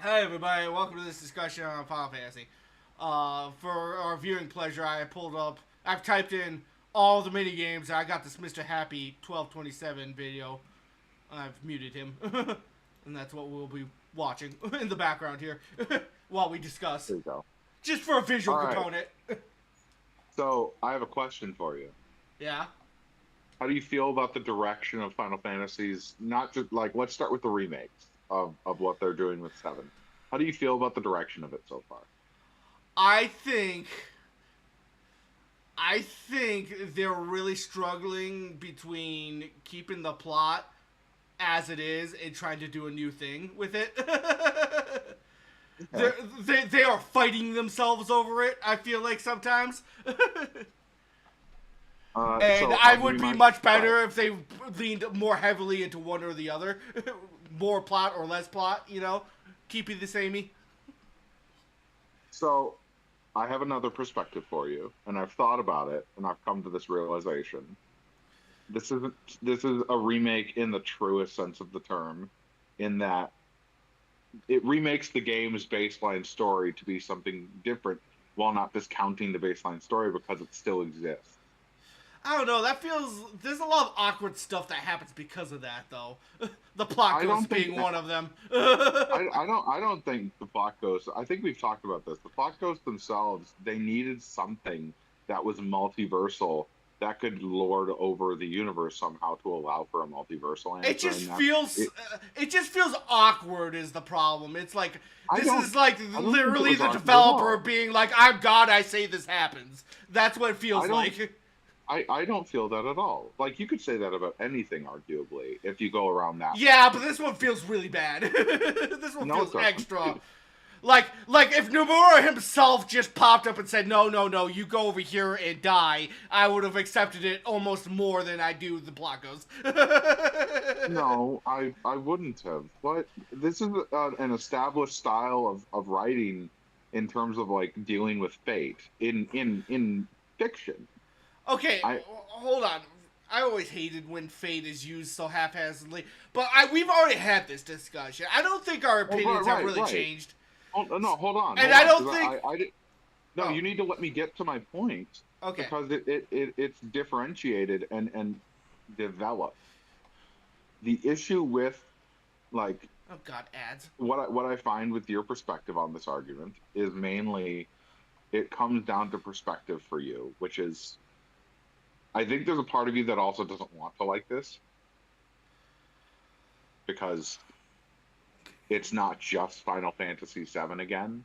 Hi everybody, welcome to this discussion on Final Fantasy. For our viewing pleasure, I've typed in all the mini games. I got this Mr. Happy 1227 video. I've muted him, and that's what we'll be watching in the background here while we discuss, There you go. just for a visual All right. component. So I have a question for you. Yeah. How do you feel about the direction of Final Fantasies? Not just like let's start with the remakes of what they're doing with seven. How do you feel about the direction of it so far? I think I think they're really struggling between keeping the plot as it is and trying to do a new thing with it. Okay. They are fighting themselves over it, I feel like sometimes. And So I I'll give would you be my much all right. better if they leaned more heavily into one or the other. More plot or less plot, Keep it the samey. So I have another perspective for you, and I've thought about it, and I've come to this realization. This isn't this is a remake in the truest sense of the term, in that it remakes the game's baseline story to be something different while not discounting the baseline story because it still exists. I don't know. That feels there's a lot of awkward stuff that happens because of that, though. The plot I ghost don't think being one of them. I don't think the plot ghosts. I think we've talked about this. The plot ghosts themselves, they needed something that was multiversal that could lord over the universe somehow to allow for a multiversal it answer, just and that feels it. it just feels awkward is the problem. It's like I this don't is like I don't think it literally was the awkward at developer all. being like, I'm God, I say this happens. That's what it I feels don't like. I don't feel that at all. Like you could say that about anything, arguably, if you go around that Yeah, but logic. this one feels really bad. This one No, it feels doesn't. extra. Like if Nomura himself just popped up and said, no, no, no, you go over here and die, I would have accepted it almost more than I do the plot goes. No, I wouldn't have. But this is an established style of writing in terms of like dealing with fate in fiction. Okay, I hold on. I always hated when fate is used so haphazardly, but we've already had this discussion. I don't think our oh right opinions have right really right. changed, No, and hold I on, don't because think. I did. No, Oh, you need to let me get to my point okay. because it's differentiated and developed. The issue with like Oh God, ads. what I find with your perspective on this argument is mainly it comes down to perspective for you, which is I think there's a part of you that also doesn't want to like this because it's not just Final Fantasy VII again,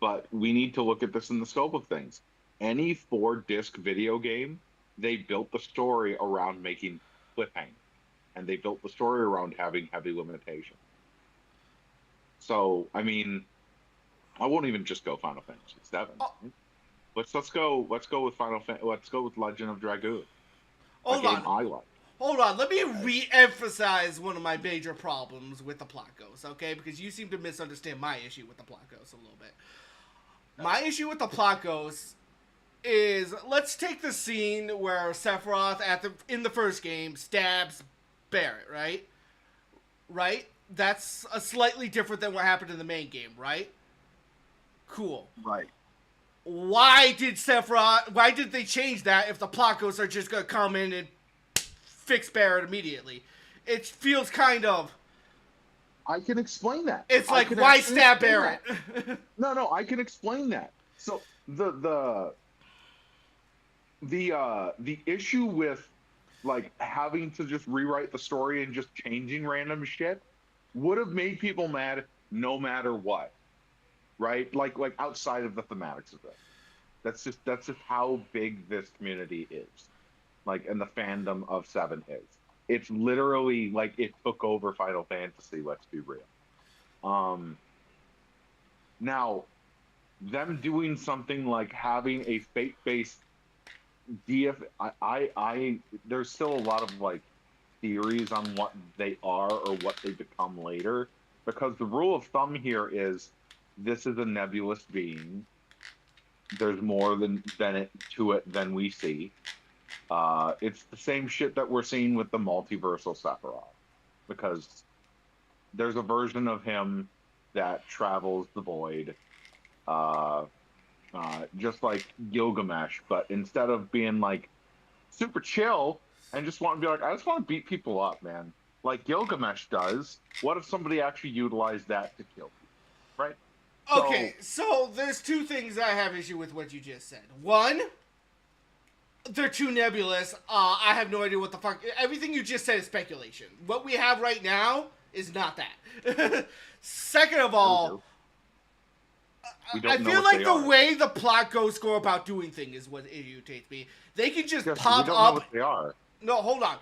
but we need to look at this in the scope of things. Any four-disc video game, they built the story around making cliffhangers, and they built the story around having heavy limitations. So, I mean, I won't even just go Final Fantasy VII. Oh, Right? Let's go with let's go with Legend of Dragoon, a hold game on. I like. Hold on, let me Okay. re-emphasize one of my major problems with the plot ghost, okay? Because you seem to misunderstand my issue with the plot ghost a little bit. My issue with the plot ghost is let's take the scene where Sephiroth in the first game stabs Barrett, right? Right? That's a slightly different than what happened in the main game, right? Cool. Right. Why did they change that if the plot ghosts are just gonna come in and fix Barrett immediately? It feels kind of. I can explain that. It's I like, can why actually stab explain Barrett? that. No, I can explain that. So the issue with like having to just rewrite the story and just changing random shit would have made people mad no matter what, right? Like outside of the thematics of it. That's just how big this community is. Like and the fandom of Seven is. It's literally like it took over Final Fantasy, let's be real. Um Now, them doing something like having a fate-based DF, there's still a lot of like theories on what they are or what they become later, because the rule of thumb here is this is a nebulous being. There's more than it to it than we see. It's the same shit that we're seeing with the multiversal Sephiroth, because there's a version of him. that travels the void, uh, just like Gilgamesh, but instead of being like super chill and just want to be like, I just want to beat people up, man, like Gilgamesh does. What if somebody actually utilized that to kill people, right? Okay, So, so there's two things I have issue with what you just said. One, they're too nebulous. I have no idea what the fuck. Everything you just said is speculation. What we have right now is not that. Second of all, we I don't know feel what like they the are. way the plot goes go about doing things is what irritates me. They can just Yes, pop we don't know up. what they are. No, hold on.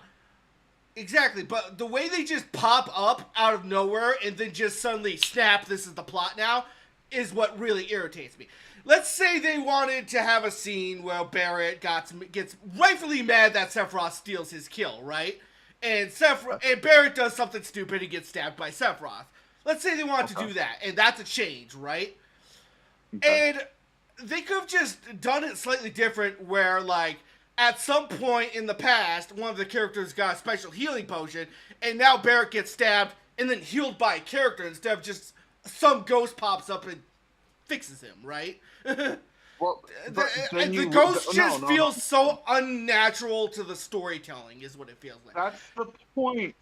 Exactly, but the way they just pop up out of nowhere and then just suddenly snap, this is the plot now, is what really irritates me. Let's say they wanted to have a scene where Barrett gets rightfully mad that Sephiroth steals his kill, right? And Barrett does something stupid and gets stabbed by Sephiroth. Let's say they wanted to do that, and that's a change, right? Okay. And they could have just done it slightly different where, like, at some point in the past, one of the characters got a special healing potion, and now Barrett gets stabbed and then healed by a character instead of just some ghost pops up and fixes him, right? Well, but then The you ghost no, just no, feels no. so unnatural to the storytelling, is what it feels like. That's the point.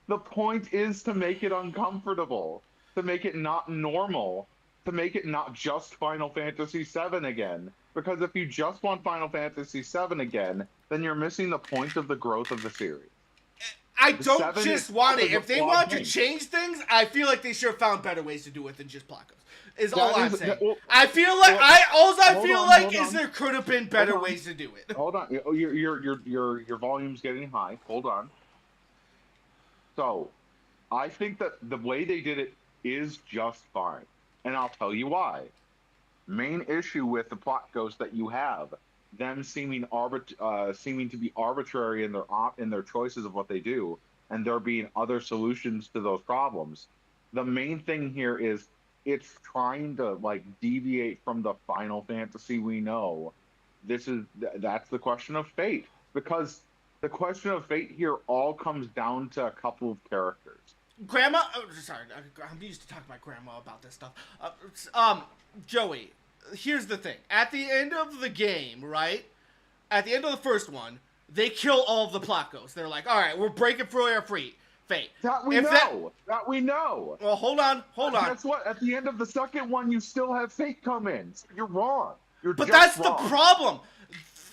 The point is to make it uncomfortable, to make it not normal, to make it not just Final Fantasy VII again. Because if you just want Final Fantasy VII again, then you're missing the point of the growth of the series. I The don't seven just is want it. a If they flawed want to thing. change things, I feel like they should have found better ways to do it than just Placos. Is all That I'm is- saying. that- well, I feel like well, I hold feel on, like hold is on. there could have been better Hold on. ways to do it. Hold on. Oh, your volume's getting high. Hold on. So, I think that the way they did it is just fine, and I'll tell you why. Main issue with the plot ghosts that you have, them seeming to be arbitrary in their choices of what they do, and there being other solutions to those problems. The main thing here is it's trying to like deviate from the Final Fantasy we know. That's the question of fate, because the question of fate here all comes down to a couple of characters. Grandma, oh, sorry, I'm used to talking to my grandma about this stuff. Joey, here's the thing. At the end of the game, right? At the end of the first one, they kill all of the plot ghosts. They're like, all right, we're breaking through our fate. That we know. That we know. Well, hold on. Guess what? At the end of the second one, you still have fate come in. So you're wrong. But that's the problem.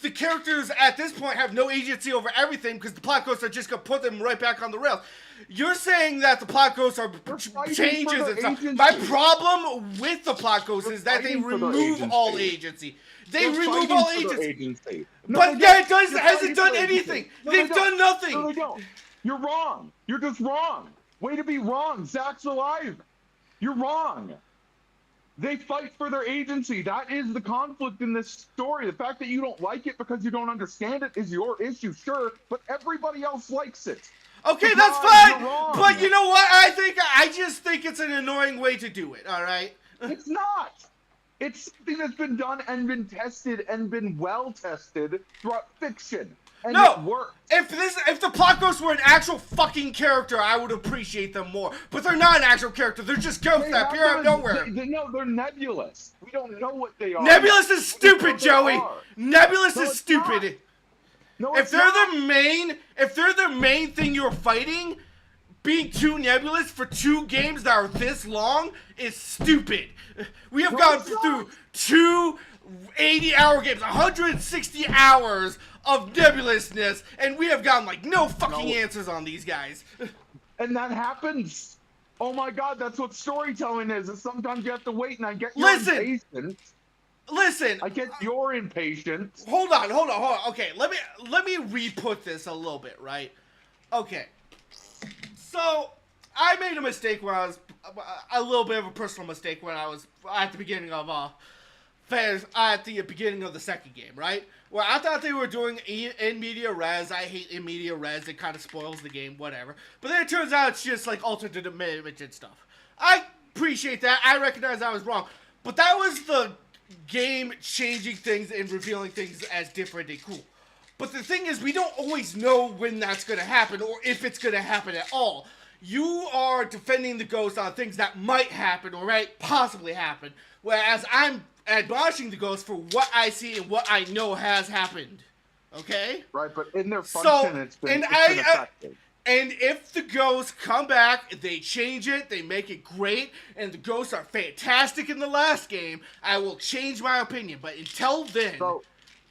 The characters at this point have no agency over everything because the plot ghosts are just going to put them right back on the rails. You're saying that the plot ghosts are changes and stuff. My problem with the plot ghosts is that they remove all agency. They remove all agency. But that hasn't done anything. They've done nothing. No, they don't. You're wrong. You're just wrong. Way to be wrong. Zack's alive. You're wrong. They fight for their agency. That is the conflict in this story. The fact that you don't like it because you don't understand it is your issue, sure, but everybody else likes it. Okay, that's fine. But you know what? I just think it's an annoying way to do it, all right? It's not. It's something that's been done and been tested and been well tested throughout fiction. And it works. If the plot ghosts were an actual fucking character, I would appreciate them more. But they're not an actual character. They're just ghosts that appear out of nowhere. No, they're nebulous. We don't know what they are. Nebulous is stupid, Joey. Nebulous is stupid. No, if they're the main thing you're fighting, being too nebulous for 2 games that are this long is stupid. We have gone through 2 80-hour games, 160 hours of nebulousness, and we have gotten like no fucking answers on these guys. And that happens. Oh my god, that's what storytelling is. Sometimes you have to wait, and I get your impatient. Listen. I get your impatient. Hold on. Okay, let me re-put this a little bit, right? Okay. So, I made a mistake when I was a little bit of a personal mistake when I was at the beginning of the second game, right? Where I thought they were doing in media res. I hate in media res. It kind of spoils the game, whatever. But then it turns out it's just like alternate dimension stuff. I appreciate that. I recognize I was wrong. But that was the game changing things and revealing things as different and cool. But the thing is, we don't always know when that's going to happen or if it's going to happen at all. you are defending the ghost on things that might happen or might possibly happen, whereas I'm admonishing the ghost for what I see and what I know has happened. Okay? Right, but in their So, function, it's and been effective. and if the ghosts come back, they change it, they make it great, and the ghosts are fantastic in the last game, I will change my opinion. But until then,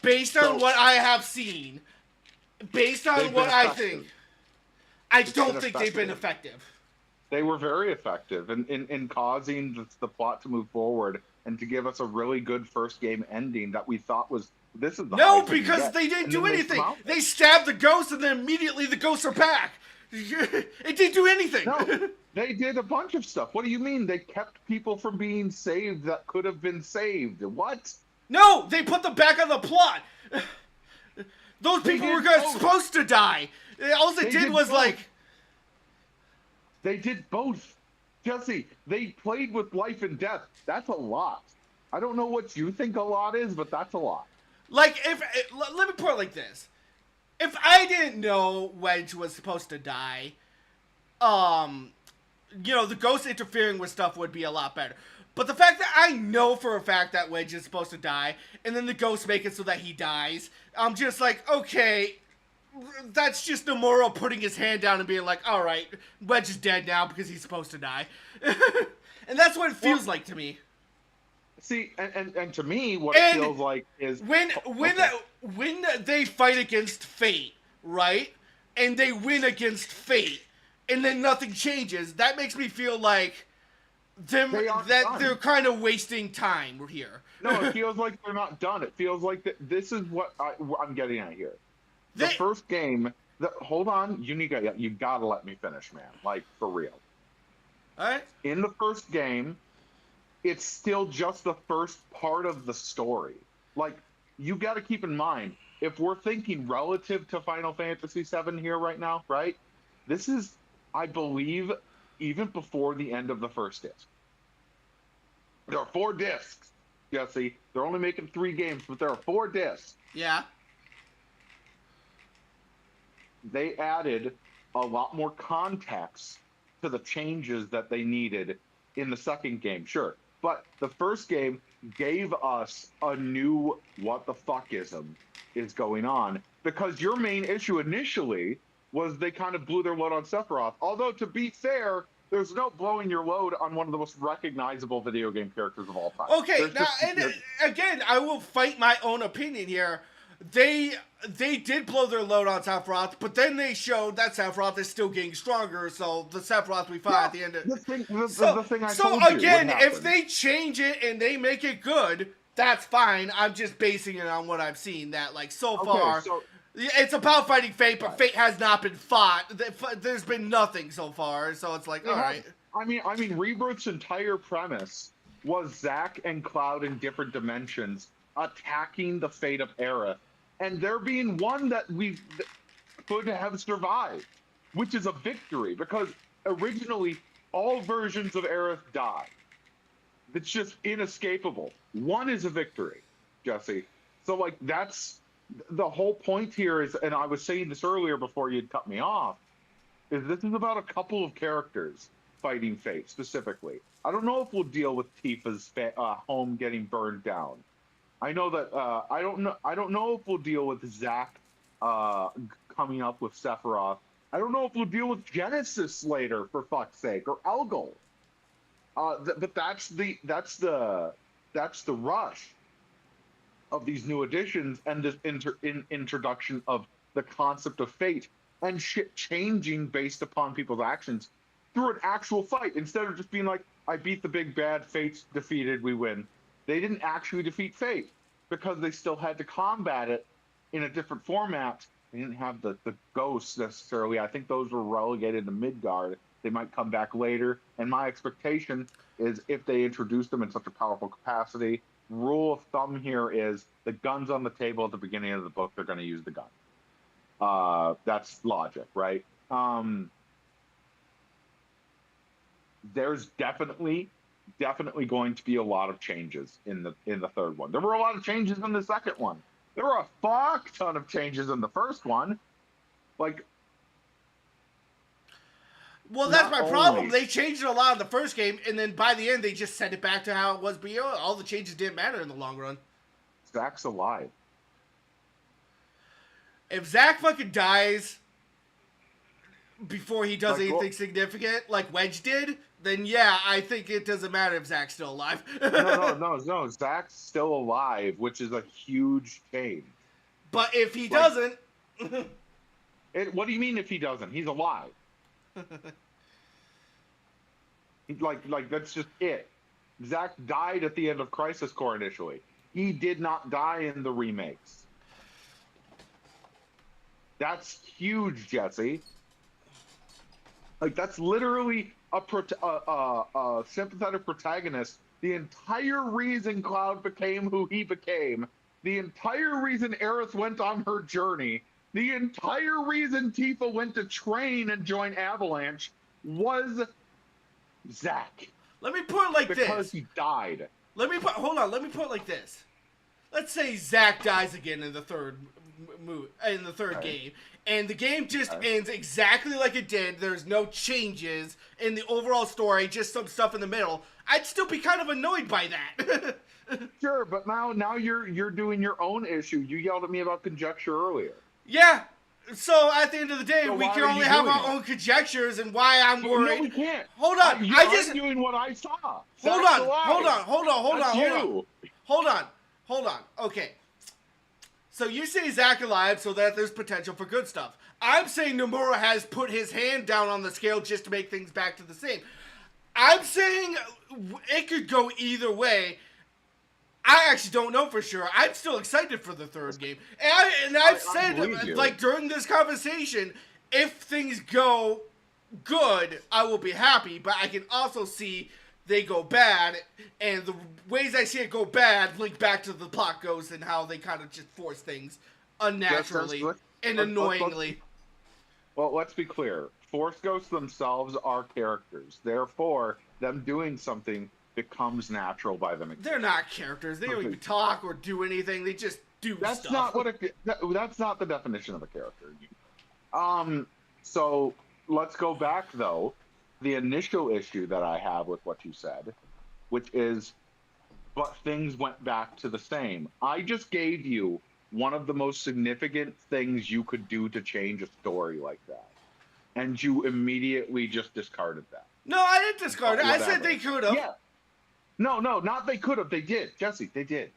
based on what I have seen, based on what I think, I don't think they've been effective. They were very effective in causing the plot to move forward and to give us a really good first game ending that we thought was, this is the No, because they didn't do anything. They stabbed the ghosts and then immediately the ghosts are back. It didn't do anything. No, they did a bunch of stuff. What do you mean? They kept people from being saved that could have been saved. What? No, they put them back on the plot. Those people were supposed to die. All they did was like... They did both. Jesse, they played with life and death. That's a lot. I don't know what you think a lot is, but that's a lot. Like, let me put it like this. If I didn't know Wedge was supposed to die, the ghost interfering with stuff would be a lot better. But the fact that I know for a fact that Wedge is supposed to die, and then the ghosts make it so that he dies, I'm just like, okay, that's just Nomura putting his hand down and being like, alright, Wedge is dead now because he's supposed to die. And that's what it feels like to me. See, and to me, what it feels like is... When they fight against fate, right? And they win against fate, and then nothing changes, that makes me feel like they're kind of wasting time here. No, it feels like they're not done. It feels like this is what I'm getting at here. The first game... hold on, you gotta let me finish, man. Like, for real. Alright. In the first game... it's still just the first part of the story. Like, you got to keep in mind, if we're thinking relative to Final Fantasy VII here right now, right? This is, I believe, even before the end of the first disc. There are 4 discs, Jesse. They're only making 3 games, but there are 4 discs. Yeah. They added a lot more context to the changes that they needed in the second game, sure. But the first game gave us a new what the fuckism is going on. Because your main issue initially was they kind of blew their load on Sephiroth. Although, to be fair, there's no blowing your load on one of the most recognizable video game characters of all time. Okay, again, I will fight my own opinion here. They did blow their load on Sephiroth, but then they showed that Sephiroth is still getting stronger, so the Sephiroth we fought at the end of... the thing I told you, again, if they change it and they make it good, that's fine. I'm just basing it on what I've seen, that, like, so far... it's about fighting fate, but fate has not been fought. There's been nothing so far, so it's like, alright. I mean, Rebirth's entire premise was Zack and Cloud in different dimensions attacking the fate of Aerith, and there being one that we could have survived, which is a victory, because originally all versions of Aerith died. It's just inescapable. One is a victory, Jesse. So, like, that's the whole point here is, and I was saying this earlier before you'd cut me off, is this is about a couple of characters fighting fate specifically. I don't know if we'll deal with Tifa's home getting burned down. I know that I don't know if we'll deal with Zack coming up with Sephiroth. I don't know if we'll deal with Genesis later, for fuck's sake, or Elgol. But that's the rush of these new additions and this introduction of the concept of fate and shit changing based upon people's actions through an actual fight, instead of just being like, I beat the big bad, fate's defeated, we win. They didn't actually defeat fate because they still had to combat it in a different format. They didn't have the ghosts necessarily. I think those were relegated to Midgard. They might come back later. And my expectation is if they introduce them in such a powerful capacity, rule of thumb here is the gun's on the table at the beginning of the book, they're going to use the gun. That's logic, right? There's definitely going to be a lot of changes in the third one. There were a lot of changes in the second one. There were a fuck ton of changes in the first one. Like, Well, that's Not my problem. only- They changed it a lot in the first game, and then by the end, they just sent it back to how it was before. All the changes didn't matter in the long run. Zack's alive. If Zack fucking dies before he does Like, anything significant, like Wedge did, then yeah, I think it doesn't matter if Zack's still alive. No. Zack's still alive, which is a huge change. But if he Like- doesn't... What do you mean if he doesn't? He's alive. Like that's just it. Zack died at the end of Crisis Core initially. He did not die in the remakes. That's huge, Jesse. Like, that's literally a sympathetic protagonist. The entire reason Cloud became who he became, the entire reason Aerith went on her journey, the entire reason Tifa went to train and join Avalanche was Zack. Let me put it like Because this. he died. Hold on. Let me put it like this. Let's say Zack dies again in the third game, and the game just ends exactly like it did. There's no changes in the overall story, just some stuff in the middle. I'd still be kind of annoyed by that. Sure, but now you're doing your own issue. You yelled at me about conjecture earlier. Yeah. So at the end of the day, So we why can are only you have doing our it? own conjectures, and why I'm worried. No, we can't. Hold on. You're arguing what I saw. Hold on. Okay. So you say Zack alive so that there's potential for good stuff. I'm saying Nomura has put his hand down on the scale just to make things back to the same. I'm saying it could go either way. I actually don't know for sure. I'm still excited for the third game. And I've said, like, during this conversation, if things go good, I will be happy. But I can also see they go bad. And the ways I see it go bad link back to the plot ghosts and how they kind of just force things unnaturally and annoyingly. Well, let's be clear. Force ghosts themselves are characters. Therefore, them doing something becomes natural by them. They're not characters. They don't even talk or do anything. They just do That's stuff. That's not the definition of a character. So let's go back though. The initial issue that I have with what you said, which is, but things went back to the same. I just gave you one of the most significant things you could do to change a story like that, and you immediately just discarded that. No, I didn't discard it. I said they could have. Yeah. No, not they could have. They did. Jesse, they did.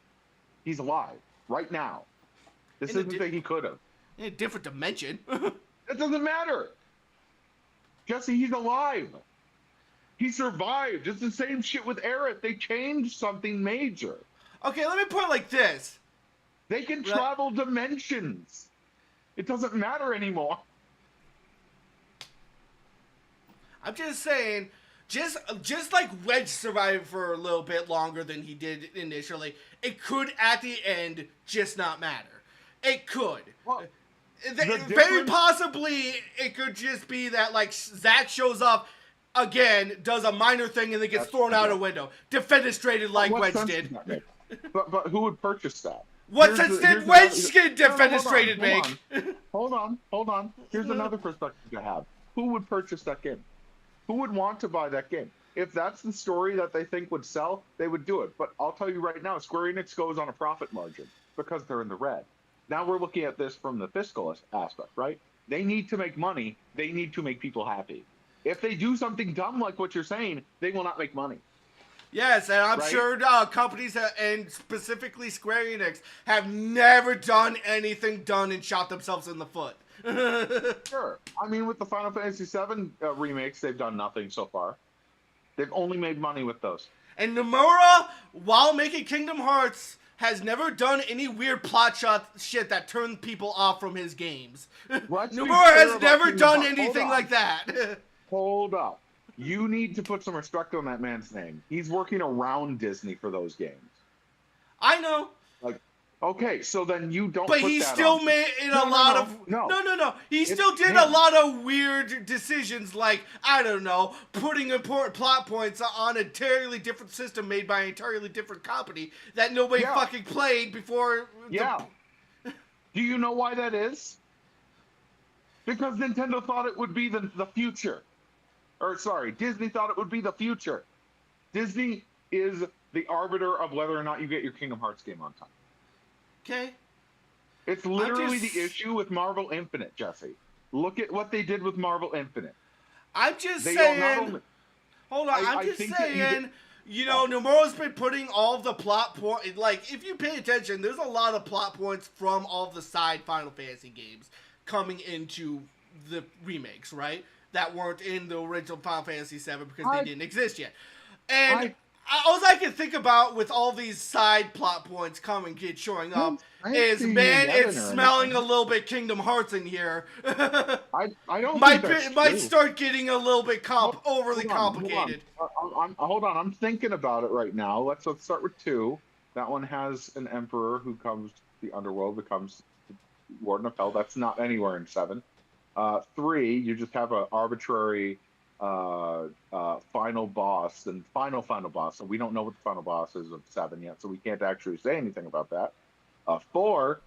He's alive right now. This isn't the thing he could have. In a different dimension. It doesn't matter. Jesse, he's alive. He survived. It's the same shit with Aerith. They changed something major. Okay, let me put it like this. They can travel dimensions. It doesn't matter anymore. I'm just saying, just like Wedge survived for a little bit longer than he did initially, it could at the end just not matter. It could. Well, very possibly it could just be that like Zack shows up again, does a minor thing, and then gets thrown out a window. Defenestrated like Wedge did. But who would purchase that? What sense did Wedge get defenestrated make? Hold on. Here's another perspective to have. Who would purchase that game? Who would want to buy that game? If that's the story that they think would sell, they would do it. But I'll tell you right now, Square Enix goes on a profit margin because they're in the red. Now we're looking at this from the fiscal aspect, right? They need to make money. They need to make people happy. If they do something dumb like what you're saying, they will not make money. Yes, and I'm sure companies, and specifically Square Enix, have never done anything done and shot themselves in the foot. Sure. I mean, with the Final Fantasy VII remakes, they've done nothing so far. They've only made money with those. And Nomura, while making Kingdom Hearts, has never done any weird plot shit that turned people off from his games. Nomura has never done anything like that. Hold up. You need to put some respect on that man's name. He's working around Disney for those games. I know. Like, okay, so then you don't. But he still made a lot of. No. He still did a lot of weird decisions, like, I don't know, putting important plot points on an entirely different system made by an entirely different company that nobody fucking played before. Yeah. Do you know why that is? Because Nintendo thought it would be the future. or sorry, Disney thought it would be the future. Disney is the arbiter of whether or not you get your Kingdom Hearts game on time. Okay. It's literally the issue with Marvel Infinite, Jesse. Look at what they did with Marvel Infinite. I'm just saying. Hold on, I'm just saying. You know, Nomura's been putting all of the plot points. Like, if you pay attention, there's a lot of plot points from all of the side Final Fantasy games coming into the remakes, right? That weren't in the original Final Fantasy VII because they didn't exist yet. And all I can think about with all these side plot points coming, showing up, is, man, it's smelling a little bit Kingdom Hearts in here. I don't think that's might start getting a little bit overly complicated. Hold on, I'm thinking about it right now. Let's start with 2. That one has an emperor who comes the underworld, becomes Warden of Hell. That's not anywhere in 7. 3, you just have an arbitrary final boss and final boss, so we don't know what the final boss is of 7 yet, so we can't actually say anything about that. 4,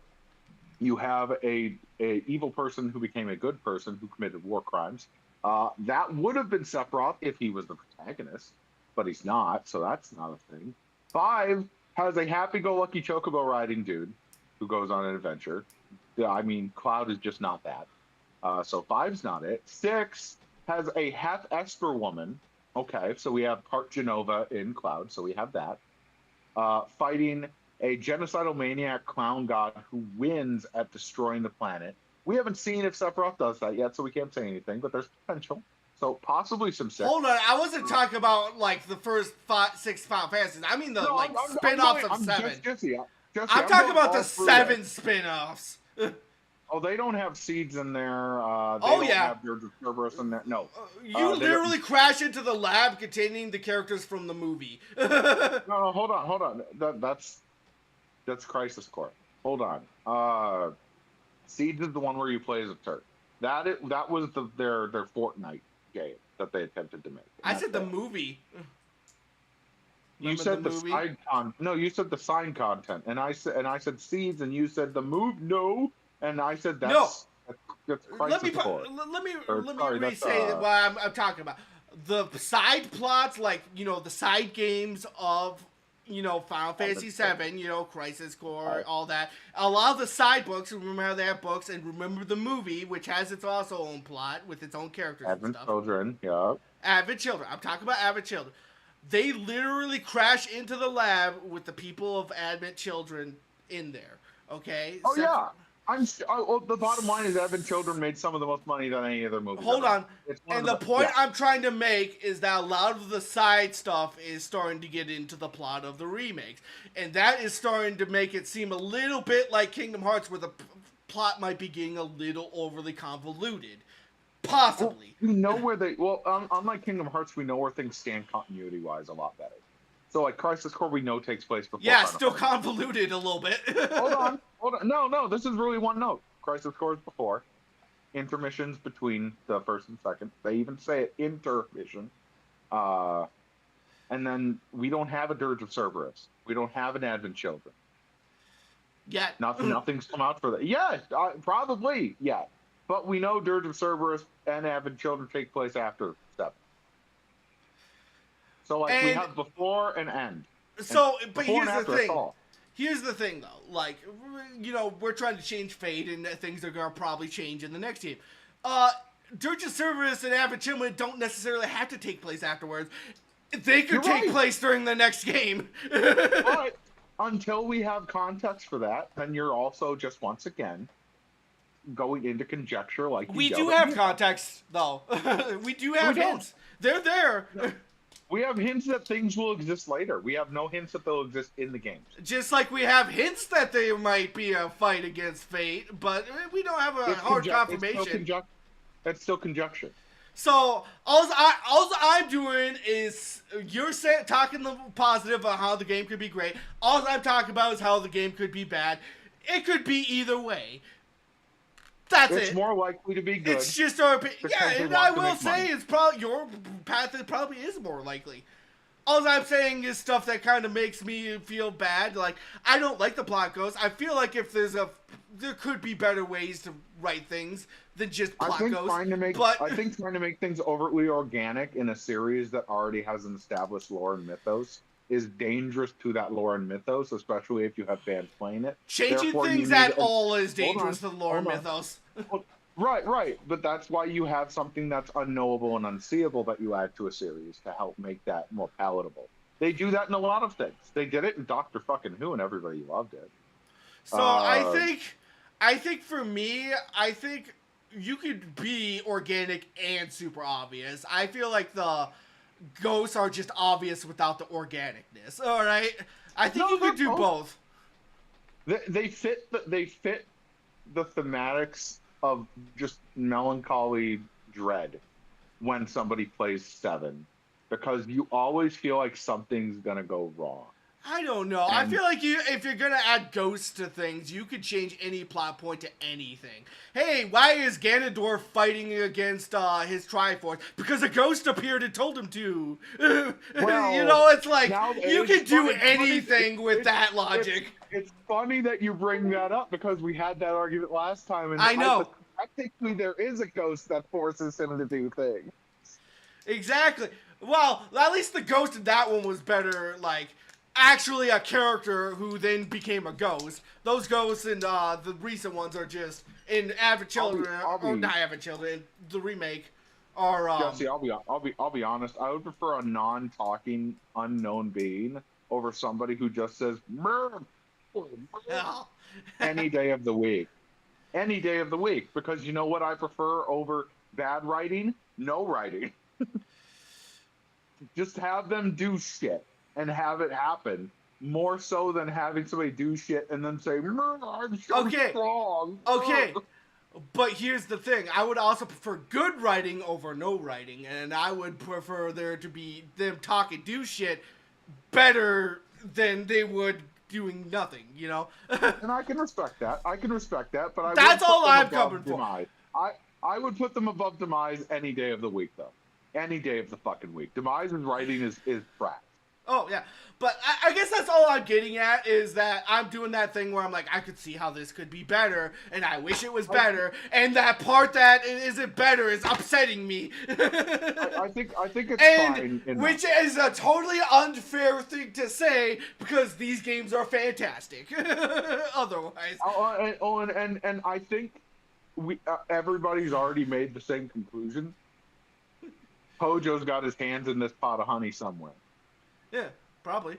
you have a evil person who became a good person who committed war crimes. That would have been Sephiroth if he was the protagonist, but he's not, so that's not a thing. 5 has a happy-go-lucky chocobo riding dude who goes on an adventure. I mean, Cloud is just not that. So 5's not it. 6 has a half Esper woman. Okay, so we have part Genova in Cloud, so we have that. Fighting a genocidal maniac clown god who wins at destroying the planet. We haven't seen if Sephiroth does that yet, so we can't say anything, but there's potential. So possibly some 6. Hold on, I wasn't talking about like the first 6 Final Fantasies. I mean the spin-offs of 7. I'm talking about the 7 spin-offs. Oh, they don't have seeds in there. They don't have Dirge of Cerberus in there. No. You literally crash into the lab containing the characters from the movie. No, hold on. That's Crisis Core. Hold on. Seeds is the one where you play as a Turk. That was their Fortnite game that they attempted to make. I said the movie. You said the side no, you said the sign content, and I said Seeds, and you said the move. No. And I said that's Crisis Core. Let me re-say what I'm talking about. The side plots, like, you know, the side games of, you know, Final Fantasy VII, you know, Crisis Core, all that. A lot of the side books, remember how they have books, and remember the movie, which has its also own plot with its own characters and stuff. Advent Children, yeah. Advent Children. I'm talking about Advent Children. They literally crash into the lab with the people of Advent Children in there, okay? Oh, yeah. The bottom line is Advent Children made some of the most money than any other movie. Hold on. And the point I'm trying to make is that a lot of the side stuff is starting to get into the plot of the remakes. And that is starting to make it seem a little bit like Kingdom Hearts, where the plot might be getting a little overly convoluted. Possibly. Well, we know where unlike Kingdom Hearts, we know where things stand continuity-wise a lot better. So, like, Crisis Core, we know takes place before. Yeah, still convoluted a little bit. Hold on. No, this is really one note. Crisis Core is before. Intermissions between the first and second. They even say it, intermission. And then we don't have a Dirge of Cerberus. We don't have an Advent Children. Yet. Nothing's come out for that. Yes, probably, yeah. But we know Dirge of Cerberus and Advent Children take place after 7. So, like, we have before and end. So, but here's the thing. Here's the thing, though. Like, you know, we're trying to change fate, and things are going to probably change in the next game. Dirge of Cerberus and Advent Children don't necessarily have to take place afterwards. They could take place during the next game. But until we have context for that, then you're also just, once again, going into conjecture like we do have context, though. We do have hints. They're there. We have hints that things will exist later. We have no hints that they'll exist in the games. Just like we have hints that there might be a fight against fate, but we don't have a hard confirmation. It's still conjecture. So all I'm doing is you're talking the positive about how the game could be great. All I'm talking about is how the game could be bad. It could be either way. That's it. It's more likely to be good. It's just our opinion. Yeah, and I will say it's probably your path. It probably is more likely. All I'm saying is stuff that kind of makes me feel bad. Like, I don't like the plot ghosts. I feel like if there could be better ways to write things than just plot ghosts. I think trying to make things overtly organic in a series that already has an established lore and mythos is dangerous to that lore and mythos, especially if you have fans playing it. Changing things at all is dangerous to the lore and mythos. Right. But that's why you have something that's unknowable and unseeable that you add to a series to help make that more palatable. They do that in a lot of things. They did it in Doctor fucking Who, and everybody loved it. So I think for me, I think you could be organic and super obvious. I feel like the ghosts are just obvious without the organicness. All right, I think you could do both. They fit the thematics of just melancholy dread when somebody plays 7, because you always feel like something's gonna go wrong. I don't know. I feel like if you're gonna add ghosts to things, you could change any plot point to anything. Hey, why is Ganondorf fighting against his Triforce? Because a ghost appeared and told him to. Well, you know, it's like you can do anything with that logic. It's funny that you bring that up because we had that argument last time, and I know. Technically, there is a ghost that forces him to do things. Exactly. Well, at least the ghost in that one was better. Like, actually a character who then became a ghost. Those ghosts in the recent ones are just in Avid Children, not Avid Children, the remake. Are Jesse, I'll be honest. I would prefer a non-talking unknown being over somebody who just says any day of the week. Any day of the week, because you know what I prefer over bad writing? No writing. Just have them do shit and have it happen, more so than having somebody do shit and then say, I'm so strong. Okay. But here's the thing. I would also prefer good writing over no writing, and I would prefer there to be them talk and do shit better than they would doing nothing, you know? And I can respect that. But that's all I'm coming for. I would put them above Demise any day of the week, though. Any day of the fucking week. Demise's writing is trash. Oh, yeah. But I guess that's all I'm getting at, is that I'm doing that thing where I'm like, I could see how this could be better, and I wish it was better, and that part that it isn't better is upsetting me. I think it's fine. Which is a totally unfair thing to say, because these games are fantastic. Otherwise. And I think everybody's already made the same conclusion. Hojo's got his hands in this pot of honey somewhere. Yeah, probably.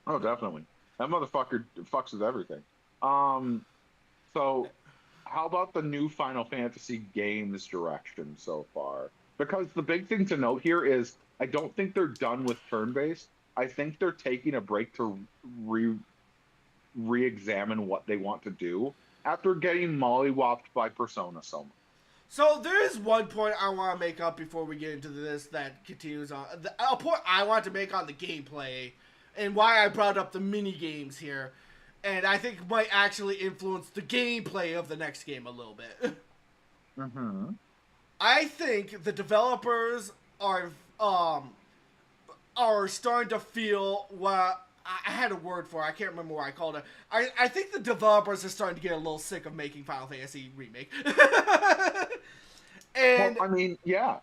Oh, definitely. That motherfucker fucks with everything. So, how about the new Final Fantasy games direction so far? Because the big thing to note here is I don't think they're done with turn-based. I think they're taking a break to re-examine what they want to do after getting mollywopped by Persona so much. So there is one point I want to make up before we get into this that continues on. A point I want to make on the gameplay and why I brought up the mini games here, and I think might actually influence the gameplay of the next game a little bit. Mm-hmm. I think the developers are starting to feel what I had a word for it. I can't remember what I called it. I think the developers are starting to get a little sick of making Final Fantasy Remake. And well, I mean, yeah.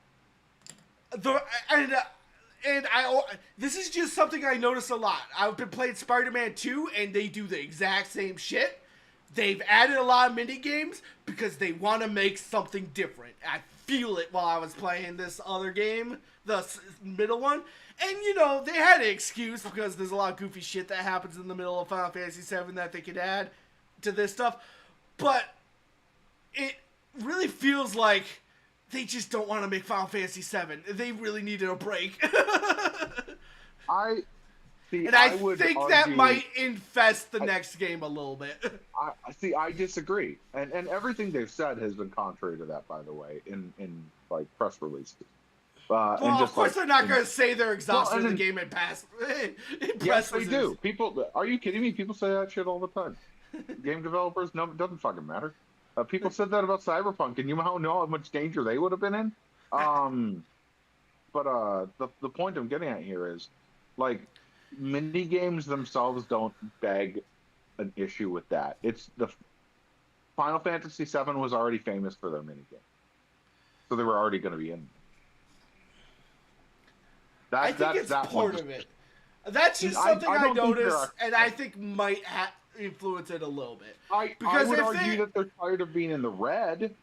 This is just something I notice a lot. I've been playing Spider-Man 2, and they do the exact same shit. They've added a lot of mini games because they want to make something different. I feel it while I was playing this other game, the middle one. And, you know, they had an excuse because there's a lot of goofy shit that happens in the middle of Final Fantasy VII that they could add to this stuff. But it really feels like they just don't want to make Final Fantasy VII. They really needed a break. I think that might infest the next game a little bit. I disagree. And everything they've said has been contrary to that, by the way, in like press releases. Well, of course they're not going to say they're exhausted in the game and pass. Yes, they do. People, are you kidding me? People say that shit all the time. Game developers, no, it doesn't fucking matter. People said that about Cyberpunk, and you know how much danger they would have been in. But the point I'm getting at here is, like, mini games themselves don't beg an issue with that. It's the Final Fantasy VII was already famous for their mini game, so they were already going to be in. I think it's part of it. That's just something I noticed, and I think might influence it a little bit. I would argue that they're tired of being in the red.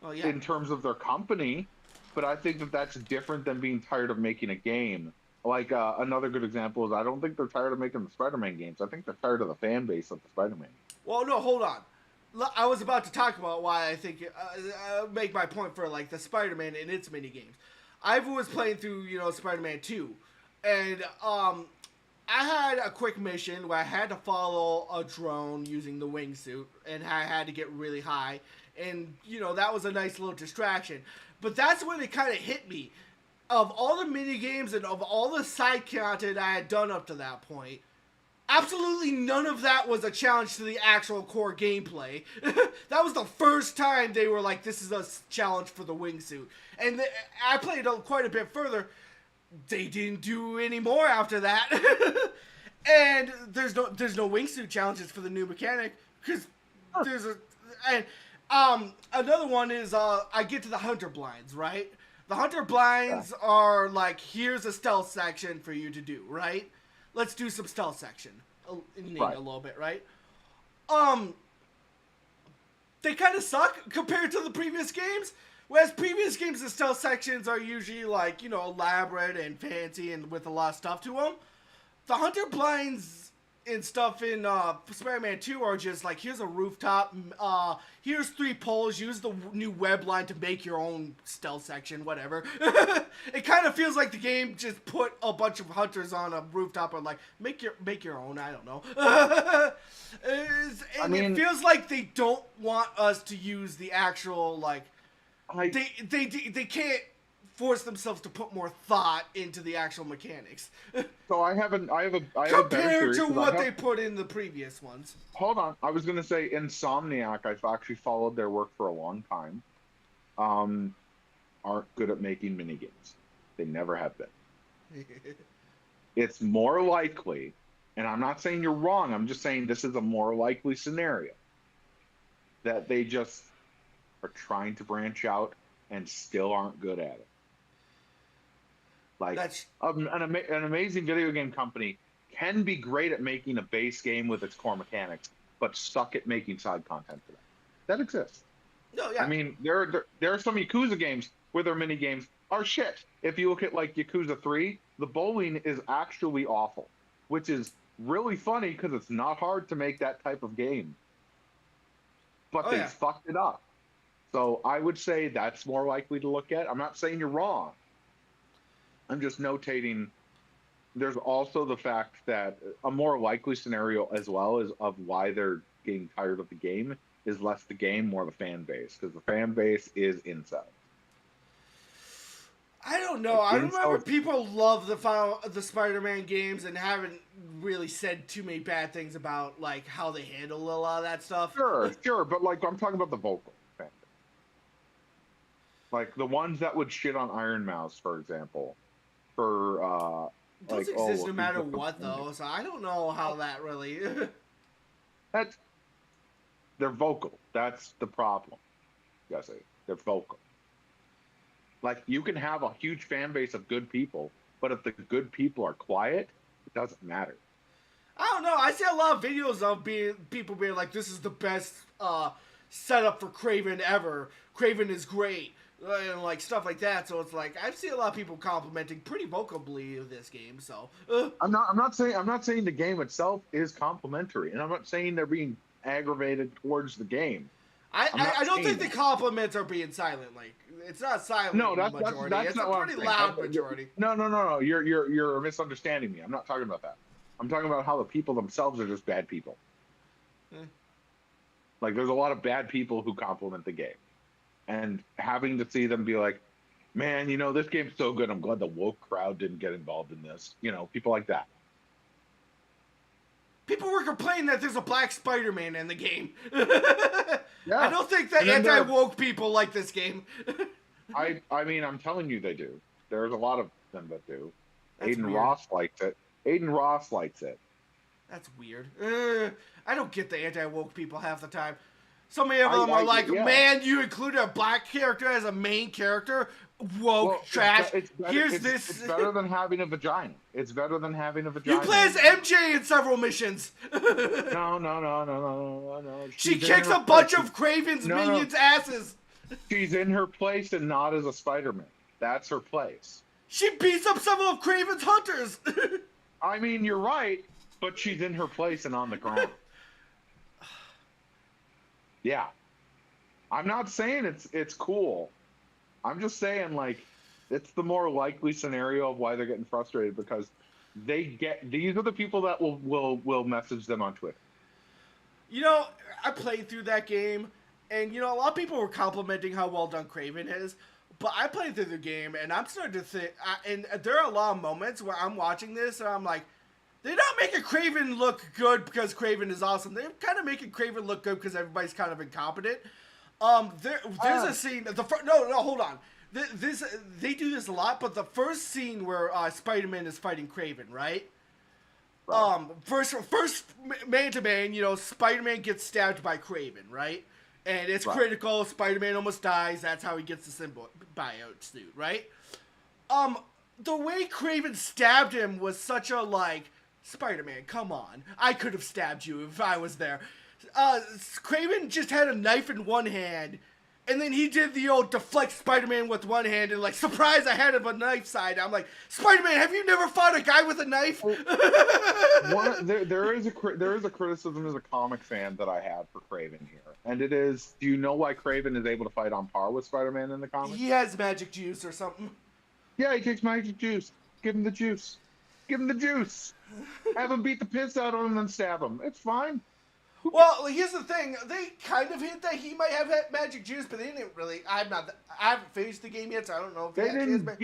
Oh, yeah. In terms of their company, but I think that that's different than being tired of making a game. Like another good example is I don't think they're tired of making the Spider-Man games. I think they're tired of the fan base of the Spider-Man. Well, no, hold on. I was about to talk about why I think make my point for like the Spider-Man and its mini games. I was playing through Spider-Man 2, and I had a quick mission where I had to follow a drone using the wingsuit, and I had to get really high, and that was a nice little distraction. But that's when it kind of hit me. Of all the mini games and of all the side content I had done up to that point, absolutely none of that was a challenge to the actual core gameplay. That was the first time they were like, this is a challenge for the wingsuit. And I played quite a bit further. They didn't do any more after that. And there's no wingsuit challenges for the new mechanic, because there's another one is I get to the hunter blinds, right? The hunter blinds are like, here's a stealth section for you to do, right? Let's do some stealth section a little bit, right? They kind of suck compared to the previous games. Whereas previous games, the stealth sections are usually like, elaborate and fancy and with a lot of stuff to them. The hunter blinds and stuff in Spider-Man 2 are just like, here's a rooftop, here's 3 poles, use the new web line to make your own stealth section, whatever. It kind of feels like the game just put a bunch of hunters on a rooftop and like, make your own, I don't know. It feels like they don't want us to use the actual, like, they can't force themselves to put more thought into the actual mechanics. So I have compared to what they put in the previous ones. Hold on, I was gonna say Insomniac. I've actually followed their work for a long time. Aren't good at making minigames. They never have been. It's more likely, and I'm not saying you're wrong. I'm just saying this is a more likely scenario that they just are trying to branch out and still aren't good at it. Like, an amazing video game company can be great at making a base game with its core mechanics, but suck at making side content for that. That exists. No, yeah. I mean, there are some Yakuza games where their mini games are shit. If you look at like Yakuza 3, the bowling is actually awful, which is really funny because it's not hard to make that type of game. But they fucked it up. So I would say that's more likely to look at. I'm not saying you're wrong. I'm just notating there's also the fact that a more likely scenario as well is of why they're getting tired of the game is less the game, more the fan base, because the fan base is incel. I don't know. I remember people love the Spider-Man games and haven't really said too many bad things about like how they handle a lot of that stuff. Sure, but like I'm talking about the vocal fan base. Like the ones that would shit on Iron Mouse, for example. For those exist no matter what, though. So I don't know how that really. They're vocal. That's the problem. You gotta say they're vocal. Like you can have a huge fan base of good people, but if the good people are quiet, it doesn't matter. I don't know. I see a lot of videos of people being like, "This is the best setup for Kraven ever. Kraven is great." And like stuff like that, so it's like I've seen a lot of people complimenting pretty vocally this game. So I'm not saying the game itself is complimentary, and I'm not saying they're being aggravated towards the game. I don't think the compliments are being silent. Like it's not silent. No, that's it's not a pretty loud majority. No. You're misunderstanding me. I'm not talking about that. I'm talking about how the people themselves are just bad people. Like there's a lot of bad people who compliment the game. And having to see them be like, man, this game's so good. I'm glad the woke crowd didn't get involved in this. People like that. People were complaining that there's a black Spider-Man in the game. Yeah. I don't think that anti-woke people like this game. I mean, I'm telling you they do. There's a lot of them that do. That's Aiden weird. Ross likes it. Aiden Ross likes it. That's weird. I don't get the anti-woke people half the time. So many of them are like, Yeah. man, you included a black character as a main character? Woke trash. Here's this. It's better than having a vagina. It's better than having a vagina. You play as MJ in several missions. No. She kicks a bunch of Kraven's minions' asses. She's in her place and not as a Spider-Man. That's her place. She beats up several of Kraven's hunters. I mean, you're right, but she's in her place and on the ground. Yeah. I'm not saying it's cool. I'm just saying, like, it's the more likely scenario of why they're getting frustrated, because these are the people that will message them on Twitter. You know, I played through that game, and, you know, a lot of people were complimenting how well done Kraven is, but I played through the game, and I'm starting to think, and there are a lot of moments where I'm watching this, and I'm like, they're not making Kraven look good because Kraven is awesome. They're kind of making Kraven look good because everybody's kind of incompetent. There's a scene. Hold on. They do this a lot, but the first scene where Spider-Man is fighting Kraven, right? First man to man, you know, Spider-Man gets stabbed by Kraven, right? And it's critical. Spider-Man almost dies. That's how he gets the symbiote suit, right? The way Kraven stabbed him was such a like, Spider-Man, come on. I could have stabbed you if I was there. Kraven just had a knife in one hand, and then he did the old deflect Spider-Man with one hand, and like, surprise, I had a knife side. I'm like, Spider-Man, have you never fought a guy with a knife? There is a criticism as a comic fan that I have for Kraven here, and it is: do you know why Kraven is able to fight on par with Spider-Man in the comics? He has magic juice or something. Yeah, he takes magic juice. Give him the juice. Give him the juice. Have him beat the piss out of him and then stab him. It's fine. Well, here's the thing. They kind of hint that he might have had magic juice, but they didn't really. I haven't finished the game yet, so I don't know if they didn't. But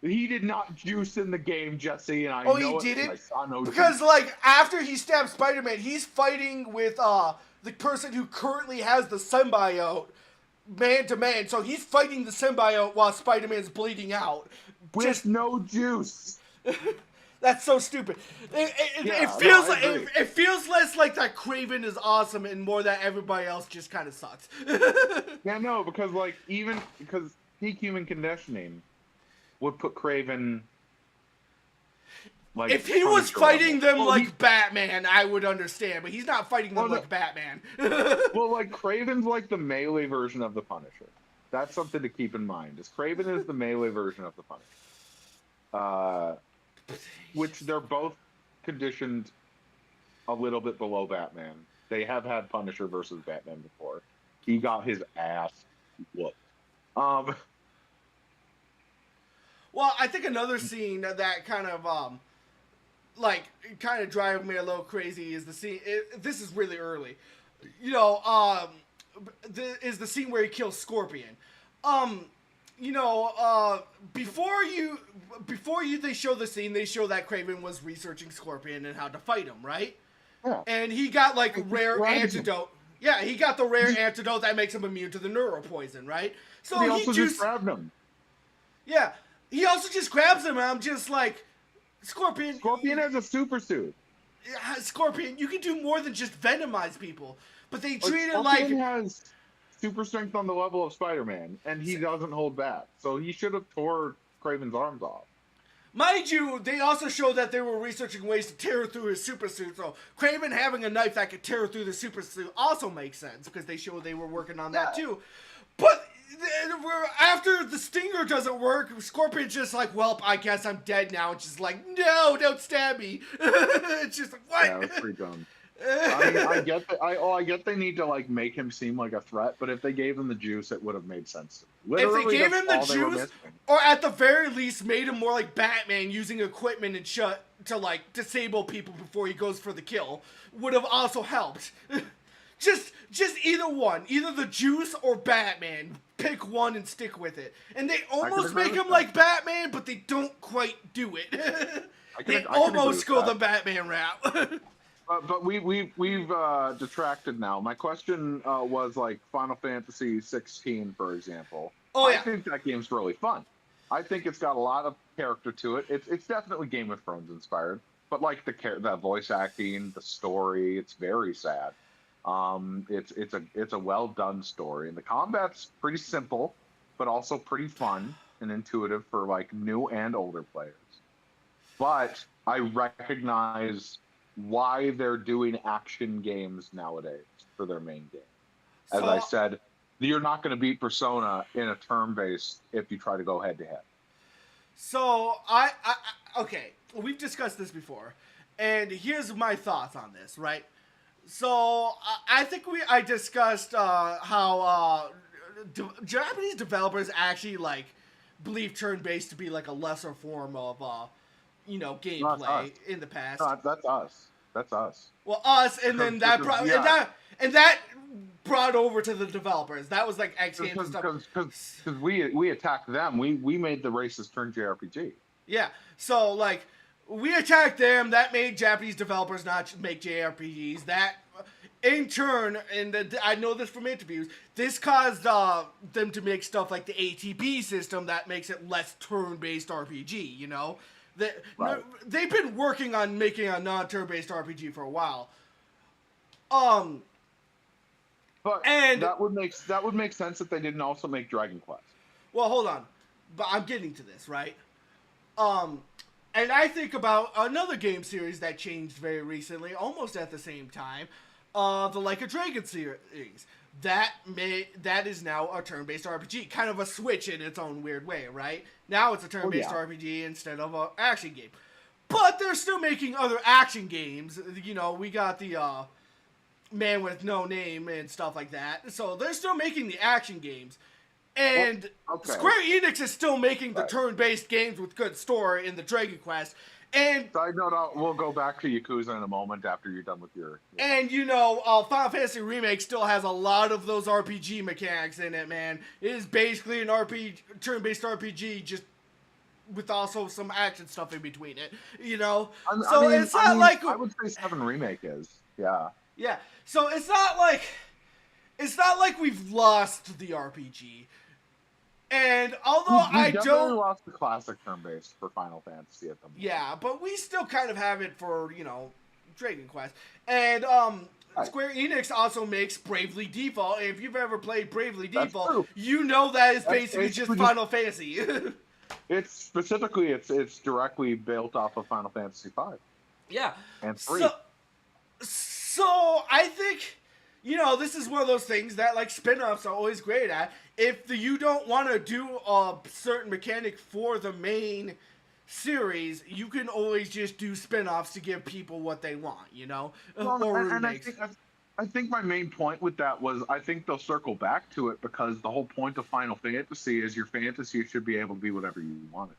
he did not juice in the game, Jesse, and I know he didn't? it. Because, like, after he stabs Spider-Man, he's fighting with the person who currently has the symbiote man to man. So he's fighting the symbiote while Spider-Man's bleeding out. With no juice. That's so stupid. It feels less like that Kraven is awesome and more that everybody else just kind of sucks. Yeah, no, because because peak human conditioning would put Kraven. Like, if he was fighting them like Batman, I would understand, but he's not fighting them like Batman. Well, like, Kraven's like the melee version of the Punisher. That's something to keep in mind. Is Kraven is the melee version of the Punisher. Which they're both conditioned a little bit below Batman. They have had Punisher versus Batman before. He got his ass whooped. Well, I think another scene that kind of driving me a little crazy is the scene. This is really early, you know. Is the scene where he kills Scorpion. You know, before they show the scene, they show that Kraven was researching Scorpion and how to fight him, right? Yeah. And he got like rare antidote. Yeah, he got the rare antidote that makes him immune to the neuropoison, right? So he also just grabbed him. Yeah, he also just grabs him, and I'm just like, Scorpion. Scorpion has a super suit. Scorpion, you can do more than just venomize people, but they treat it like. Scorpion has super strength on the level of Spider-Man, and he doesn't hold back. So he should have tore Kraven's arms off. Mind you, they also showed that they were researching ways to tear through his super suit. So Kraven having a knife that could tear through the super suit also makes sense because they showed they were working on that too. But after the stinger doesn't work, Scorpion's just like, well, I guess I'm dead now. It's just like, no, don't stab me. It's just like, what? Yeah, that's pretty dumb. I mean, I get they need to like make him seem like a threat, but if they gave him the juice, it would have made sense. Literally, if they gave him the juice, or at the very least made him more like Batman using equipment and to like disable people before he goes for the kill, would have also helped. just either one, either the juice or Batman. Pick one and stick with it. And they almost make him like Batman, but they don't quite do it. They almost go the Batman route. But we've detracted now. My question was like Final Fantasy 16, for example. Oh yeah, I think that game's really fun. I think it's got a lot of character to it. It's definitely Game of Thrones inspired, but like the voice acting, the story, it's very sad. It's a well done story, and the combat's pretty simple, but also pretty fun and intuitive for like new and older players. But I recognize why they're doing action games nowadays for their main game. As I So said, you're not going to beat Persona in a turn based if you try to go head to head. okay, we've discussed this before, and here's my thoughts on this, right? So I think I discussed how Japanese developers actually like believe turn-based to be like a lesser form of No, that's us. gameplay in the past. No, that's us. That's us. Well, us, and Because, then because yeah, and that brought over to the developers. That was like X Games and stuff. because we attacked them. We made the racist turn JRPG. Yeah. So like we attacked them. That made Japanese developers not make JRPGs. That in turn, and I know this from interviews, this caused them to make stuff like the ATB system that makes it less turn-based RPG. You know, Right. they've been working on making a non-turn-based RPG for a while. But And that would make sense if they didn't also make Dragon Quest. well, hold on, but I'm getting to this, right? Um, and I think about another game series that changed very recently, almost at the same time, the Like a Dragon series. That is now a turn-based RPG, kind of a switch in its own weird way, right? Now it's a turn-based yeah. RPG instead of an action game. But they're still making other action games. You know, we got the Man with No Name and stuff like that. So they're still making the action games. And okay. Square Enix is still making the Right. turn-based games with good story in the Dragon Quest. And Side note, we'll go back to Yakuza in a moment after you're done with your Final Fantasy Remake still has a lot of those RPG mechanics in it, man. It is basically an turn-based RPG, just with also some action stuff in between it, you know? It's not like... I would say 7 Remake is. Yeah. Yeah, so it's not like we've lost the RPG. And although I definitely don't... lost the classic turn based for Final Fantasy at the moment. Yeah, but we still kind of have it for, Dragon Quest. And Square Enix also makes Bravely Default. And if you've ever played Bravely Default, you know that is basically just Final Fantasy. It's directly built off of Final Fantasy V. Yeah. And 3. So I think, this is one of those things that like spin-offs are always great at. If you don't want to do a certain mechanic for the main series, you can always just do spin-offs to give people what they want, I think my main point with that was I think they'll circle back to it because the whole point of Final Fantasy is your fantasy should be able to be whatever you want it.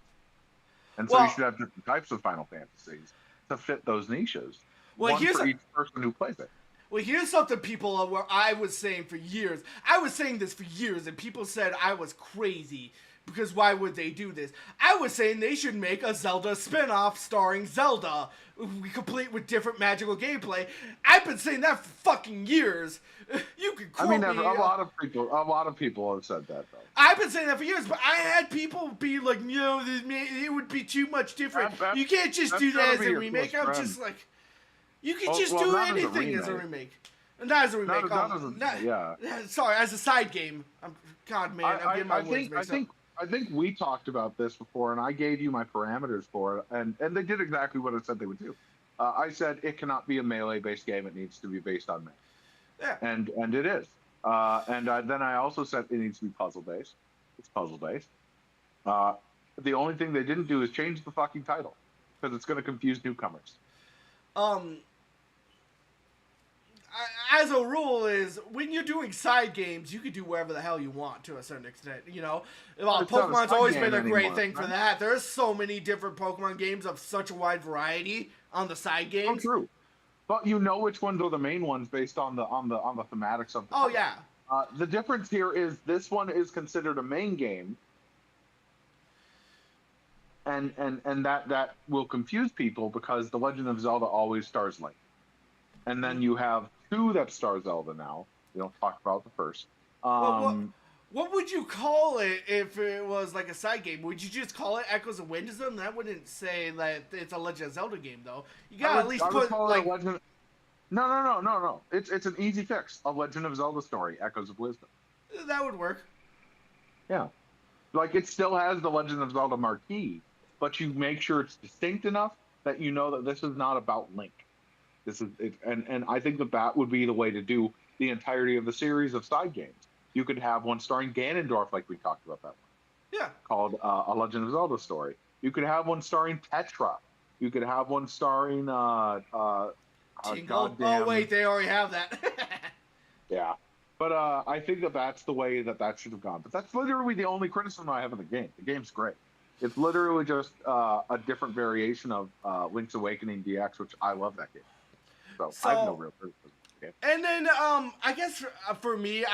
And so you should have different types of Final Fantasies to fit those niches. One for each person who plays it. Well, here's something where I was saying for years. I was saying this for years, and people said I was crazy because why would they do this? I was saying they should make a Zelda spin-off starring Zelda, complete with different magical gameplay. I've been saying that for fucking years. You could quote me. A lot of people have said that though. I've been saying that for years, but I had people be like, it would be too much different. You can't just do that as a remake. I'm just like, you can just do anything as a remake. Not as a remake. Sorry, as a side game. I'm getting my words mixed up. I think we talked about this before, and I gave you my parameters for it, and they did exactly what I said they would do. I said it cannot be a melee-based game; it needs to be based on melee. Yeah. And it is. Then I also said it needs to be puzzle-based. It's puzzle-based. The only thing they didn't do is change the fucking title because it's going to confuse newcomers. As a rule, is when you're doing side games, you can do whatever the hell you want to a certain extent. Pokemon's always been a great thing for that. There's so many different Pokemon games of such a wide variety on the side games. Oh, true. But you know which ones are the main ones based on the thematics of the Oh, yeah. The difference here is this one is considered a main game, and that will confuse people because The Legend of Zelda always stars Link. And then you have 2 that star Zelda now. We don't talk about the first. Well, What would you call it if it was like a side game? Would you just call it Echoes of Wisdom? That wouldn't say that it's a Legend of Zelda game, though. You gotta at least I would put call it a like Legend. No. It's an easy fix. A Legend of Zelda story, Echoes of Wisdom. that would work. Yeah, like it still has the Legend of Zelda marquee, but you make sure it's distinct enough that you know that this is not about Link. This is it, and I think that would be the way to do the entirety of the series of side games. You could have one starring Ganondorf, like we talked about that one, Yeah. called A Legend of Zelda story. You could have one starring Tetra. You could have one starring Tingle. Oh goddamn wait, they already have that. yeah. But I think that that's the way that should have gone. But that's literally the only criticism I have of the game. The game's great. It's literally just a different variation of Link's Awakening DX, which I love that game. So I have no real criticism. Okay. And then, I guess for me,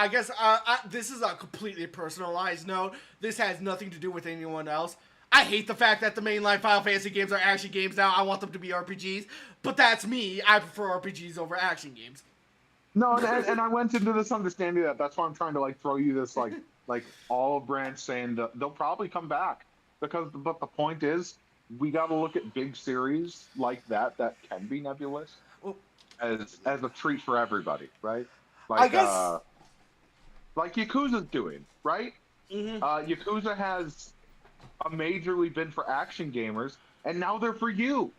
this is a completely personalized note. This has nothing to do with anyone else. I hate the fact that the mainline Final Fantasy games are action games now. I want them to be RPGs, but that's me. I prefer RPGs over action games. No, and I went into this understanding that that's why I'm trying to like throw you this like olive branch saying that they'll probably come back but the point is we got to look at big series like that can be nebulous Well, as a treat for everybody, right? I Like guess. like Yakuza's doing, right? Yakuza has a majorly been for action gamers, and now they're for you,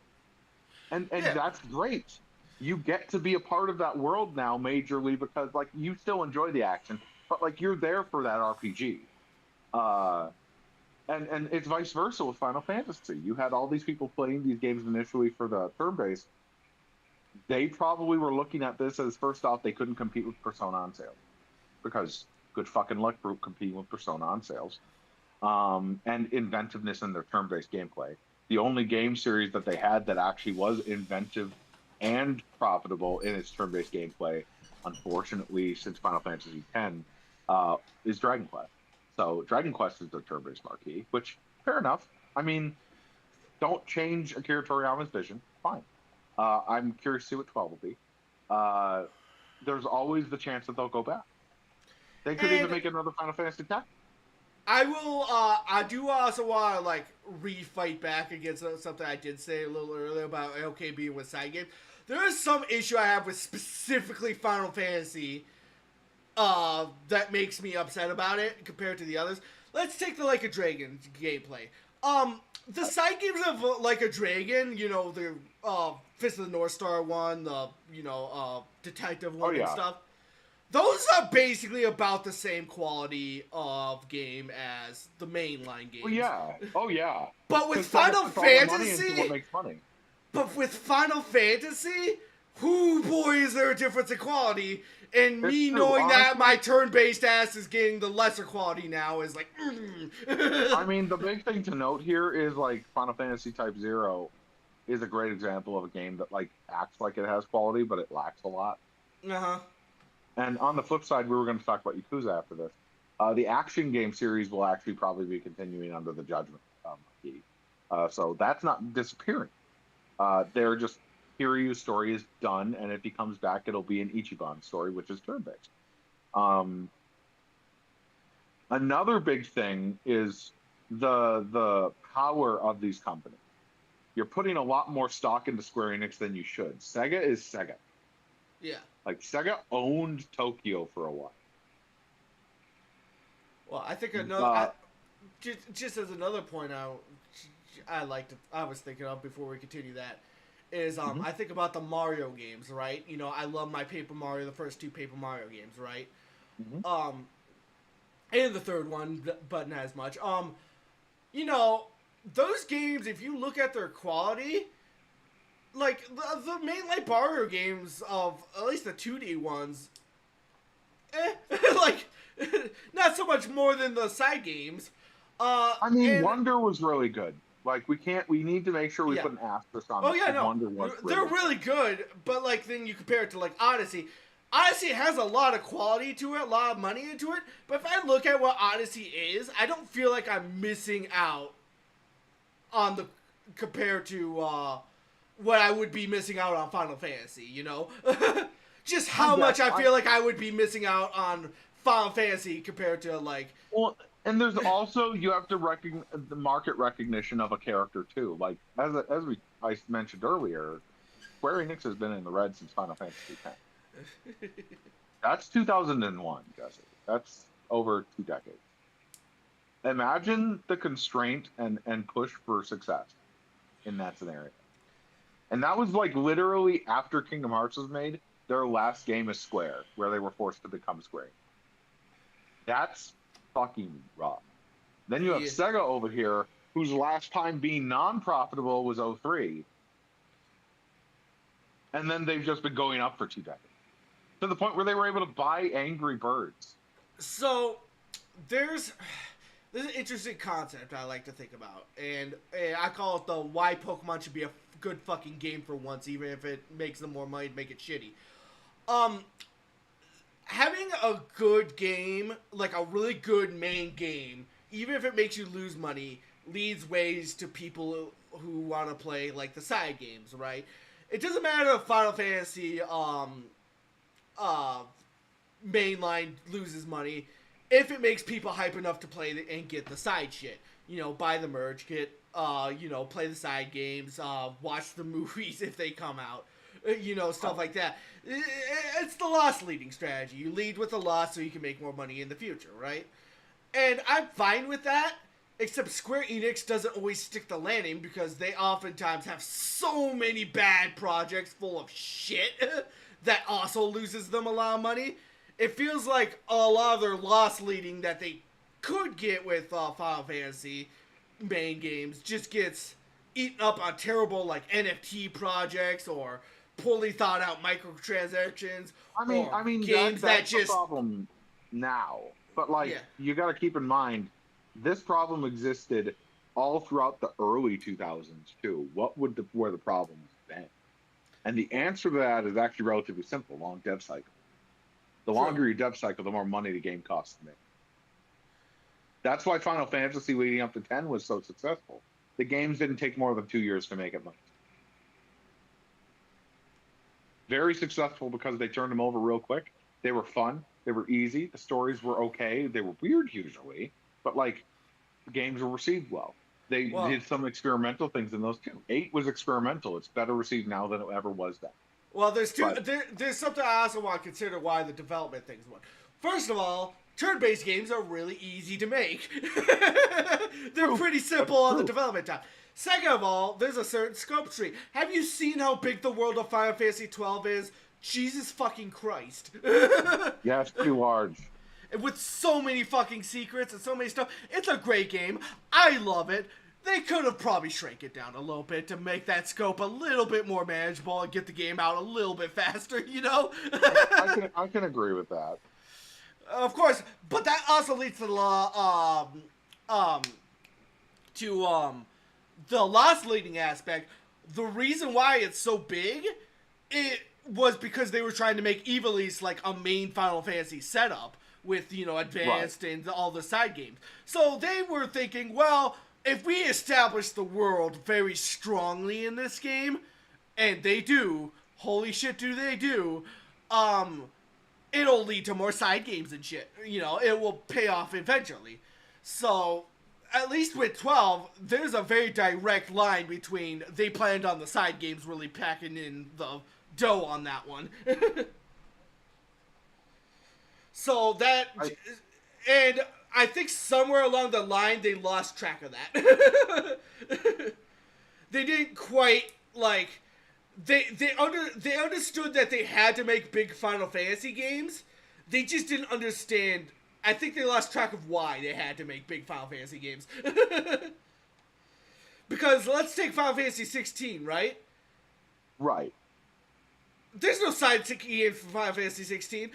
and Yeah. that's great. You get to be a part of that world now majorly because like you still enjoy the action, but like you're there for that RPG. And it's vice versa with Final Fantasy. You had all these people playing these games initially for the turn-based. They probably were looking at this as first off, they couldn't compete with Persona on sales because good fucking luck for competing with Persona on sales. And inventiveness in their turn-based gameplay. The only game series that they had that actually was inventive and profitable in its turn-based gameplay, unfortunately, since Final Fantasy X, is Dragon Quest. So Dragon Quest is their turn-based marquee, which fair enough. I mean, don't change Akira Toriyama's vision. Fine. I'm curious to see what 12 will be. There's always the chance that they'll go back. They could even And make another Final Fantasy X. I will. I do also want to like refight back against something I did say a little earlier about LK being with side games. There is some issue I have with specifically Final Fantasy, that makes me upset about it compared to the others. Let's take the Like a Dragon gameplay. The side games of Like a Dragon, you know, the Fist of the North Star one, the detective one and stuff. Those are basically about the same quality of game as the mainline games. Well, yeah. Oh, yeah. But with Final Fantasy, what makes money. But with Final Fantasy, boy, is there a difference in quality. And me knowing that my turn-based ass is getting the lesser quality now is like, I mean, the big thing to note here is like Final Fantasy Type 0 is a great example of a game that like acts like it has quality, but it lacks a lot. Uh-huh. And on the flip side, we were going to talk about Yakuza after this. The action game series will actually probably be continuing under the Judgment key. So that's not disappearing. They're just, Kiryu's story is done, and if he comes back, it'll be an Ichiban story, which is turn-based. Another big thing is the power of these companies. You're putting a lot more stock into Square Enix than you should. Sega is Sega. Yeah. Like, Sega owned Tokyo for a while. Well, I think another... just as another point I was thinking of before we continue that, is I think about the Mario games, right? You know, I love my Paper Mario, the first two Paper Mario games, right? And the third one, but not as much. You know, those games, if you look at their quality, like the mainline Mario games of at least the 2D ones, like not so much more than the side games. I mean, Wonder was really good. Like, we need to make sure we put an asterisk on Wonder was they're really good, but like then you compare it to like Odyssey. Odyssey has a lot of quality to it, a lot of money into it, but if I look at what Odyssey is, I don't feel like I'm missing out on the compared to what I would be missing out on Final Fantasy, you know? Just how much I feel like I would be missing out on Final Fantasy compared to like. Well, and there's also you have to recognize the market recognition of a character too. Like I mentioned earlier, Square Enix has been in the red since Final Fantasy X. That's 2001, Jesse. That's over 2 decades. Imagine the constraint and push for success in that scenario. And that was like literally after Kingdom Hearts was made, their last game is Square, where they were forced to become Square. That's fucking rough. Then you have Sega over here, whose last time being non-profitable was 03. And then they've just been going up for 2 decades. To the point where they were able to buy Angry Birds. So, there's an interesting concept I like to think about. And I call it the why Pokemon should be a good fucking game for once, even if it makes them more money to make it shitty. Having a good game, like a really good main game, even if it makes you lose money, leads ways to people who want to play like the side games, right? It doesn't matter if Final Fantasy mainline loses money if it makes people hype enough to play and get the side shit. You know, buy the merch, get play the side games, watch the movies if they come out. Stuff like that. It's the loss leading strategy. You lead with the loss so you can make more money in the future, right? And I'm fine with that, except Square Enix doesn't always stick the landing because they oftentimes have so many bad projects full of shit that also loses them a lot of money. It feels like a lot of their loss leading that they could get with Final Fantasy main games just gets eaten up on terrible like NFT projects or poorly thought out microtransactions. I mean, games that's just the problem now. But you got to keep in mind, this problem existed all throughout the early 2000s too. What would where the problems been? And the answer to that is actually relatively simple: long dev cycle. The longer your dev cycle, the more money the game costs to make. That's why Final Fantasy leading up to 10 was so successful. The games didn't take more than 2 years to make it money. Very successful because they turned them over real quick. They were fun. They were easy. The stories were okay. They were weird usually, but the games were received well. They did some experimental things in those too. 8 was experimental. It's better received now than it ever was then. Well, there's something I also want to consider why the development things won. First of all, turn-based games are really easy to make. They're pretty simple on the development time. Second of all, there's a certain scope tree. Have you seen how big the world of Final Fantasy 12 is? Jesus fucking Christ. Yeah, it's pretty large. With so many fucking secrets and so many stuff. It's a great game. I love it. They could have probably shrank it down a little bit to make that scope a little bit more manageable and get the game out a little bit faster, I can agree with that. Of course, but that also leads to the loss leading aspect. The reason why it's so big, it was because they were trying to make Ivalice like a main Final Fantasy setup with, advanced and all the side games. So they were thinking, well, if we establish the world very strongly in this game, and they do, holy shit do they do, it'll lead to more side games and shit. It will pay off eventually. So, at least with 12, there's a very direct line between they planned on the side games really packing in the dough on that one. So that... And I think somewhere along the line they lost track of that. They didn't quite they understood that they had to make big Final Fantasy games. They just didn't understand. I think they lost track of why they had to make big Final Fantasy games. Because let's take Final Fantasy 16, right? Right. There's no side game for Final Fantasy 16.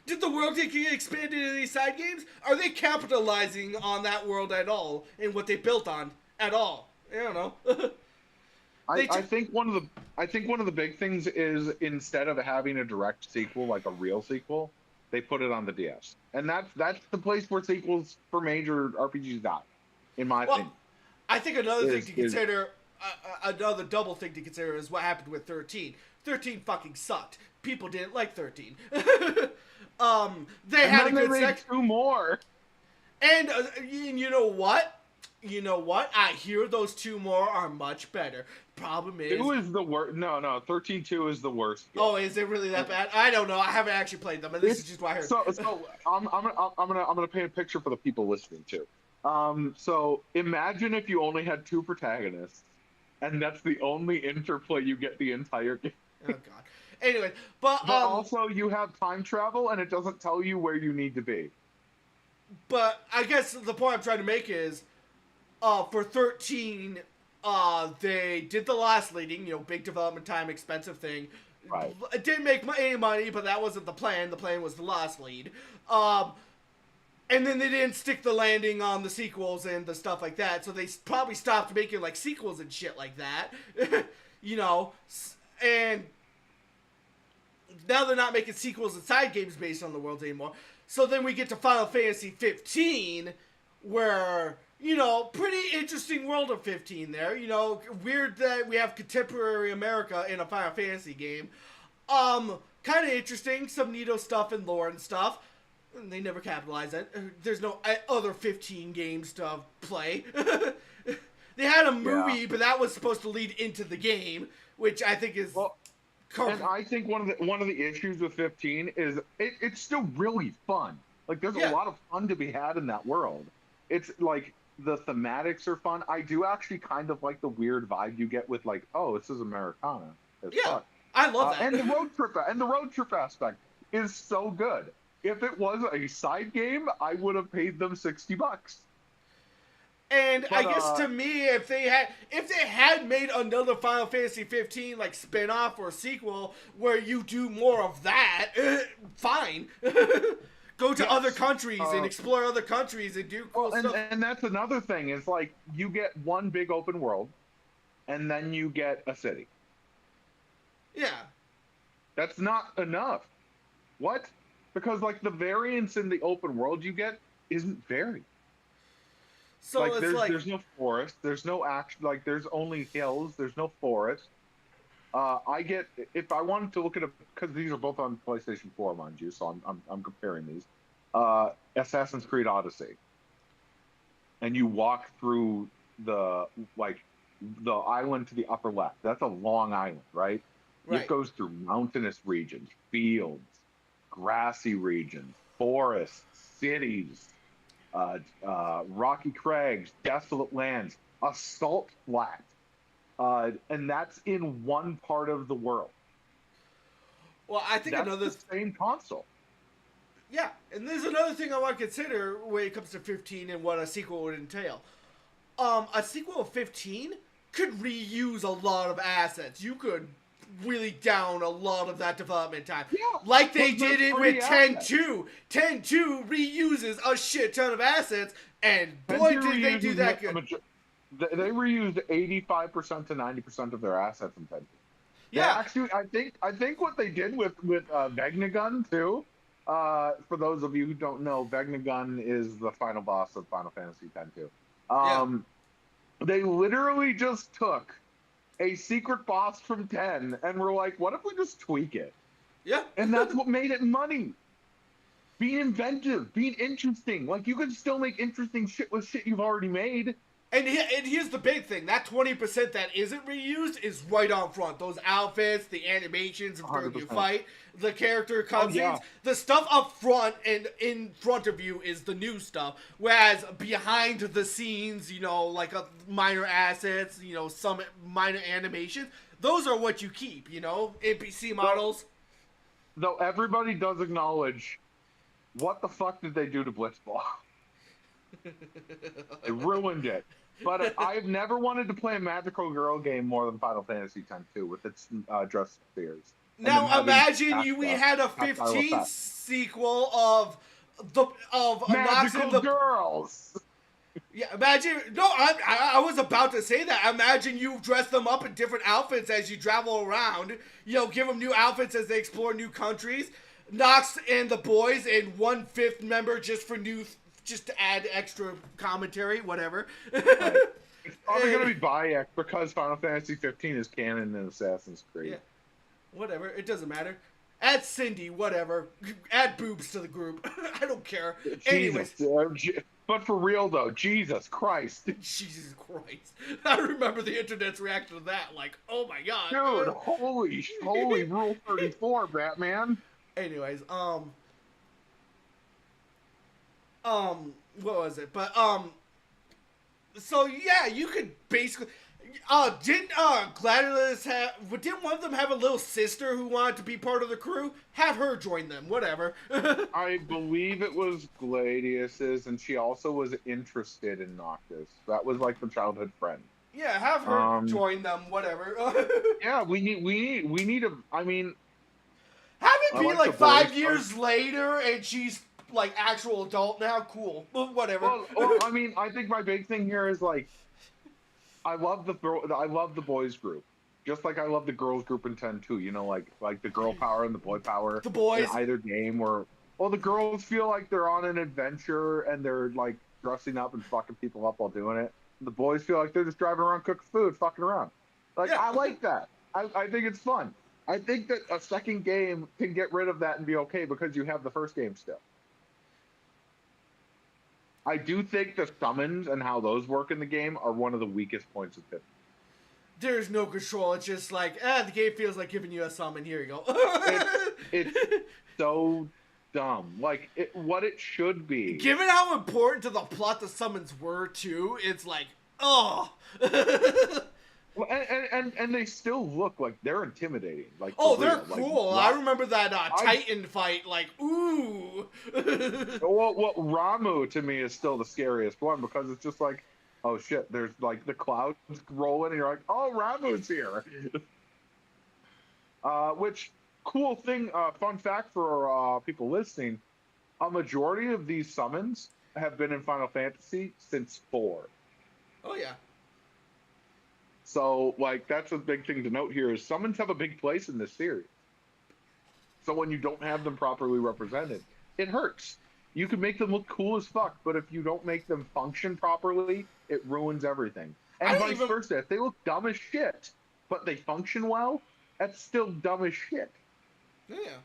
Did the world get expanded into these side games? Are they capitalizing on that world at all and what they built on at all? I don't know. I think one of the big things is instead of having a direct sequel, like a real sequel, they put it on the DS, and that's the place where sequels for major RPGs die, in my opinion. I think another thing to consider another double thing to consider is what happened with 13. 13 fucking sucked. People didn't like 13. They had a good section. 2 more. And you know what? You know what? I hear those 2 more are much better. Problem is... 2 is the worst. No, 13-2 is the worst game. Oh, is it really that bad? I don't know. I haven't actually played them, but this is just what I heard. So I'm gonna paint a picture for the people listening too. So imagine if you only had 2 protagonists, and that's the only interplay you get the entire game. Oh god. Anyway, but also you have time travel, and it doesn't tell you where you need to be. But I guess the point I'm trying to make is, for 13, they did the last leading, big development time, expensive thing. Right. It didn't make any money, but that wasn't the plan. The plan was the last lead. And then they didn't stick the landing on the sequels and the stuff like that, so they probably stopped making, like, sequels and shit like that. And now they're not making sequels and side games based on the worlds anymore. So then we get to Final Fantasy 15, where, pretty interesting world of 15 there. Weird that we have contemporary America in a Final Fantasy game. Kind of interesting, some neato stuff and lore and stuff. They never capitalize it. There's no other 15 games to play. They had a movie, but that was supposed to lead into the game, which I think is... And I think one of the issues with 15 is it's still really fun. Like, there's a lot of fun to be had in that world. It's like the thematics are fun. I do actually kind of like the weird vibe you get with, like, oh, this is Americana. It's fun. I love that. And the road trip aspect is so good. If it was a side game, I would have paid them $60. And I guess to me, if they had made another Final Fantasy 15 like spin-off or sequel where you do more of that, fine. Go to other countries and explore other countries and do cool stuff. And that's another thing is, like, you get one big open world, and then you get a city. Yeah. That's not enough. What? Because, like, the variance in the open world you get isn't varied. So like, it's there's no forest, there's no action, like, there's only hills, there's no forest. If I wanted to look at it, because these are both on PlayStation 4, mind you, so I'm comparing these. Assassin's Creed Odyssey. And you walk through the island to the upper left. That's a long island, right? It goes through mountainous regions, fields, grassy regions, forests, cities, rocky crags, desolate lands, a salt flat. And that's in one part of the world. Well, I think that's the same console. Yeah, and there's another thing I want to consider when it comes to 15 and what a sequel would entail. A sequel of 15 could reuse a lot of assets. You could really down a lot of that development time. Yeah, like they did it with 10-2. 10-2 reuses a shit ton of assets, and boy, did they do that good. They reused 85% to 90% of their assets in 10-2. Yeah, actually, I think what they did with Vegnagun too. For those of you who don't know, Vegnagun is the final boss of Final Fantasy X-2. They literally just took a secret boss from 10 and were like, what if we just tweak it? Yeah. And that's what made it money. Being inventive, being interesting. Like, you can still make interesting shit with shit you've already made. And here's the big thing. That 20% that isn't reused is right on front. Those outfits, the animations during you fight, the character cutscenes. The stuff up front and in front of you is the new stuff. Whereas behind the scenes, like minor assets, some minor animations, those are what you keep, NPC models. Though everybody does acknowledge, what the fuck did they do to Blitzball? They ruined it. But I've never wanted to play a magical girl game more than Final Fantasy X-2 with its dress spheres. Now imagine we had a 15 sequel of magical girls. Yeah, imagine. No, I was about to say that. Imagine you dress them up in different outfits as you travel around. Give them new outfits as they explore new countries. Nox and the boys and 1/5 member just to add extra commentary, whatever. Probably gonna be biased because Final Fantasy 15 is canon in Assassin's Creed. Yeah, whatever. It doesn't matter. Add Cindy, whatever. Add boobs to the group. I don't care. Jesus. Anyways. But for real though, Jesus Christ. Jesus Christ. I remember the internet's reaction to that. Like, oh my god. Dude, holy Rule 34, Batman. Anyways, what was it? But, so yeah, you could basically, didn't Gladiolus have, didn't one of them have a little sister who wanted to be part of the crew? Have her join them, whatever. I believe it was Gladius's, and she also was interested in Noctis. That was like the childhood friend. Yeah, have her join them, whatever. Yeah, we need a, I mean, have it be like 5 years later, and she's like actual adult now. Cool, whatever. Well, I mean, I think my big thing here is like, I love the boys group, just like I love the girls group in 10 too. You know, like the girl power and the boy power. The boys in either game, where the girls feel like they're on an adventure and they're like dressing up and fucking people up while doing it. The boys feel like they're just driving around cooking food, fucking around. Like, yeah. I like that. I think it's fun. I think that a second game can get rid of that and be okay because you have the first game still. I do think the summons and how those work in the game are one of the weakest points of it. There's no control. It's just like, the game feels like giving you a summon. Here you go. It's so dumb. Like, what it should be. Given how important to the plot the summons were, too, it's like, oh. Well, and they still look like they're intimidating. Like, oh, they're cool. Like, I remember that Titan fight. Like, ooh. well, Ramu to me is still the scariest one because it's just like, oh shit, there's like the clouds rolling, and you're like, oh, Ramu's here. Which cool thing? Fun fact for people listening: a majority of these summons have been in Final Fantasy since 4. Oh yeah. So, like, that's a big thing to note here is summons have a big place in this series. So when you don't have them properly represented, it hurts. You can make them look cool as fuck, but if you don't make them function properly, it ruins everything. And vice versa. If they look dumb as shit, but they function well, that's still dumb as shit. Yeah.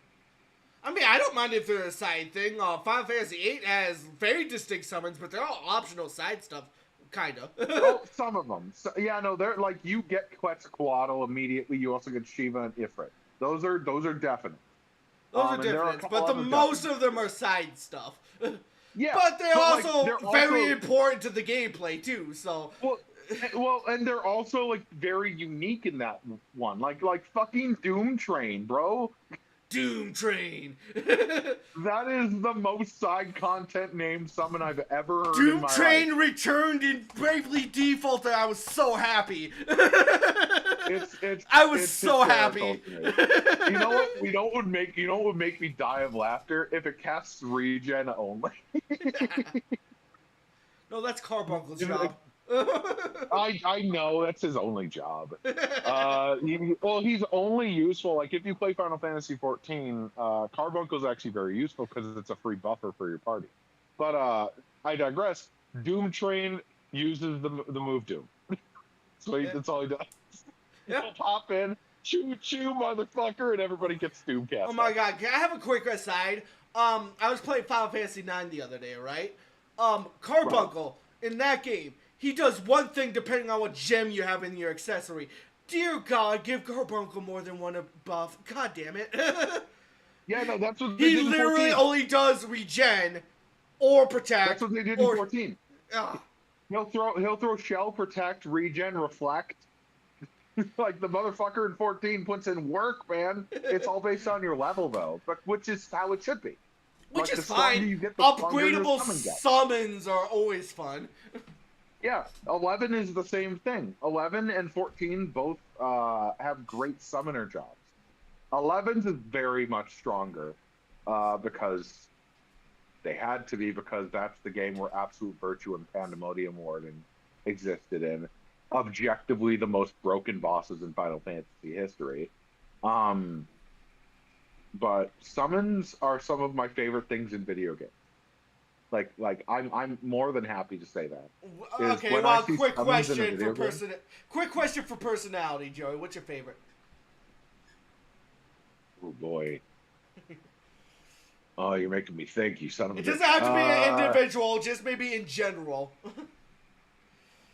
I mean, I don't mind if they're a side thing. Final Fantasy VIII has very distinct summons, but they're all optional side stuff. Kind of. Oh, some of them. So, yeah, no, they're like, you get Quetzalcoatl immediately. You also get Shiva and Ifrit. Those are definite. Those are definite, but most of them are side stuff. Yeah, but they're also very important to the gameplay too. So. Well, and they're also like very unique in that one. Like fucking Doom Train, bro. Doom Train. That is the most side content named summon I've ever heard. Doom in my Train life. Returned in Bravely Default, and I was so happy. I was so happy. You know what? Would make me die of laughter if it casts regen only. No, that's Carbuncle's job. I know that's his only job. He's only useful like if you play Final Fantasy 14. Carbuncle's actually very useful because it's a free buffer for your party. But I digress. Doom Train uses the move Doom. That's all he does. Yeah. He'll pop in, choo choo, motherfucker, and everybody gets Doom cast. Oh my god! Can I have a quick aside? I was playing Final Fantasy 9 the other day, right? Carbuncle in that game. He does one thing depending on what gem you have in your accessory. Dear God, give Carbuncle more than one buff. God damn it. Yeah, no, that's what he literally only does regen or protect. That's what they did in 14. Ugh. He'll throw shell, protect, regen, reflect. Like the motherfucker in 14 puts in work, man. It's all based on your level though, but which is how it should be. Which is fine. Upgradable summons are always fun. Yeah, 11 is the same thing. 11 and 14 both have great summoner jobs. 11's is very much stronger because they had to be, because that's the game where Absolute Virtue and Pandemonium Warden existed in. Objectively the most broken bosses in Final Fantasy history. But summons are some of my favorite things in video games. I'm more than happy to say that. Is Okay, when I well, see summons in a video game. quick question for personality, Joey. What's your favorite? Oh boy. Oh, you're making me think, you son of a It bitch. doesn't have to be an individual, just maybe in general.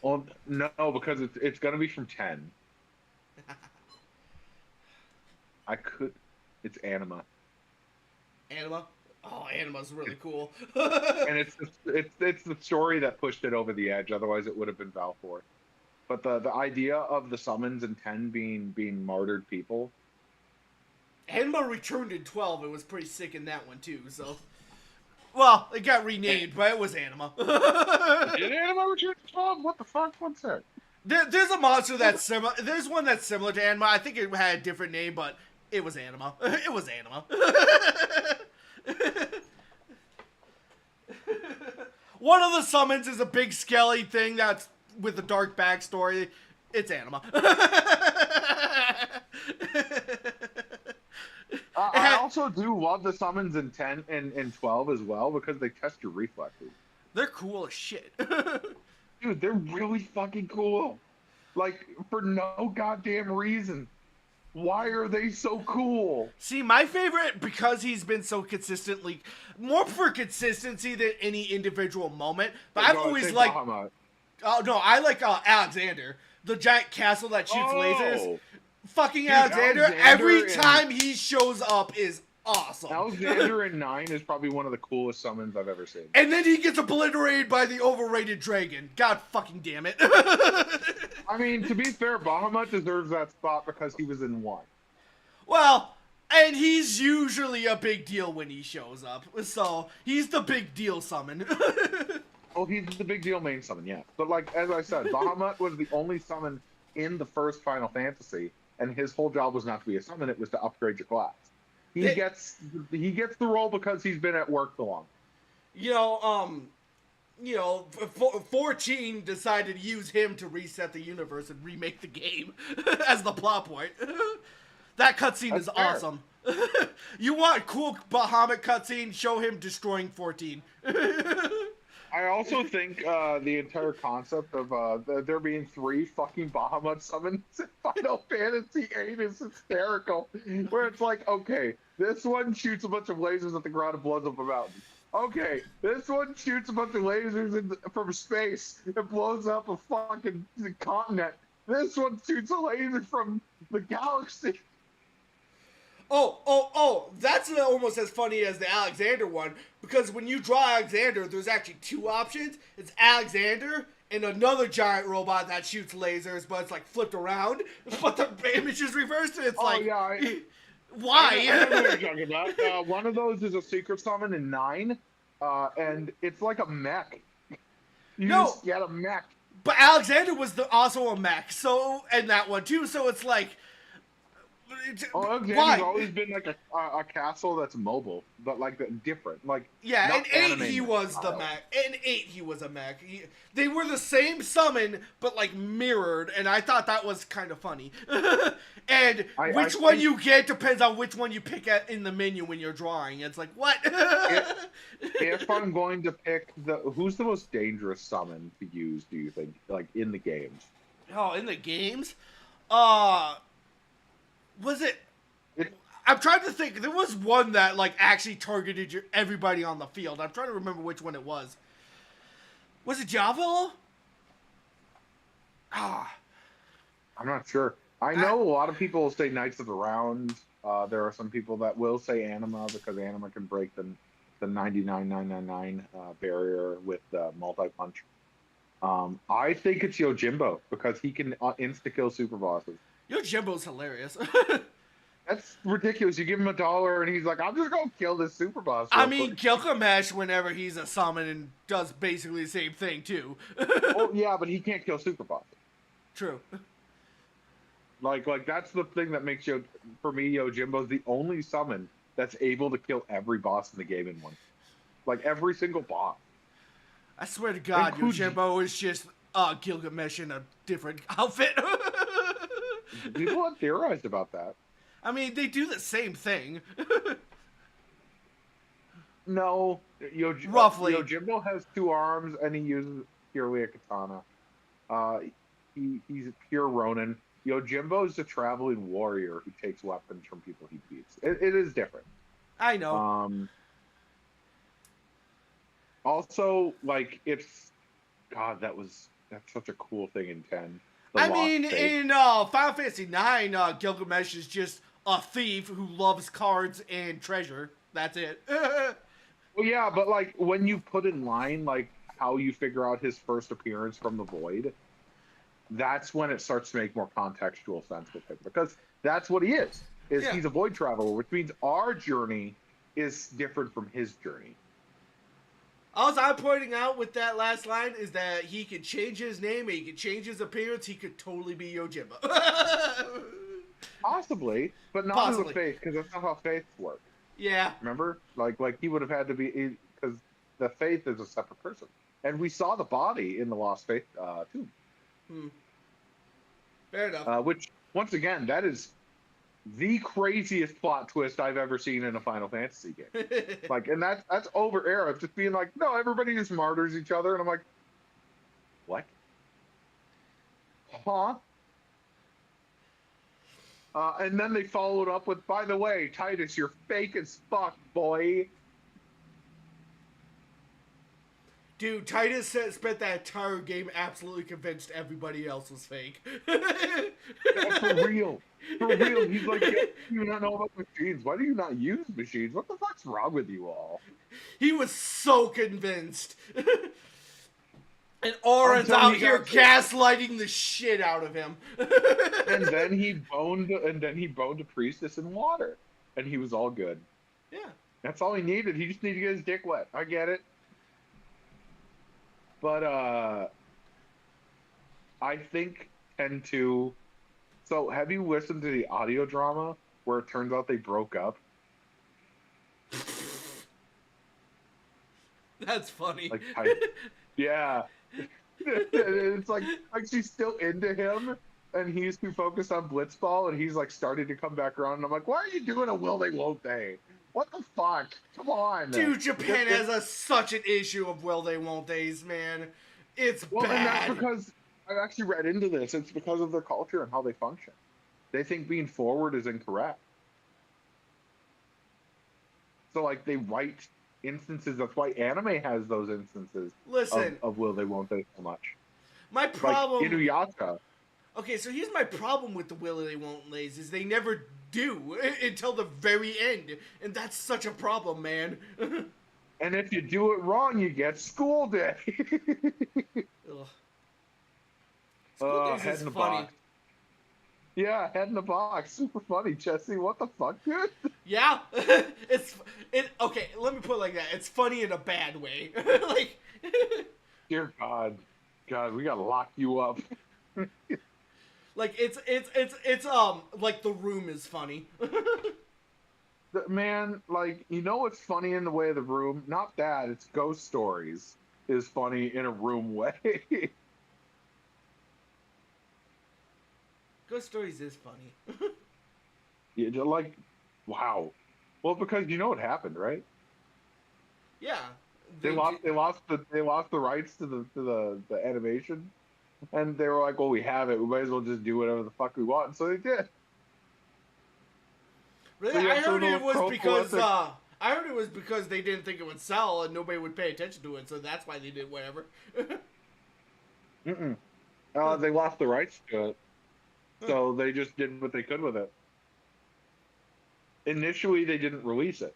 Well, no, because it's gonna be from 10. I could. It's Anima, Anima? Oh, Anima's really cool. and it's the story that pushed it over the edge. Otherwise, it would have been Valfor. But the idea of the summons in 10 being martyred people. Anima returned in 12. It was pretty sick in that one, too, so... Well, it got renamed, but it was Anima. Did Anima return to 12? What the fuck? What's that? There's a monster that's similar. There's one that's similar to Anima. I think it had a different name, but it was Anima. It was Anima. One of the summons is a big skelly thing that's with a dark backstory. It's Anima. I also do love the summons in 10 and 12 as well because they test your reflexes. They're cool as shit. Dude, they're really fucking cool. Like, for no goddamn reason. Why are they so cool? See, my favorite, because he's been so consistently, more for consistency than any individual moment, but I've always liked... Oh, no, I like Alexander, the giant castle that shoots lasers. Fucking dude, Alexander, every time he shows up is awesome. Alexander in 9 is probably one of the coolest summons I've ever seen. And then he gets obliterated by the overrated dragon. God fucking damn it. I mean, to be fair, Bahamut deserves that spot because he was in 1. Well, and he's usually a big deal when he shows up. So, he's the big deal summon. Oh, he's the big deal main summon, yeah. But like, as I said, Bahamut was the only summon in the first Final Fantasy, and his whole job was not to be a summon, it was to upgrade your class. He gets the role because he's been at work the longest. 14 decided to use him to reset the universe and remake the game as the plot point. That cutscene is awesome. You want cool Bahamut cutscene? Show him destroying 14. I also think the entire concept of there being 3 fucking Bahamut summons in Final Fantasy VIII is hysterical. Where it's like, okay, this one shoots a bunch of lasers at the ground and blows up a mountain. Okay, this one shoots a bunch of lasers from space and blows up a fucking continent. This one shoots a laser from the galaxy. Oh, that's almost as funny as the Alexander one, because when you draw Alexander, there's actually 2 options. It's Alexander and another giant robot that shoots lasers, but it's like flipped around, but the image is reversed, and it's why? I know what you're talking about. One of those is a secret summon in 9, and it's like a mech. You get a mech. But Alexander was also a mech, so, and that one too, so it's like... Alexander's always been like a castle that's mobile, but like different. Like yeah, in 8 he was the mech. In 8 he was a mech. They were the same summon, but like mirrored, and I thought that was kind of funny. And which one you get depends on which one you pick in the menu when you're drawing. It's like what? If I'm going to pick who's the most dangerous summon to use, do you think, like in the games? Oh, in the games, was it? I'm trying to think. There was one that like actually targeted everybody on the field. I'm trying to remember which one it was. Was it Javelo? I'm not sure. I know a lot of people say Knights of the Round. There are some people that will say Anima because Anima can break the 99.999 barrier with multi-punch. I think it's Yojimbo because he can insta-kill super bosses. Yojimbo's hilarious. That's ridiculous. You give him $1 and he's like, I'm just going to kill this super boss. I mean, Gilgamesh, whenever he's a summon, and does basically the same thing, too. Oh, yeah, but he can't kill super bosses. True. Like that's the thing that makes for me, Yojimbo's the only summon that's able to kill every boss in the game in one. Like, every single boss. I swear to God, Yojimbo is just Gilgamesh in a different outfit. People have theorized about that. I mean, they do the same thing. No, Roughly. Yojimbo has 2 arms and he uses purely a katana. Uh, he's a pure Ronin. Yojimbo is a traveling warrior who takes weapons from people he beats. It is different. I know. Um, also, like it's God, that's such a cool thing in 10. The I Lost mean, Faith. in Final Fantasy 9, Gilgamesh is just a thief who loves cards and treasure. That's it. Well, yeah, but like when you put in line like how you figure out his first appearance from the void, that's when it starts to make more contextual sense with him because that's what he is. Is Yeah. he's a void traveler, which means our journey is different from his journey. All I'm pointing out with that last line is that he could change his name, he could change his appearance, he could totally be Yojimbo. Possibly, but not as a Possibly. faith because that's not how faiths work. Yeah. Remember, like he would have had to be because the faith is a separate person, and we saw the body in the Lost Faith tomb. Fair enough. Which once again, that is the craziest plot twist I've ever seen in a Final Fantasy game. Like, and that's over Aerith just being like, no, everybody just martyrs each other, and I'm like, what? Huh? And then they followed up with, by the way, Titus, you're fake as fuck, boy. Dude, Titus spent that entire game absolutely convinced everybody else was fake. Yeah, for real. For real. He's like, yeah, you not know about machines. Why do you not use machines? What the fuck's wrong with you all? He was so convinced. And Auron's out here gaslighting the shit out of him. and then he boned a priestess in water. And he was all good. Yeah. That's all he needed. He just needed to get his dick wet. I get it. But I think 10-2. So have you listened to the audio drama where it turns out they broke up? That's funny. Like, yeah. It's like she's still into him, and he's too focused on Blitzball, and he's like starting to come back around. And I'm like, why are you doing a will they won't they? What the fuck? Come on, dude. Japan has such an issue of will they won't they's, man. It's bad. And that's because I've actually read into this. It's because of their culture and how they function. They think being forward is incorrect. So like they write instances. That's why anime has those instances. Listen, of will they won't they so much. My problem. Like Inuyasha. Okay, so here's my problem with the will they won't lays is they never do until the very end, and that's such a problem, man. And if you do it wrong, you get school day. School days head is in the funny. box. Yeah, head in the box. Super funny, Jesse. What the fuck, dude? Yeah, okay. Let me put it like that. It's funny in a bad way. Like, dear God, we gotta lock you up. Like it's like The Room is funny. Man, like you know what's funny in the way of The Room? Not that it's Ghost Stories is funny in a room way. Ghost Stories is funny. Yeah, just like, wow. Well, because you know what happened, right? Yeah. They lost the rights to the animation, and they were like, "Well, we have it. We might as well just do whatever the fuck we want." And so they did. Really, I heard it was because they didn't think it would sell and nobody would pay attention to it, so that's why they did whatever. They lost the rights to it, so they just did what they could with it. Initially, they didn't release it.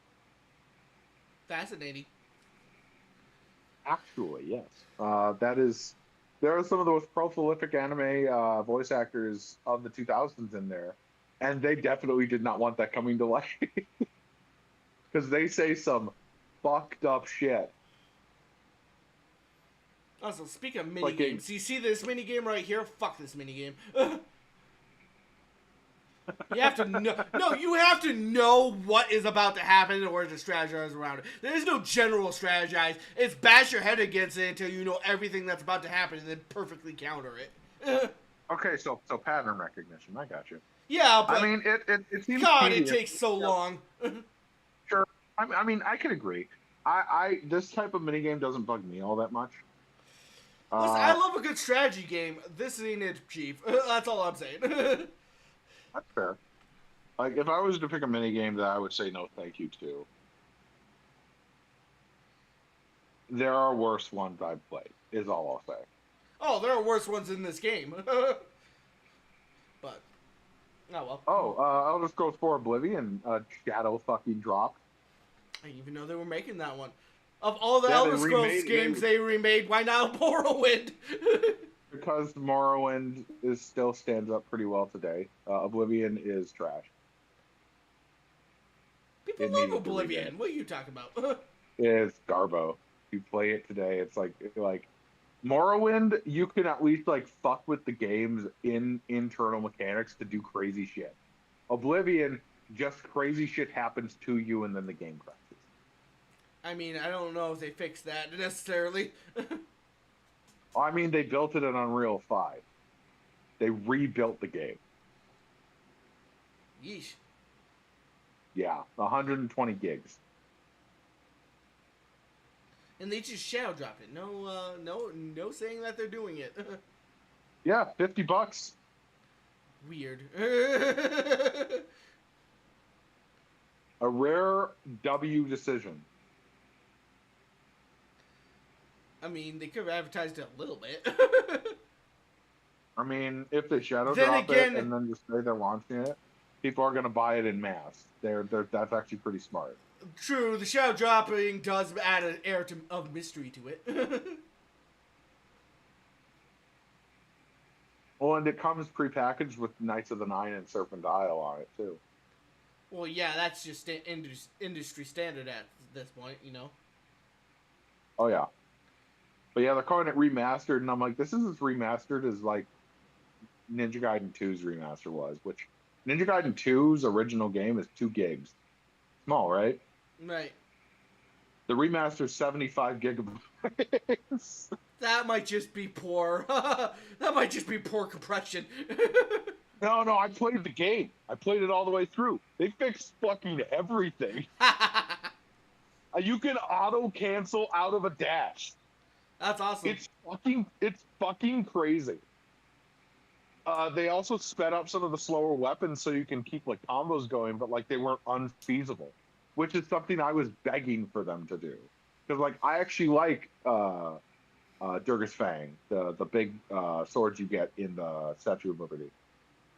Fascinating. Actually, yes. There are some of the most prolific anime voice actors of the 2000s in there, and they definitely did not want that coming to light because they say some fucked up shit. Also, speaking of minigames, you see this minigame right here? Fuck this minigame. You have to know. No, you have to know what is about to happen in order to strategize around it. There is no general strategize. It's bash your head against it until you know everything that's about to happen and then perfectly counter it. Okay, so pattern recognition. I got you. Yeah, but I mean, it seems. God, tedious. it takes so long. Sure. I mean, I can agree. This type of minigame doesn't bug me all that much. Listen, I Uh, love a good strategy game. This ain't it, Chief. That's all I'm saying. that's fair. Like if I was to pick a minigame that I would say no thank you to, there are worse ones I've played, is all I'll say. Oh, there are worse ones in this game. But, oh well. I'll just go for Oblivion. Shadow fucking dropped. I didn't even know they were making that one. Of all the Yeah, they Elder Scrolls remade games they remade, why now Morrowind? because Morrowind is still stands up pretty well today. Oblivion is trash. People It love needed to remake. Oblivion. What are you talking about? It's Garbo. You play it today, it's like Morrowind. You can at least like fuck with the game's internal mechanics to do crazy shit. Oblivion, just crazy shit happens to you, and then the game crashes. I mean, I don't know if they fixed that necessarily. I mean, they built it in Unreal 5. They rebuilt the game. Yeesh. Yeah, 120 gigs. And they just shadow dropped it. No saying that they're doing it. Yeah, $50. Weird. A rare W decision. I mean, they could have advertised it a little bit. I mean, if they shadow Then drop again, it and then just say they're launching it, people are going to buy it in mass. That's actually pretty smart. true, the shadow dropping does add an air of mystery to it. Well, and it comes prepackaged with Knights of the Nine and Serpent Isle on it too. Well, yeah, that's just industry standard at this point, you know. Oh yeah, but yeah, they're calling it remastered, and I'm like, this is as remastered as like Ninja Gaiden 2's remaster was, which Ninja Gaiden 2's original game is 2 gigs. Small, right? Right. The remaster's 75 gigabytes. That might just be poor. That might just be poor compression. No, I played the game. I played it all the way through. They fixed fucking everything. You can auto cancel out of a dash. That's awesome. It's fucking crazy. They also sped up some of the slower weapons so you can keep like combos going, but like they weren't unfeasible, which is something I was begging for them to do. Because like I actually like Durgus Fang, the big swords you get in the Statue of Liberty.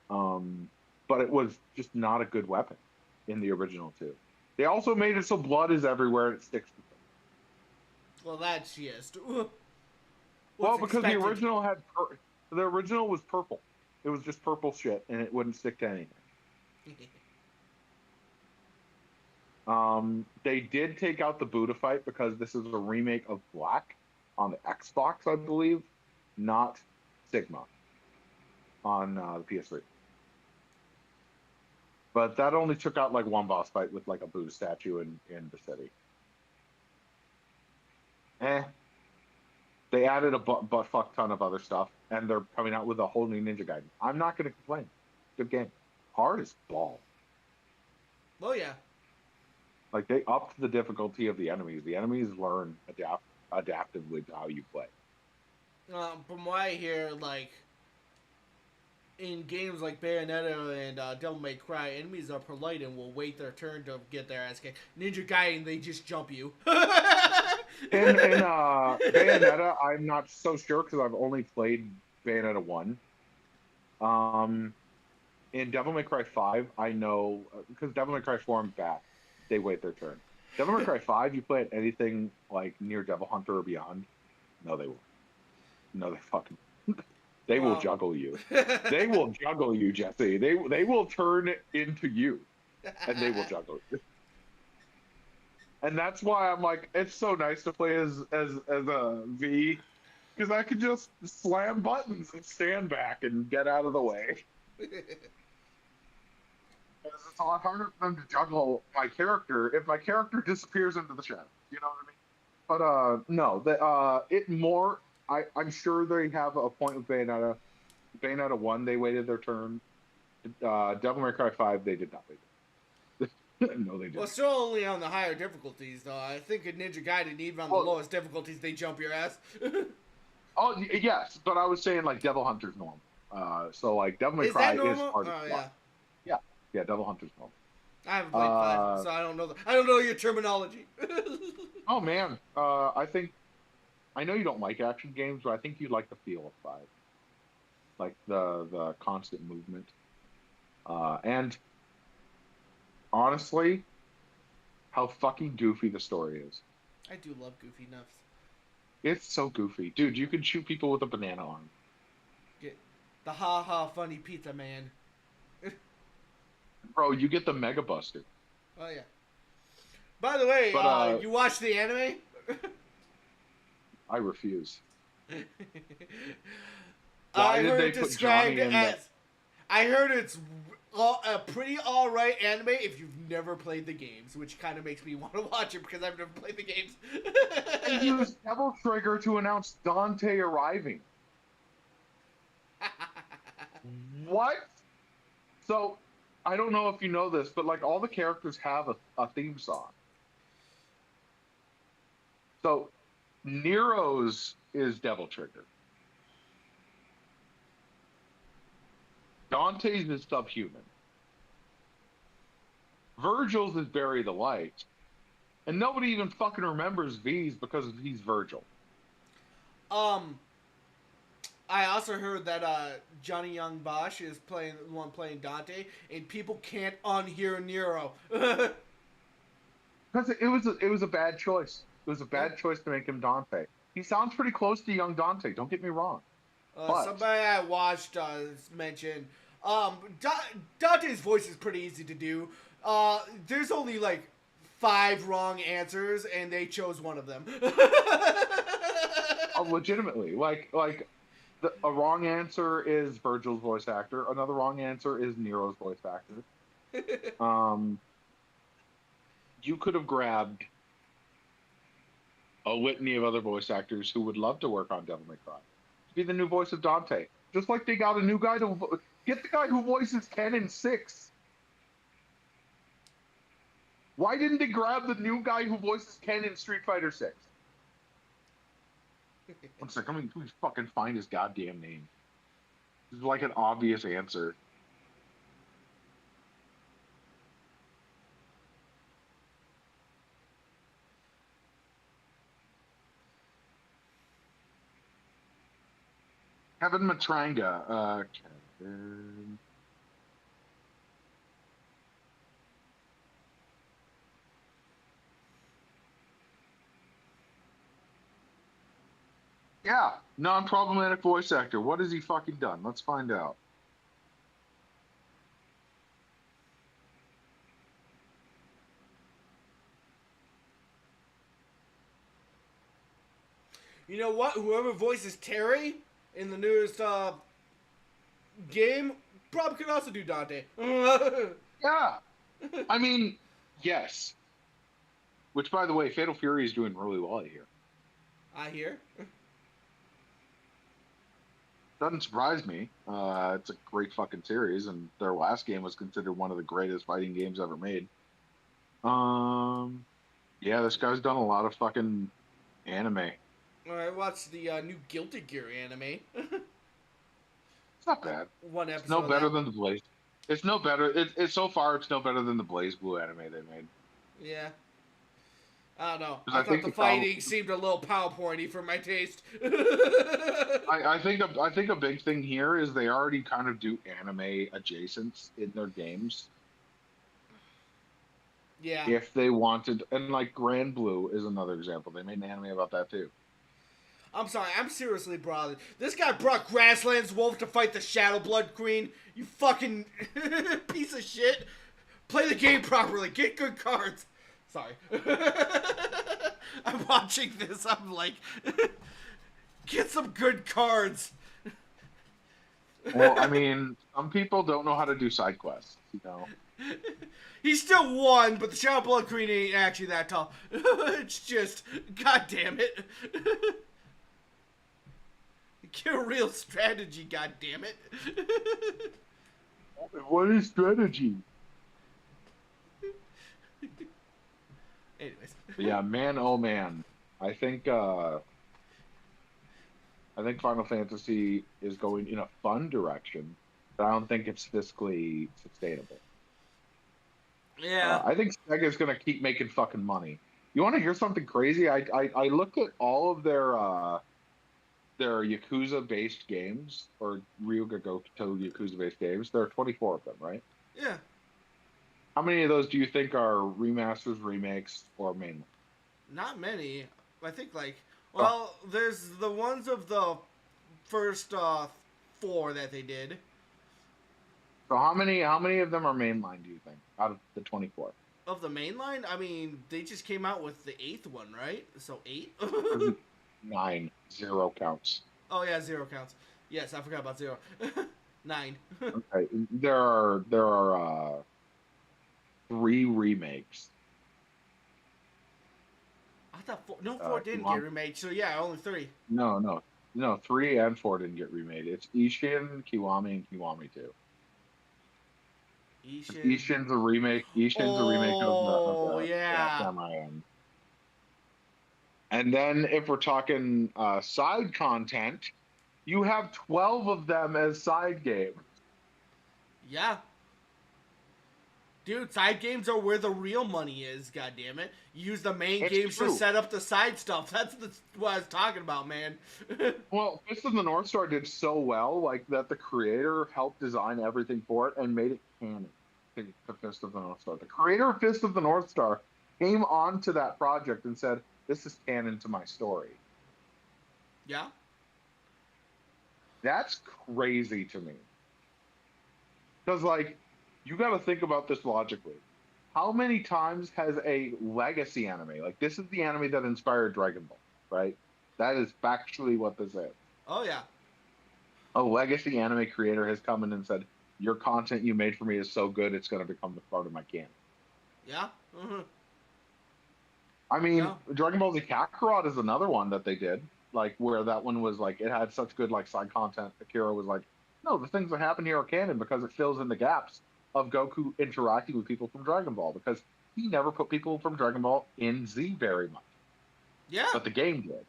But it was just not a good weapon in the original too. They also made it so blood is everywhere and it sticks to them. Well, that's just. Well, because the original the original was purple. It was just purple shit, and it wouldn't stick to anything. They did take out the Buddha fight because this is a remake of Black on the Xbox, I believe, not Sigma on the PS3. But that only took out like one boss fight with like a Buddha statue in the city. They added a butt fuck ton of other stuff, and they're coming out with a whole new Ninja Gaiden. I'm not going to complain. Good game. Hard as ball. Oh yeah. Like they upped the difficulty of the enemies. The enemies learn adaptively to how you play. From what I hear, like in games like Bayonetta and Devil May Cry, enemies are polite and will wait their turn to get their ass kicked. Ninja Gaiden, they just jump you. In Bayonetta, I'm not so sure because I've only played Bayonetta 1. In Devil May Cry 5, I know because Devil May Cry 4 and back, they wait their turn. Devil May Cry 5, you play at anything like near Devil Hunter or beyond. No, they won't. No, they fucking. They will juggle you. They will juggle you, Jesse. They will turn into you, and they will juggle you. And that's why I'm like, it's so nice to play as a V, because I can just slam buttons and stand back and get out of the way. Because it's a lot harder for them to juggle my character if my character disappears into the shadows. You know what I mean? But no, it more. I'm sure they have a point with Bayonetta. Bayonetta 1, they waited their turn. Devil May Cry 5, they did not wait. No, they Well, didn't. still only on the higher difficulties, though. I think in Ninja Gaiden, even on the Well, lowest difficulties, they jump your ass. oh yes, but I was saying like Devil Hunter's normal. So like Devil May Is that Cry is normal? hard as Oh fuck. yeah. Yeah, yeah, Devil Hunter's normal. I haven't played 5, Uh, so I don't know. I don't know your terminology. oh man, I think I know you don't like action games, but I think you like the feel of 5, like the constant movement. And honestly, how fucking goofy the story is. I do love goofy nuffs. It's so goofy, dude. You can shoot people with a banana arm, Get the ha ha funny pizza man. bro. You get the Mega Buster. Oh yeah. By the way, But you watched the anime? I refuse. I Why did heard they it put described Johnny in the? as. I heard it's a pretty alright anime if you've never played the games, which kind of makes me want to watch it because I've never played the games. They used Devil Trigger to announce Dante arriving. What? So, I don't know if you know this, but like all the characters have a theme song. So, Nero's is Devil Trigger. Dante's is Subhuman. Virgil's is Bury the Light. And nobody even fucking remembers V's because he's Virgil. um, I also heard that Johnny Young Bosch is playing the one playing Dante, and people can't unhear Nero. Because it was a bad choice. It was a bad choice to make him Dante. He sounds pretty close to young Dante. Don't get me wrong. But Somebody I watched mentioned Dante's voice is pretty easy to do. There's only like 5 wrong answers, and they chose one of them. legitimately, a wrong answer is Virgil's voice actor. Another wrong answer is Nero's voice actor. You could have grabbed a litany of other voice actors who would love to work on Devil May Cry to be the new voice of Dante. Just like they got a new guy to get the guy who voices Ken in 6. Why didn't they grab the new guy who voices Ken in Street Fighter 6? One second, let me fucking find his goddamn name. This is like an obvious answer. Kevin Matranga. Kevin. Yeah, non-problematic voice actor. What has he fucking done? Let's find out. You know what? Whoever voices Terry in the newest game probably could also do Dante. Yeah, I mean, yes. Which, by the way, Fatal Fury is doing really well here. I hear. Doesn't surprise me. It's a great fucking series, and their last game was considered one of the greatest fighting games ever made. Yeah, this guy's done a lot of fucking anime. I watched the new Guilty Gear anime. It's not bad. One episode. It's no better than the Blaze. It's no better. It's so far. It's no better than the Blaze Blue anime they made. Yeah. I don't know. 'Cause I I thought think the the fighting seemed a little PowerPointy for my taste. I think a big thing here is they already kind of do anime adjacents in their games. Yeah. If they wanted, and like Grand Blue is another example. They made an anime about that too. I'm sorry, I'm seriously bothered. This guy brought Grassland's Wolf to fight the Shadow Blood Queen. You fucking piece of shit. Play the game properly. Get good cards. Sorry. I'm watching this. I'm like, get some good cards. Well, I mean, some people don't know how to do side quests, you know. He still won, but the Shadow Blood Queen ain't actually that tough. It's just, god damn it. Get a real strategy, god damn it. What is strategy? Anyways. But yeah, man, oh man. I think uh I think Final Fantasy is going in a fun direction, but I don't think it's fiscally sustainable. Yeah. I think Sega's gonna keep making fucking money. You want to hear something crazy? I looked at all of their Yakuza based games or Ryuga Goto Yakuza based games. There are 24 of them, right? Yeah. How many of those do you think are remasters, remakes, or mainline? Not many. I think like Oh, well, there's the ones of the first 4 that they did. so how many of them are mainline? Do you think out of the 24? Of the main line, I mean, they just came out with the 8th one, right? So 8? Nine, zero counts. Oh yeah, 0 counts. Yes, I forgot about 0. 9. Okay, there are three remakes. I thought 4, no, 4 didn't get Kiwami, remade. So yeah, only 3. no, 3 and 4 didn't get remade. It's Ishin, Kiwami, and Kiwami 2. Ishin. Ishin's a remake. Ishin's a remake of Oh the yeah, yeah. Samurai. And then if we're talking side content, you have 12 of them as side games. Yeah. Dude, side games are where the real money is, god damn it. You use the main It's games to true. set up the side stuff. That's what I was talking about, man. Well, Fist of the North Star did so well, like that the creator helped design everything for it and made it canon to Fist of the North Star. The creator of Fist of the North Star came onto that project and said, "This is canon to my story." Yeah? That's crazy to me. Because, like, you got to think about this logically. How many times has a legacy anime, like this is the anime that inspired Dragon Ball, right? That is factually what this is. Oh yeah. A legacy anime creator has come in and said, "Your content you made for me is so good, it's going to become a part of my canon." Yeah? Mm-hmm. I mean, Yeah. Dragon Ball Z Kakarot is another one that they did, like where that one was like it had such good like side content. Akira was like, "No, the things that happen here are canon because it fills in the gaps of Goku interacting with people from Dragon Ball because he never put people from Dragon Ball in Z very much, Yeah. but the game did,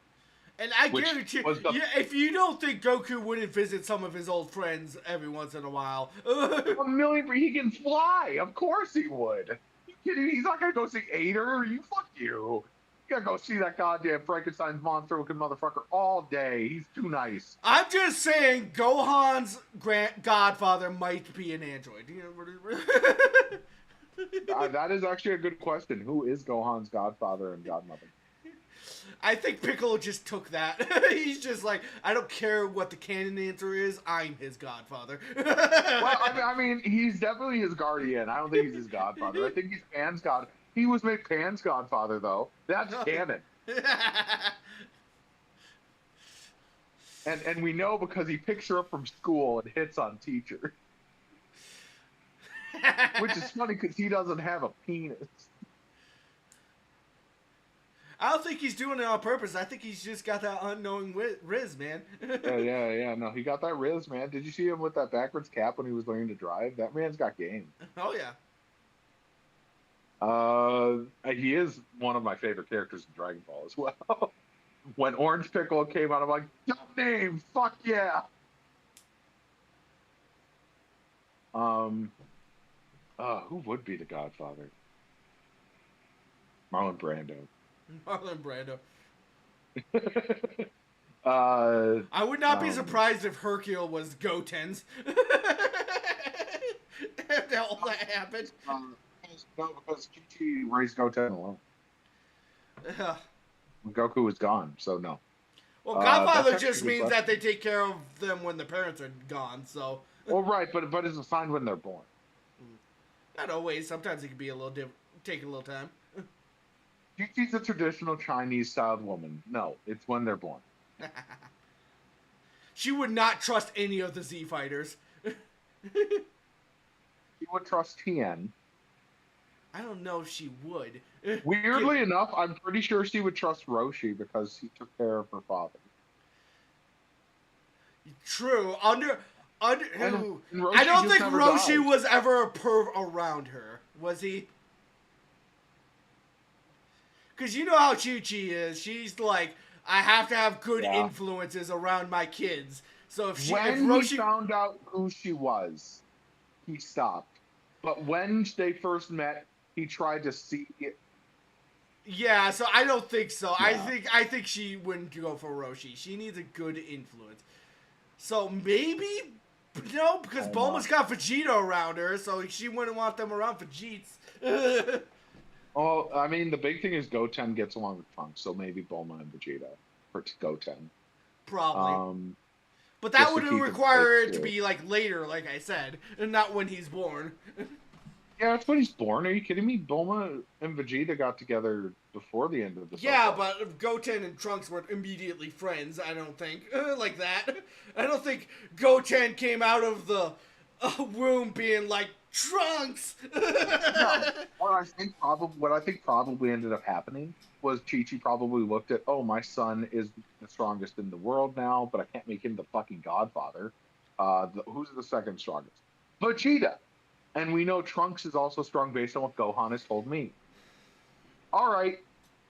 And I which guarantee was the you, if you don't think Goku wouldn't visit some of his old friends every once in a while. a million. He can fly. Of course he would. You kidding me? He's not gonna go see Ader. You fuck you. You gotta go see that goddamn Frankenstein's monster looking motherfucker all day. He's too nice. I'm just saying, Gohan's godfather might be an android. That is actually a good question. Who is Gohan's godfather and godmother? I think Piccolo just took that. He's just like, I don't care what the canon answer is, I'm his godfather. Well, I mean, he's definitely his guardian. I don't think he's his godfather. I think he's Pan's god. He was made Pan's godfather, though. That's canon. And we know because he picks her up from school and hits on teacher. Which is funny because he doesn't have a penis. I don't think he's doing it on purpose. I think he's just got that unknowing riz, man. Yeah. No, he got that riz, man. Did you see him with that backwards cap when he was learning to drive? That man's got game. Oh yeah. He is one of my favorite characters in Dragon Ball as well. When Orange Piccolo came out, I'm like, dope name, fuck yeah. Who would be the Godfather? Marlon Brando. Marlon Brando. uh, I would not be surprised if Hercule was Goten's. If all that happened. No, because Chi-Chi raised Goten alone. Goku was gone, so no. Well, Godfather That's just actually a good means that they take care of them when the parents are gone, so. Well, right, but it's assigned when they're born. Not always. Sometimes it can be a little take a little time. Chi-Chi's a traditional Chinese-styled woman. No, it's when they're born. She would not trust any of the Z fighters. She would trust Tien. I don't know if she would. Weirdly enough, I'm pretty sure she would trust Roshi because he took care of her father. True. And I don't just think never Roshi died. was ever a perv around her. Was he? Because you know how Chi-Chi is. She's like, I have to have good Yeah. influences around my kids. So if When Roshi... he found out who she was, he stopped. But when they first met, he tried to see it. Yeah, so I don't think so. Yeah. I think she wouldn't go for Roshi. She needs a good influence. So maybe no, because Bulma's got Vegeta around her, so she wouldn't want them around Vegeta. Oh, I mean, the big thing is Goten gets along with Trunks, so maybe Bulma and Vegeta for Goten. Probably. But that Just to would keep it require it to too. be like later, like I said, and not when he's born. Yeah, that's when he's born. Are you kidding me? Bulma and Vegeta got together before the end of the Yeah, Cell. but Goten and Trunks weren't immediately friends, I don't think. Like that. I don't think Goten came out of the womb being like, Trunks! No, what I think probably ended up happening was Chi-Chi probably looked at, oh, my son is the strongest in the world now, but I can't make him the fucking godfather. Who's the second strongest? Vegeta. And we know Trunks is also strong based on what Gohan has told me. All right,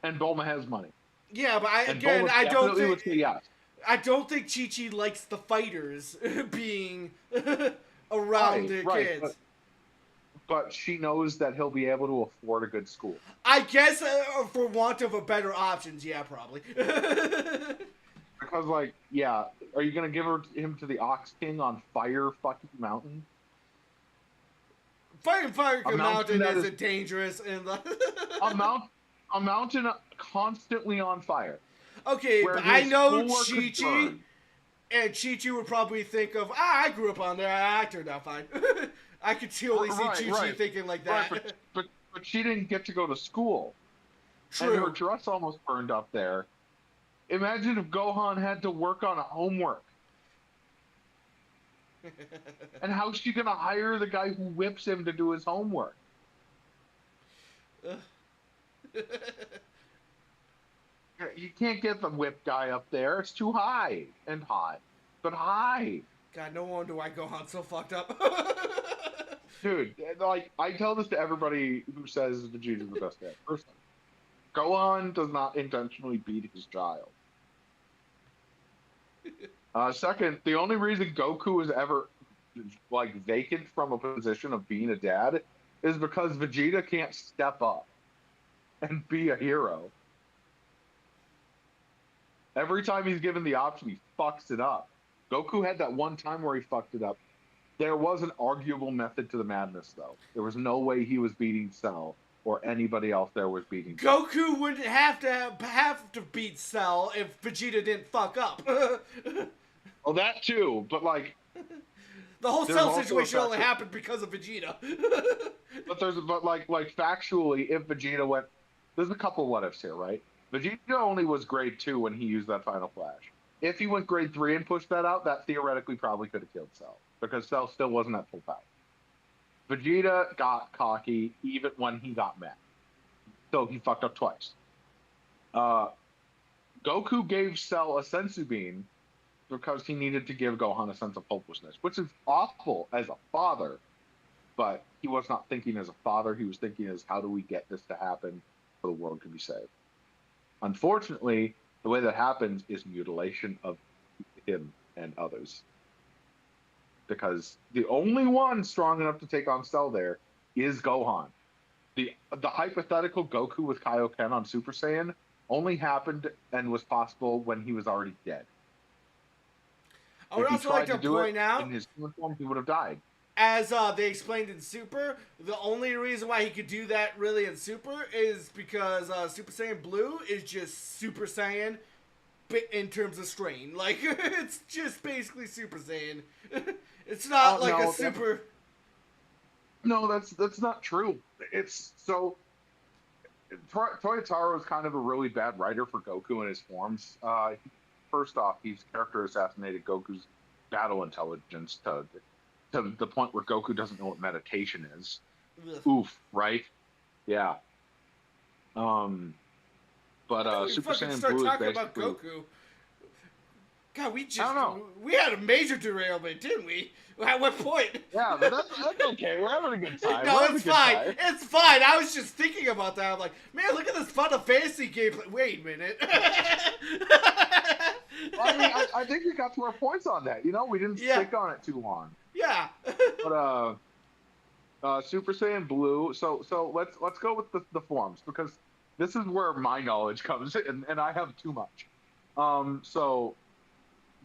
and Bulma has money, Yeah, but and Bulma definitely would say yes. I don't think Chi-Chi likes the fighters being around Right, the right, kids. but she knows that he'll be able to afford a good school. I guess for want of a better options, yeah, probably. Because, like, yeah, are you gonna give him to the Ox King on Fire fucking Mountain? Fighting Fire A mountain Mountain that isn't dangerous. And a mountain constantly on fire. Okay, Where but I his know schoolwork could Chi-Chi, burn. and Chi-Chi would probably think of, I grew up on there, I turned out fine. I could totally see Chi-Chi thinking like that. Right, but she didn't get to go to school. True. And her dress almost burned up there. Imagine if Gohan had to work on homework. And how's she gonna hire the guy who whips him to do his homework? You can't get the whip guy up there. It's too high and hot. But high. God, no wonder why Gohan's so fucked up. Dude, like, I tell this to everybody who says Vegeta's the best dad. First, Gohan does not intentionally beat his child. Second, the only reason Goku was ever, like, vacant from a position of being a dad is because Vegeta can't step up and be a hero. Every time he's given the option, he fucks it up. Goku had that one time where he fucked it up. There was an arguable method to the madness, though. There was no way he was beating Cell or anybody else there was beating Cell. Goku wouldn't have to beat Cell if Vegeta didn't fuck up. Well, that too, but like the whole Cell situation only happened because of Vegeta. but like factually, if Vegeta went, there's a couple what ifs here, right? Vegeta only was grade 2 when he used that Final Flash. If he went grade 3 and pushed that out, that theoretically probably could have killed Cell, because Cell still wasn't at full power. Vegeta got cocky even when he got mad, so he fucked up twice. Goku gave Cell a sensu bean because he needed to give Gohan a sense of hopelessness, which is awful as a father, but he was not thinking as a father. He was thinking as, how do we get this to happen so the world can be saved? Unfortunately, the way that happens is mutilation of him and others. Because the only one strong enough to take on Cell there is Gohan. The hypothetical Goku with Kaioken on Super Saiyan only happened and was possible when he was already dead. I would also like to point out, in his human form, he would have died. As they explained in Super, the only reason why he could do that really in Super is because Super Saiyan Blue is just Super Saiyan in terms of strain. Like, it's just basically Super Saiyan. It's not like a super... No, that's not true. It's so... Toyotaro is kind of a really bad writer for Goku and his forms. First off, he's character assassinated Goku's battle intelligence to the point where Goku doesn't know what meditation is. Ugh. Oof, right? Yeah. But Super Saiyan Blue is basically... about Goku. God, I don't know. we had a major derailment, didn't we? At what point? Yeah, but that's okay. We're having a good time. No, We're having it's a good fine. time. It's fine. I was just thinking about that. I'm like, man, look at this Final Fantasy gameplay. Wait a minute. Well, I mean, I think we got some more points on that. You know, we didn't Yeah. stick on it too long. Yeah. But Super Saiyan Blue. So let's go with the forms, because this is where my knowledge comes in, and I have too much. So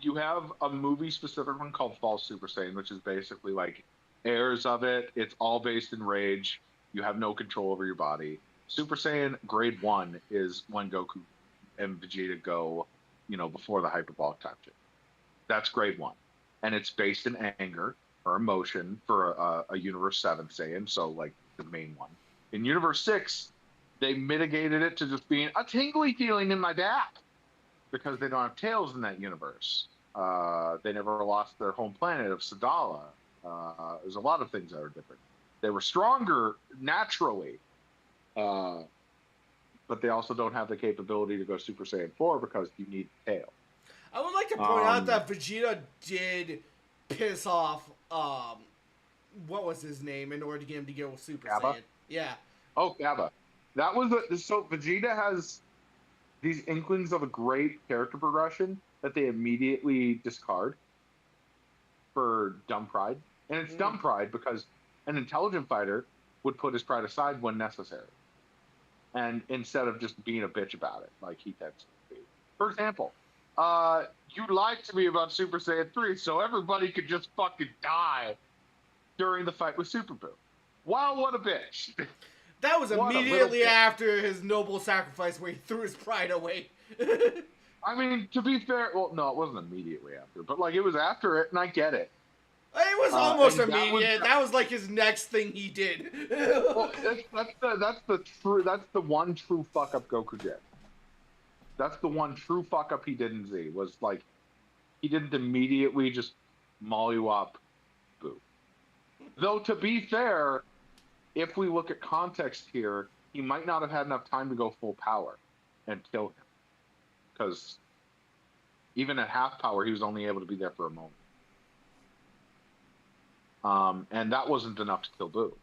you have a movie specific one called False Super Saiyan, which is basically like heirs of it. It's all based in rage. You have no control over your body. Super Saiyan Grade 1 is when Goku and Vegeta go, before the hyperbolic time shift. That's Grade 1. And it's based in anger or emotion for a Universe 7 Saiyan, so like the main one. In Universe 6, they mitigated it to just being a tingly feeling in my back, because they don't have tails in that universe. They never lost their home planet of Sadala. There's a lot of things that are different. They were stronger naturally, but they also don't have the capability to go Super Saiyan 4 because you need tail. I would like to point out that Vegeta did piss off, what was his name, in order to get him to go Super Kappa? Saiyan. Yeah. Oh, Kappa. That was so Vegeta has these inklings of a great character progression that they immediately discard for dumb pride. And it's dumb pride because an intelligent fighter would put his pride aside when necessary. And instead of just being a bitch about it, like he tends to be. For example, you lied to me about Super Saiyan 3, so everybody could just fucking die during the fight with Super Boo. Wow, what a bitch. That was immediately after his noble sacrifice where he threw his pride away. I mean, to be fair, well, no, it wasn't immediately after, but like it was after it, and I get it. It was almost immediate. That was like his next thing he did. Well, that's the one true fuck up Goku did. That's the one true fuck up he did in Z, was like he didn't immediately just maul you up, boo. Though to be fair, if we look at context here, he might not have had enough time to go full power and kill him, because even at half power, he was only able to be there for a moment. And that wasn't enough to kill Boo.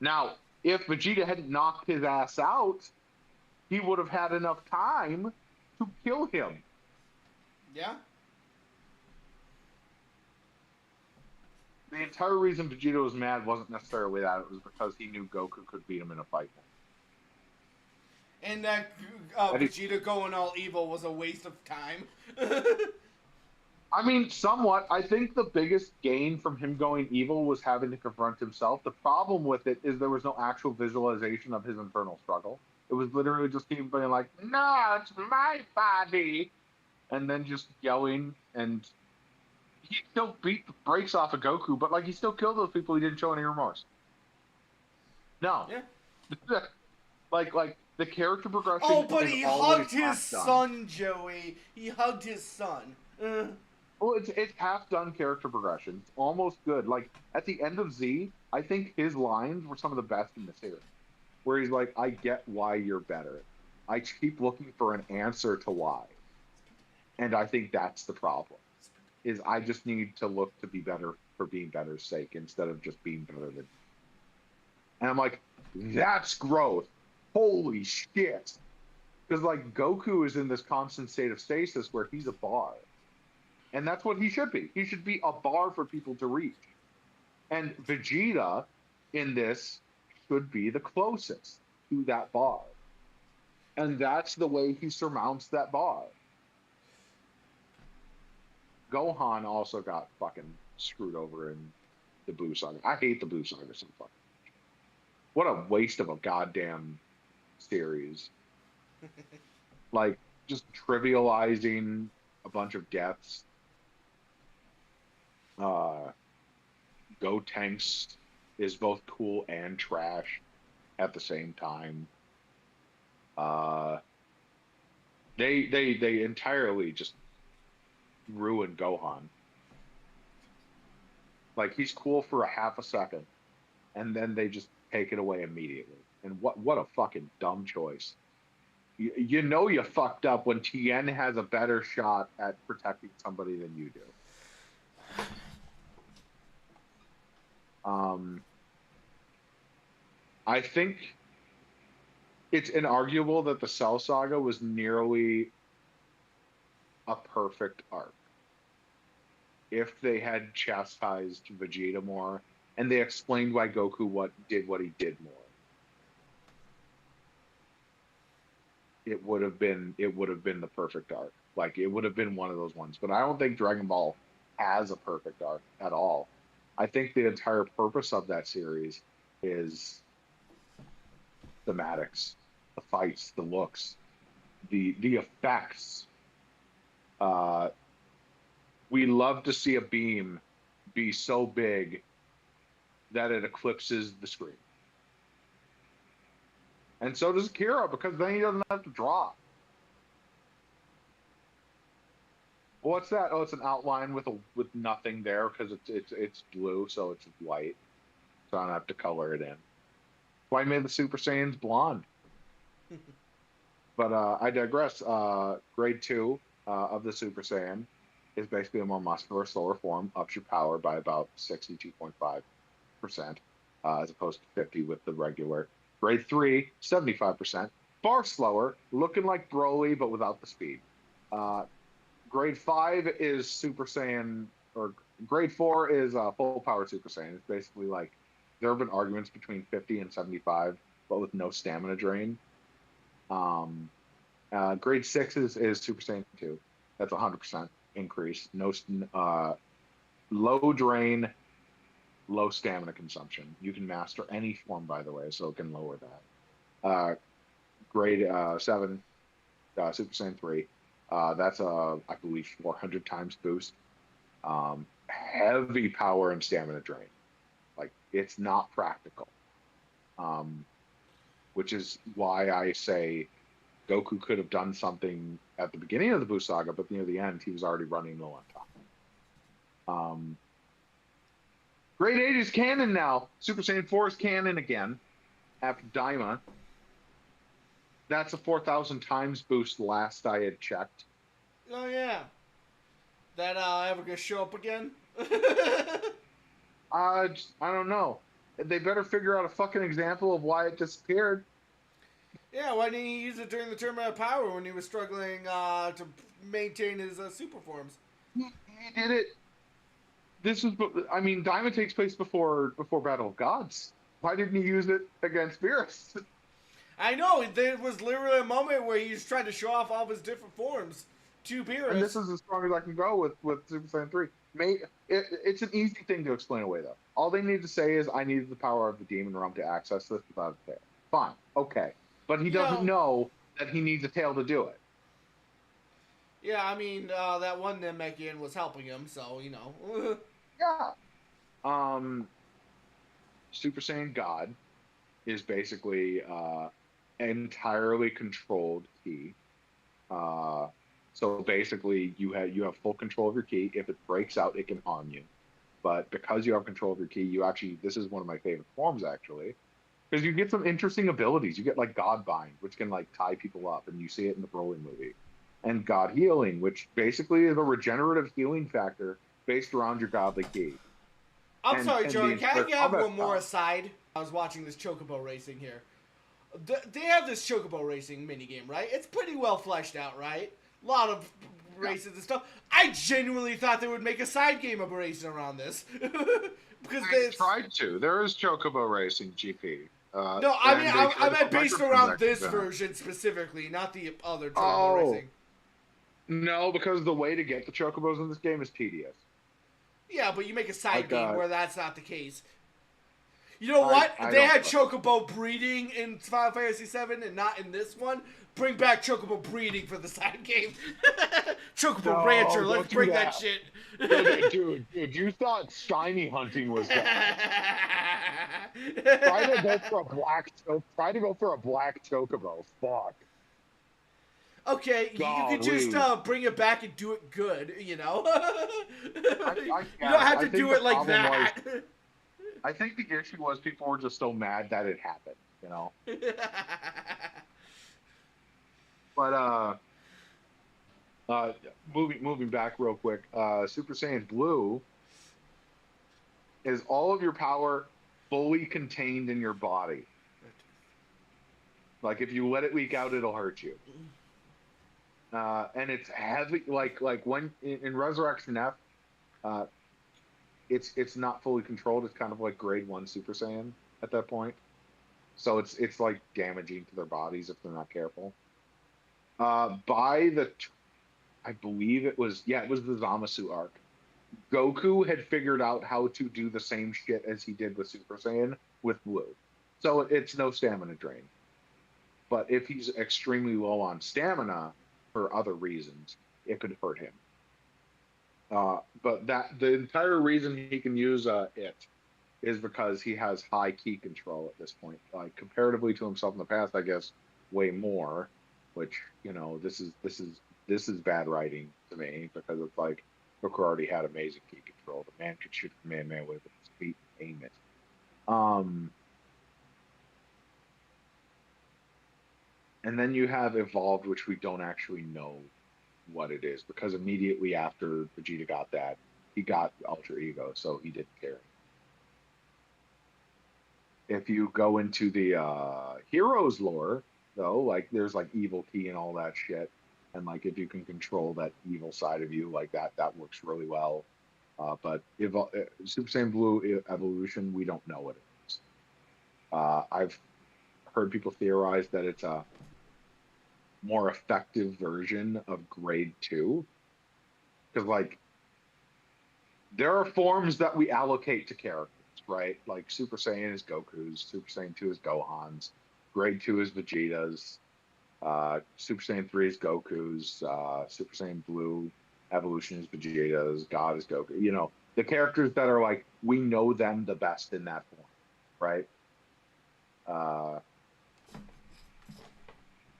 Now, if Vegeta hadn't knocked his ass out, he would have had enough time to kill him. Yeah. The entire reason Vegeta was mad wasn't necessarily that. It was because he knew Goku could beat him in a fight. And that Vegeta going all evil was a waste of time. I mean, somewhat. I think the biggest gain from him going evil was having to confront himself. The problem with it is there was no actual visualization of his internal struggle. It was literally just him being like, "No, it's my body," and then just yelling. And he still beat the brakes off of Goku, but like he still killed those people. He didn't show any remorse. No. Yeah. like the character progression. Oh, but he hugged his son, Joey. He hugged his son. Well, it's half done character progression. It's almost good. Like at the end of Z, I think his lines were some of the best in the series. Where he's like, "I get why you're better. I keep looking for an answer to why." And I think that's the problem. Is I just need to look to be better for being better's sake instead of just being better than. And I'm like, that's growth. Holy shit. Because like Goku is in this constant state of stasis where he's a bar. And that's what he should be. He should be a bar for people to reach. And Vegeta in this should be the closest to that bar. And that's the way he surmounts that bar. Gohan also got fucking screwed over in the Buu saga. I hate the Buu saga so fucking much. What a waste of a goddamn series. Like, just trivializing a bunch of deaths. Gotenks is both cool and trash at the same time. They entirely just ruined Gohan. Like, he's cool for a half a second, and then they just take it away immediately. And what a fucking dumb choice. You know you fucked up when Tien has a better shot at protecting somebody than you do. I think it's inarguable that the Cell Saga was nearly a perfect arc. If they had chastised Vegeta more and they explained why Goku what he did more, it would have been the perfect arc. Like it would have been one of those ones. But I don't think Dragon Ball has a perfect arc at all. I think the entire purpose of that series is thematics, the fights, the looks, the effects. Uh, we love to see a beam be so big that it eclipses the screen. And so does Kira, because then he doesn't have to draw. What's that? Oh, it's an outline with nothing there because it's blue, so it's white. So I don't have to color it in. Why made the Super Saiyans blonde? But I digress. Grade 2 of the Super Saiyan is basically a more muscular, slower form, ups your power by about 62.5%, as opposed to 50 with the regular. Grade 3, 75%, far slower, looking like Broly, but without the speed. Grade 5 is Super Saiyan, or Grade 4 is full power Super Saiyan. It's basically like, there have been arguments between 50 and 75, but with no stamina drain. Grade 6 is Super Saiyan 2. That's 100% increase. No low drain, low stamina consumption. You can master any form, by the way, so it can lower that. Grade 7, Super Saiyan 3. That's I believe 400 times boost. Heavy power and stamina drain. Like it's not practical. Which is why I say Goku could have done something at the beginning of the Buu Saga, but near the end he was already running low on time. Grade 8 is canon now. Super Saiyan 4 is canon again after Daima. That's a 4,000 times boost last I had checked. Oh, yeah. That ever gonna show up again? I don't know. They better figure out a fucking example of why it disappeared. Yeah, why didn't he use it during the Tournament of Power when he was struggling to maintain his super forms? He did it. I mean, Diamond takes place before Battle of Gods. Why didn't he use it against Beerus? I know, there was literally a moment where he's trying to show off all of his different forms to Beerus. And this is as strong as I can go with Super Saiyan 3. It's an easy thing to explain away, though. All they need to say is, I needed the power of the Demon Realm to access this without a tail. Fine, okay. But he doesn't know that he needs a tail to do it. Yeah, I mean, that one Namekian was helping him, so, you know. Yeah. Super Saiyan God is basically entirely controlled ki. So basically, you have full control of your ki. If it breaks out, it can harm you. But because you have control of your ki, this is one of my favorite forms, actually. Because you get some interesting abilities. You get, like, God Bind, which can, like, tie people up. And you see it in the Broly movie. And God Healing, which basically is a regenerative healing factor based around your godly ki. I'm sorry, Joey, can I have one more aside? I was watching this Chocobo racing here. They have this Chocobo racing minigame, right? It's pretty well fleshed out, right? A lot of races and stuff. I genuinely thought they would make a side game of racing around this. Because they tried to. There is Chocobo Racing GP. No, I mean, I meant based around this version specifically, not the other Chocobo racing. No, because the way to get the Chocobos in this game is tedious. Yeah, but you make a side game where that's not the case. You know what? They had Chocobo breeding in Final Fantasy VII and not in this one. Bring back Chocobo breeding for the side game. Chocobo Rancher, let's bring that shit. Dude, you thought shiny hunting was that. Try to go for a black Chocobo. Fuck. Okay, you could just bring it back and do it good, you know? You don't have to do it like that. I think the issue was people were just so mad that it happened, you know? But uh, moving back real quick. Super Saiyan Blue is all of your power fully contained in your body. Like if you let it leak out, it'll hurt you. And it's heavy. Like when in Resurrection F, uh, it's not fully controlled. It's kind of like grade 1 Super Saiyan at that point. So it's like damaging to their bodies if they're not careful. By the I believe it was, yeah, it was the Zamasu arc. Goku had figured out how to do the same shit as he did with Super Saiyan with Blue. So it's no stamina drain. But if he's extremely low on stamina for other reasons, it could hurt him. But that the entire reason he can use it is because he has high key control at this point. Like comparatively to himself in the past, I guess way more. Which this is bad writing to me because it's like Booker already had amazing key control. The man could shoot from man with his feet and aim it. And then you have Evolved, which we don't actually know what it is because immediately after Vegeta got that, he got Ultra Ego, so he didn't care. If you go into the Heroes lore, though, like there's like evil key and all that shit, and like if you can control that evil side of you, like that works really well. But Super Saiyan Blue evolution, we don't know what it is. I've heard people theorize that it's a more effective version of Grade 2, because like there are forms that we allocate to characters, right? Like Super Saiyan is Goku's, Super Saiyan 2 is Gohan's, Grade 2 is Vegeta's, Super Saiyan 3 is Goku's, Super Saiyan Blue evolution is Vegeta's, God is Goku. You know, the characters that are like, we know them the best in that form, right?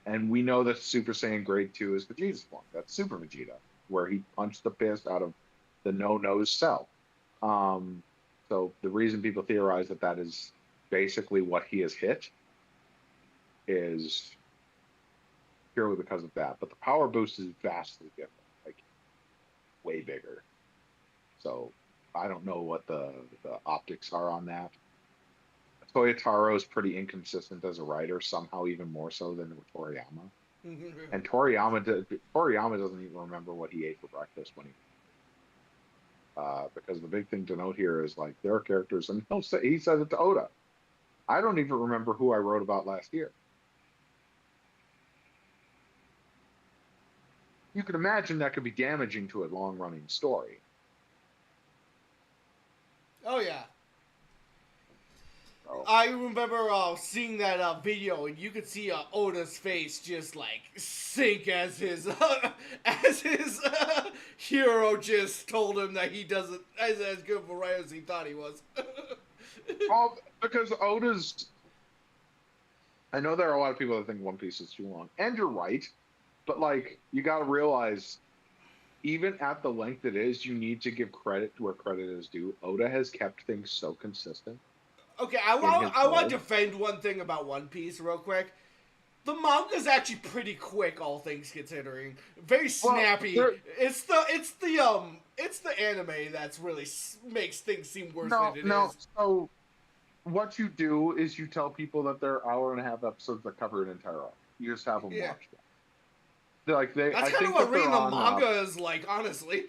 And we know that Super Saiyan Grade 2 is Vegeta's form. That's Super Vegeta, where he punched the piss out of the no-nose cell. So the reason people theorize that that is basically what he has hit is purely because of that. But the power boost is vastly different, like way bigger. So I don't know what the optics are on that. Toyotaro is pretty inconsistent as a writer, somehow even more so than Toriyama. And Toriyama doesn't even remember what he ate for breakfast when he. Because the big thing to note here is like there are characters, and he says it to Oda. I don't even remember who I wrote about last year. You can imagine that could be damaging to a long-running story. Oh yeah. So, I remember seeing that video, and you could see Oda's face just like sink as his hero just told him that he doesn't as good of a writer as he thought he was. well, because Oda's, I know there are a lot of people that think One Piece is too long, and you're right, but like you got to realize, even at the length it is, you need to give credit where credit is due. Oda has kept things so consistent. Okay, I want to defend one thing about One Piece real quick. The manga's actually pretty quick, all things considering. Very snappy. Well, it's the anime that's really makes things seem worse than it is. So what you do is you tell people that there are hour and a half episodes that cover an entire arc. You just have them watch them. That's kind of what reading the manga is like, honestly.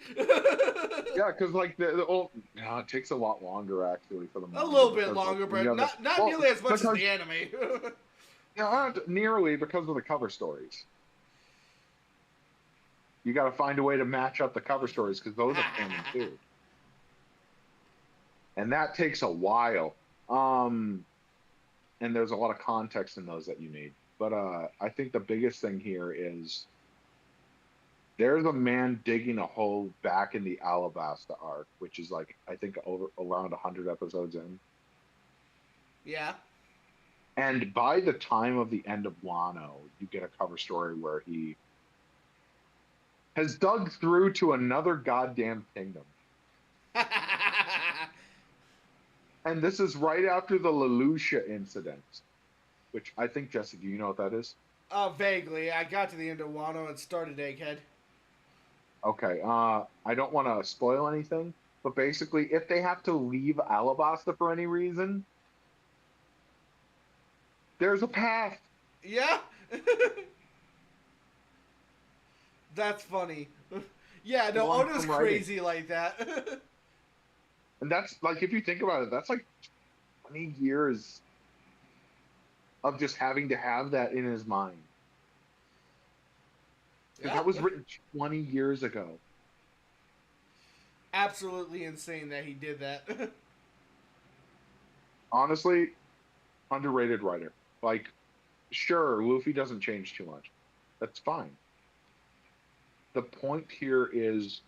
Yeah, because like it takes a lot longer actually for the manga. A little bit longer, but not nearly as much as the anime. Not nearly because of the cover stories. You got to find a way to match up the cover stories because those are canon too, and that takes a while. And there's a lot of context in those that you need. But I think the biggest thing here is there's a man digging a hole back in the Alabasta arc, which is like I think around 100 episodes in. Yeah. And by the time of the end of Wano, you get a cover story where he has dug through to another goddamn kingdom. And this is right after the Lelouch incident, which I think, Jesse, do you know what that is? Vaguely. I got to the end of Wano and started Egghead. Okay. I don't want to spoil anything, but basically, if they have to leave Alabasta for any reason, there's a path. Yeah? That's funny. Yeah, no, Oda's Long-term writing. crazy like that. And that's like, if you think about it, that's like 20 years of just having to have that in his mind. Because Yeah. that was written 20 years ago. Absolutely insane that he did that. Honestly, underrated writer. Like, sure, Luffy doesn't change too much. That's fine. The point here is,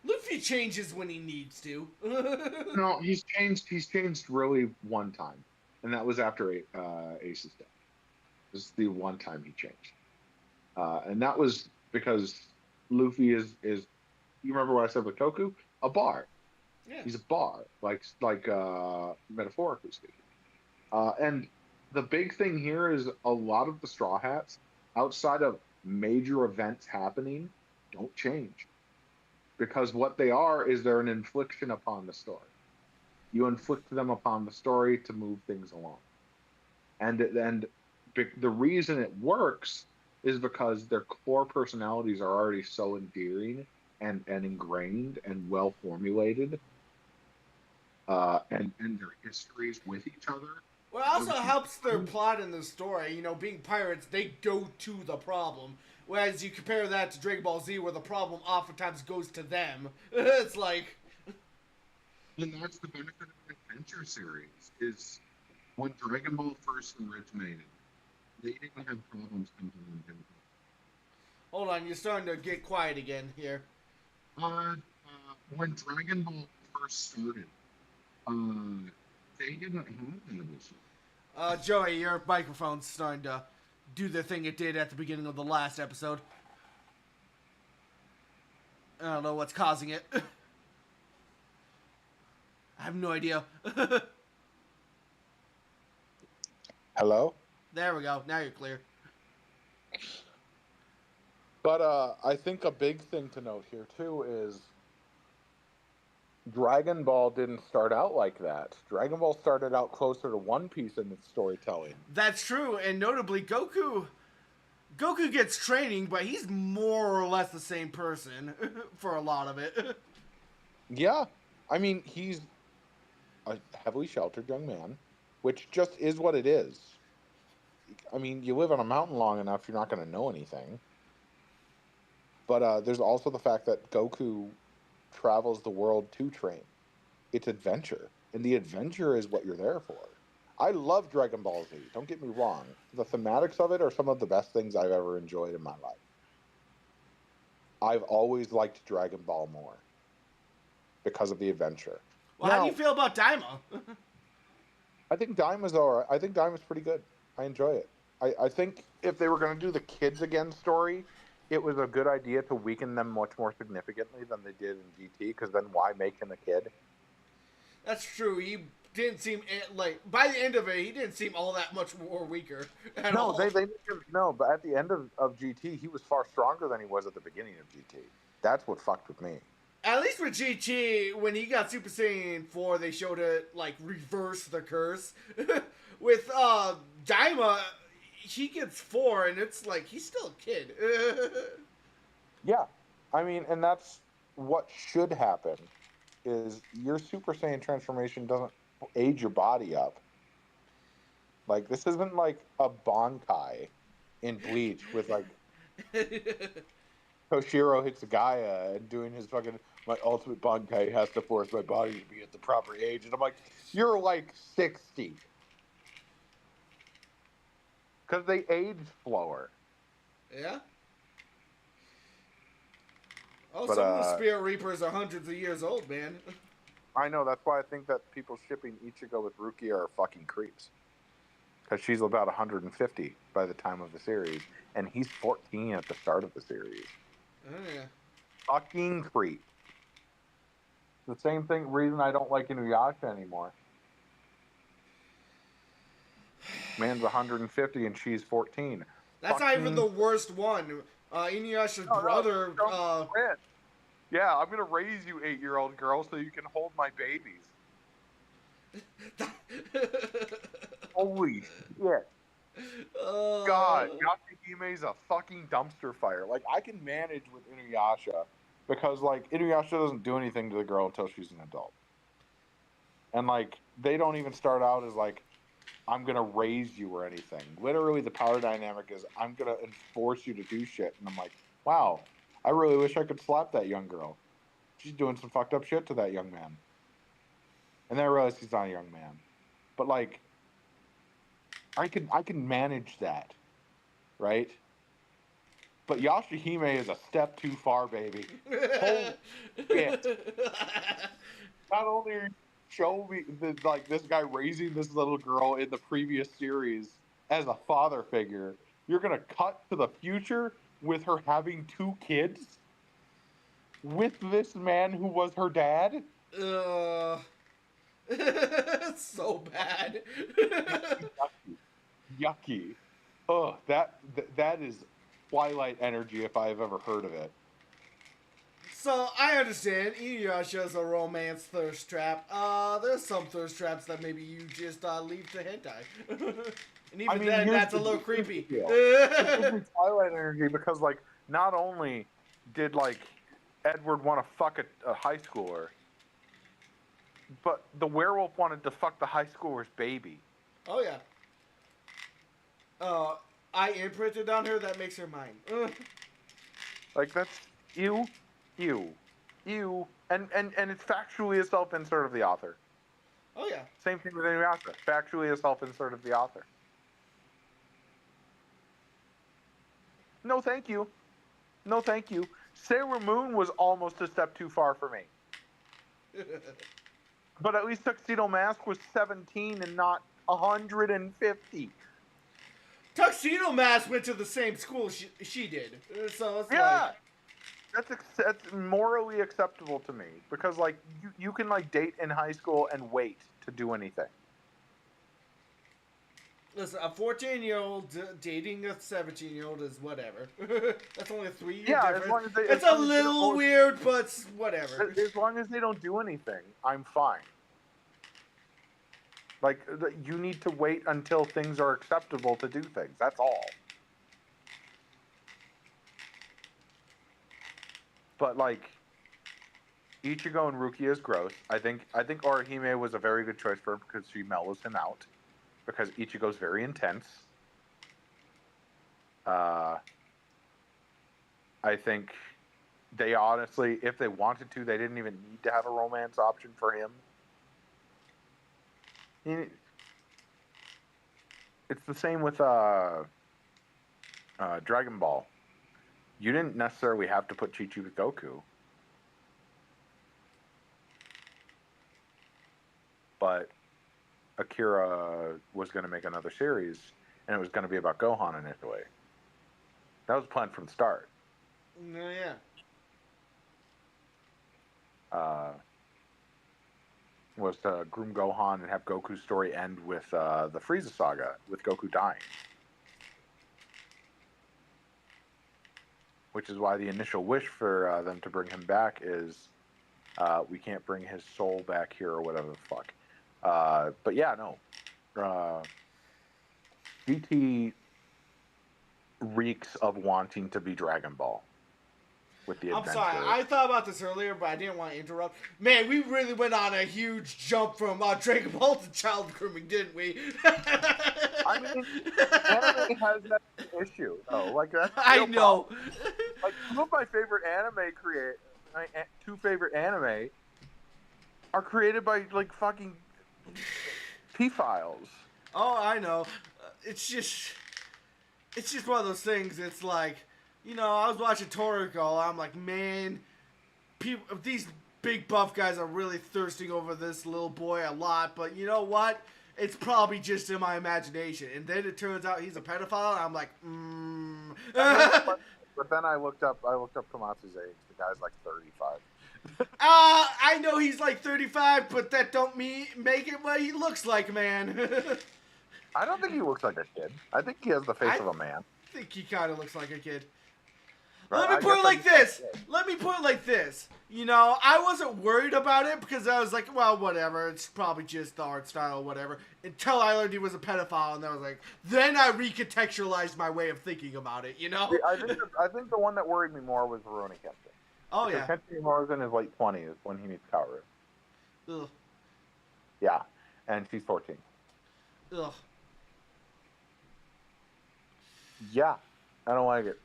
Luffy changes when he needs to. no, He's changed really one time, and that was after Ace's death. This is the one time he changed, and that was because Luffy is. You remember what I said with Koku? A bar. Yeah. He's a bar, metaphorically speaking. And the big thing here is a lot of the Straw Hats, outside of major events happening, don't change, because what they are is they're an infliction upon the story. You inflict them upon the story to move things along, and the reason it works is because their core personalities are already so endearing and ingrained and well formulated, and their histories with each other. Well, it also helps their plot in the story. You know, being pirates, they go to the problem. Whereas you compare that to Dragon Ball Z, where the problem oftentimes goes to them. It's like, And that's the benefit of an adventure series is when Dragon Ball first originated, they didn't have problems come to them. hold on, you're starting to get quiet again here. When Dragon Ball first started, uh, they didn't have that issue. Joey, your microphone's starting to do the thing it did at the beginning of the last episode. I don't know what's causing it. I have no idea. Hello? There we go. Now you're clear. But I think a big thing to note here too is Dragon Ball didn't start out like that. Dragon Ball started out closer to One Piece in its storytelling. That's true, and notably, Goku gets training, but he's more or less the same person for a lot of it. Yeah, I mean, he's a heavily sheltered young man, which just is what it is. I mean, you live on a mountain long enough, you're not going to know anything. But there's also the fact that Goku travels the world to train. It's adventure, and the adventure is what you're there for. I love Dragon Ball Z. Don't get me wrong. The thematics of it are some of the best things I've ever enjoyed in my life. I've always liked Dragon Ball more because of the adventure. Well, how do you feel about Daima? I think Daima's alright. I think Daima's pretty good. I enjoy it. I think if they were going to do the Kids Again story, it was a good idea to weaken them much more significantly than they did in GT, because then why make him a kid? That's true. He didn't seem like by the end of it, he didn't seem all that much more weaker at all. No, but at the end of GT, he was far stronger than he was at the beginning of GT. That's what fucked with me. At least with GT, when he got Super Saiyan 4, they showed it like reverse the curse. With Daima, he gets 4, and it's like he's still a kid. Yeah, I mean, and that's what should happen. Is your Super Saiyan transformation doesn't age your body up. Like, this isn't like a Bankai in Bleach with like Toshiro hits Gaia and doing his fucking, my ultimate Bankai has to force my body to be at the proper age. And I'm like, you're like 60. Because they age slower. Yeah. Oh, But, some of the Spirit Reapers are hundreds of years old, man. I know, that's why I think that people shipping Ichigo with Rukia are fucking creeps. Because she's about 150 by the time of the series, and he's 14 at the start of the series. Oh, yeah. Fucking creep. The same reason I don't like Inuyasha anymore. Man's 150 and she's 14. That's not even the worst one. Inuyasha's brother. Yeah, I'm gonna raise you 8-year-old girl so you can hold my babies. Holy shit. God, Yashihime's a fucking dumpster fire. Like, I can manage with Inuyasha because, like, Inuyasha doesn't do anything to the girl until she's an adult. And, like, they don't even start out as, like, I'm gonna raise you or anything. Literally, the power dynamic is I'm gonna enforce you to do shit. And I'm like, wow, I really wish I could slap that young girl. She's doing some fucked up shit to that young man. And then I realized he's not a young man. But, like, I can manage that, right? But Yashihime is a step too far, baby. Holy shit. Not only are you showing me this guy raising this little girl in the previous series as a father figure, you're gonna cut to the future with her having 2 kids with this man who was her dad. It's so bad. Yucky. Ugh, that is Twilight energy if I've ever heard of it. So, I understand, Inuyasha's a romance thirst trap. There's some thirst traps that maybe you just leave to hentai. And even then, that's a little creepy. It's Twilight energy because, like, not only did, like, Edward want to fuck a high schooler, but the werewolf wanted to fuck the high schooler's baby. Oh, yeah. I imprinted on her, that makes her mine. Like, that's ew. And it's factually a self-insert of the author. Oh, yeah. Same thing with Inuyasha. Factually a self-insert of the author. No, thank you. No, thank you. Sailor Moon was almost a step too far for me. But at least Tuxedo Mask was 17 and not 150. Tuxedo Mask went to the same school she did. So it's like... That's morally acceptable to me. Because, like, you can, like, date in high school and wait to do anything. Listen, a 14-year-old dating a 17-year-old is whatever. That's only a 3-year difference. As long as it's a little weird, but whatever. As long as they don't do anything, I'm fine. Like, you need to wait until things are acceptable to do things. That's all. But, like, Ichigo and Rukia is gross. I think Orihime was a very good choice for her because she mellows him out. Because Ichigo's very intense. I think they honestly, if they wanted to, they didn't even need to have a romance option for him. It's the same with Dragon Ball. You didn't necessarily have to put Chi-Chi with Goku. But Akira was going to make another series, and it was going to be about Gohan initially. That was planned from the start. Oh, yeah. Was to groom Gohan and have Goku's story end with the Frieza saga, with Goku dying. Which is why the initial wish for them to bring him back is we can't bring his soul back here or whatever the fuck. But yeah, no. GT reeks of wanting to be Dragon Ball with the adventure. I'm sorry, I thought about this earlier, but I didn't want to interrupt. Man, we really went on a huge jump from Dragon Ball to child grooming, didn't we? I mean, anime has that issue, though. Like, that's I know. Like, two of my favorite two favorite anime are created by, like, fucking P-Files. Oh, I know. It's just one of those things. It's like, you know, I was watching Toriko. I'm like, man, these big buff guys are really thirsting over this little boy a lot. But you know what? It's probably just in my imagination. And then it turns out he's a pedophile. And I'm like, But then I looked up Komatsu's age. The guy's like 35. I know he's like 35, but that don't make it what he looks like, man. I don't think he looks like a kid. I think he has the face of a man. I think he kind of looks like a kid. Right, Let me I put it guess like I- this. Let me put it like this. You know, I wasn't worried about it because I was like, well, whatever. It's probably just the art style or whatever. Until I learned he was a pedophile, and I was like, then I recontextualized my way of thinking about it, you know? See, I think the one that worried me more was Rurouni Kenshin. Oh, Because yeah. Kenshin Himura's in his late 20s when he meets Kaoru. Ugh. Yeah, and she's 14. Ugh. Yeah, I don't like it.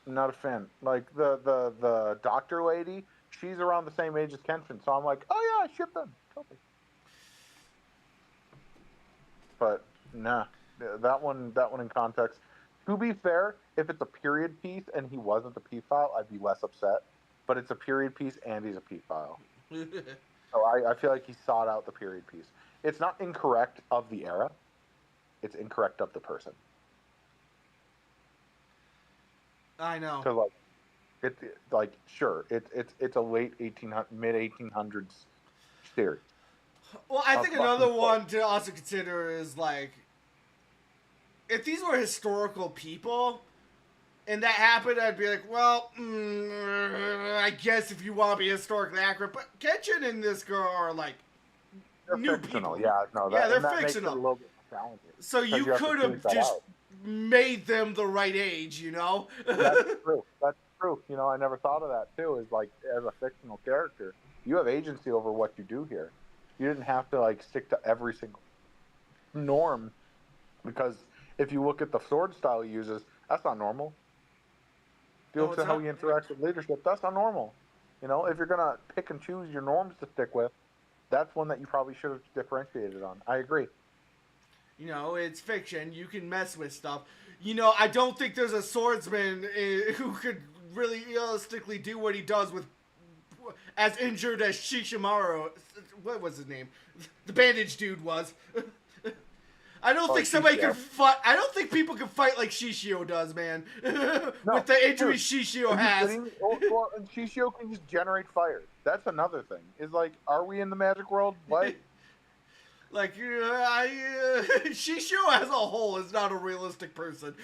I'm not a fan. Like the doctor lady, she's around the same age as Kenshin, so I'm like, oh yeah, ship them. Totally. But nah, that one in context. To be fair, if it's a period piece and he wasn't a pedophile, I'd be less upset. But it's a period piece and he's a pedophile. So I feel like he sought out the period piece. It's not incorrect of the era. It's incorrect of the person. I know. Because sure, it's a late 1800 mid 1800s series. Well, I think fucking another cool. one to also consider is, like, if these were historical people and that happened, I'd be like, well, I guess if you want to be historically accurate. But Kenshin and this girl are, like, They're new fictional. people. Yeah, no, Yeah, they're that makes it a fictional. little bit challenging. So you have to could tease have that just out. made them the right age, you know? That's true. That's true. You know, I never thought of that too. Is like as a fictional character, you have agency over what you do here. You didn't have to like stick to every single norm, because if you look at the sword style he uses, that's not normal. If you No, look it's at how not. he interacts with leadership, that's not normal. You know, if you're gonna pick and choose your norms to stick with, that's one that you probably should have differentiated on. I agree. You know, it's fiction. You can mess with stuff. You know, I don't think there's a swordsman who could really realistically do what he does with as injured as Shishimaru. What was his name? The bandage dude was. I don't think somebody Shishio. can fight. I don't think people can fight like Shishio does, man. With the injuries Shishio has. And Shishio can just generate fire. That's another thing. Is like, are we in the magic world? What? Like, Shishio as a whole is not a realistic person.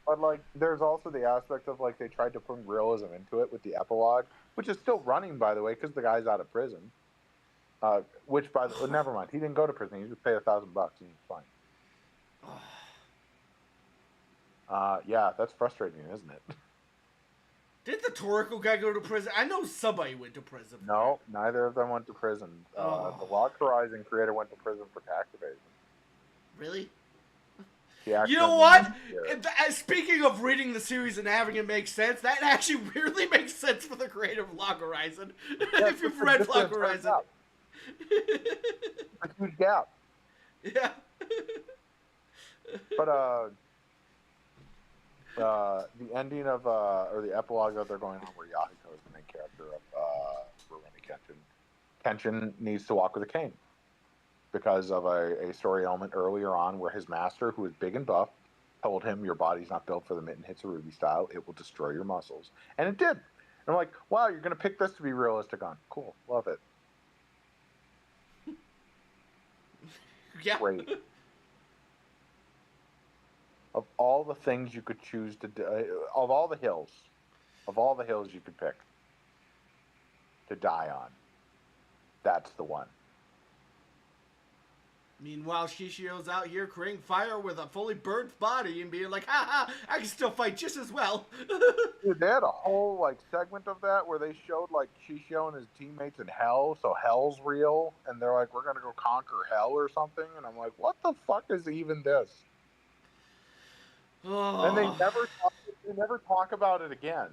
But like, there's also the aspect of like they tried to bring realism into it with the epilogue, which is still running, by the way, because the guy's out of prison. Which, by the never mind, he didn't go to prison. He just paid $1,000 and he's fine. Yeah, that's frustrating, isn't it? Did the Toriko guy go to prison? I know somebody went to prison. No, neither of them went to prison. The Lost Horizon creator went to prison for tax evasion. Really? You know what? Speaking of reading the series and having it make sense, that actually weirdly makes sense for the creator of Log Horizon. Yeah, if you've read Log Horizon. A huge gap. Yeah. But the ending of or the epilogue that they're going on, where Yahiko is the main character of Rurouni Kenshin. Kenshin needs to walk with a cane because of a story element earlier on where his master, who is big and buff, told him, your body's not built for the Mitten Hitsurugi style. It will destroy your muscles. And it did. And I'm like, wow, you're going to pick this to be realistic on. Cool. Love it. Yeah. Great. Of all the things you could choose to do, of all the hills you could pick to die on, that's the one. Meanwhile, Shishio's out here creating fire with a fully burnt body and being like, ha ha, I can still fight just as well. Dude, they had a whole like segment of that where they showed like Shishio and his teammates in hell, so hell's real, and they're like, we're gonna go conquer hell or something, and I'm like, what the fuck is even this? Oh. And they never talk about it again.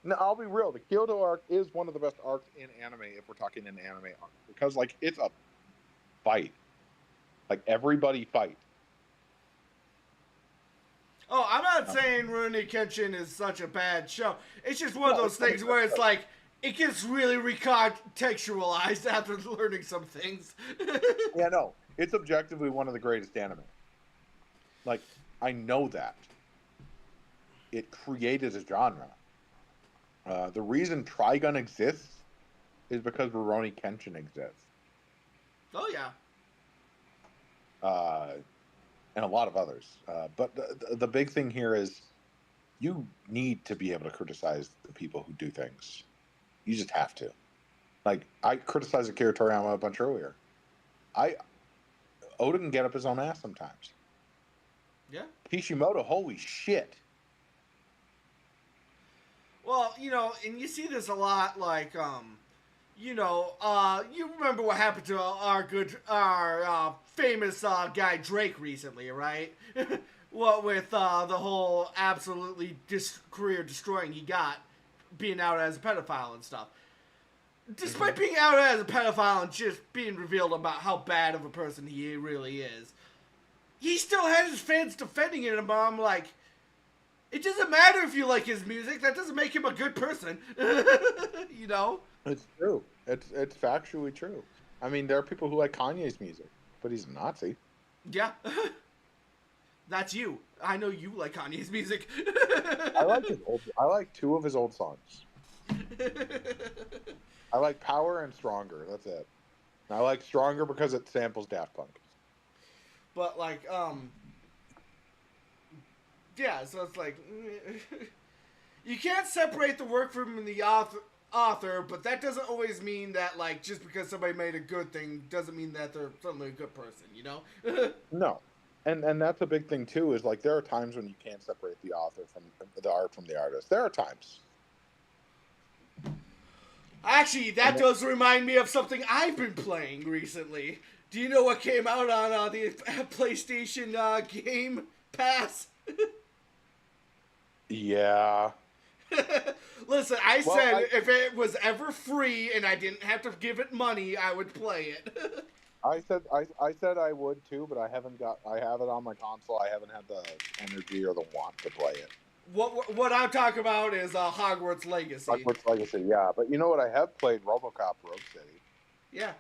No, I'll be real. The Kyoto arc is one of the best arcs in anime if we're talking an anime arc, because like it's a fight. Like everybody fight. Oh, I'm not saying Rurouni Kenshin is such a bad show. It's just one of those things where it's like, it gets really recontextualized after learning some things. Yeah, no. It's objectively one of the greatest anime. Like, I know that. It created a genre. The reason Trigun exists is because Rurouni Kenshin exists. Oh, yeah. and a lot of others. But the big thing here is you need to be able to criticize the people who do things. You just have to. Like, I criticized Akira Toriyama a bunch earlier. Oda can get up his own ass sometimes. Yeah. Kishimoto, holy shit. Well, and you see this a lot, like, you remember what happened to our famous guy Drake recently, right? What with the whole absolutely career destroying he got being out as a pedophile and stuff. Despite being out as a pedophile and just being revealed about how bad of a person he really is, he still had his fans defending him, and I'm like, it doesn't matter if you like his music, that doesn't make him a good person. It's true. It's factually true. I mean, there are people who like Kanye's music, but he's a Nazi. Yeah. That's you. I know you like Kanye's music. I like two of his old songs. I like Power and Stronger. That's it. And I like Stronger because it samples Daft Punk. But like, yeah. So it's like, you can't separate the work from the author, but that doesn't always mean that, like, just because somebody made a good thing doesn't mean that they're suddenly a good person. No. And that's a big thing too, is like there are times when you can't separate the author from the art from the artist. There are times. Actually, that does remind me of something I've been playing recently. Do you know what came out on the PlayStation Game Pass? Yeah. Listen, said if it was ever free and I didn't have to give it money, I would play it. I said I would too, but I have it on my console. I haven't had the energy or the want to play it. What I'm talking about is Hogwarts Legacy. Hogwarts Legacy, yeah. But you know what? I have played RoboCop Rogue City. Yeah.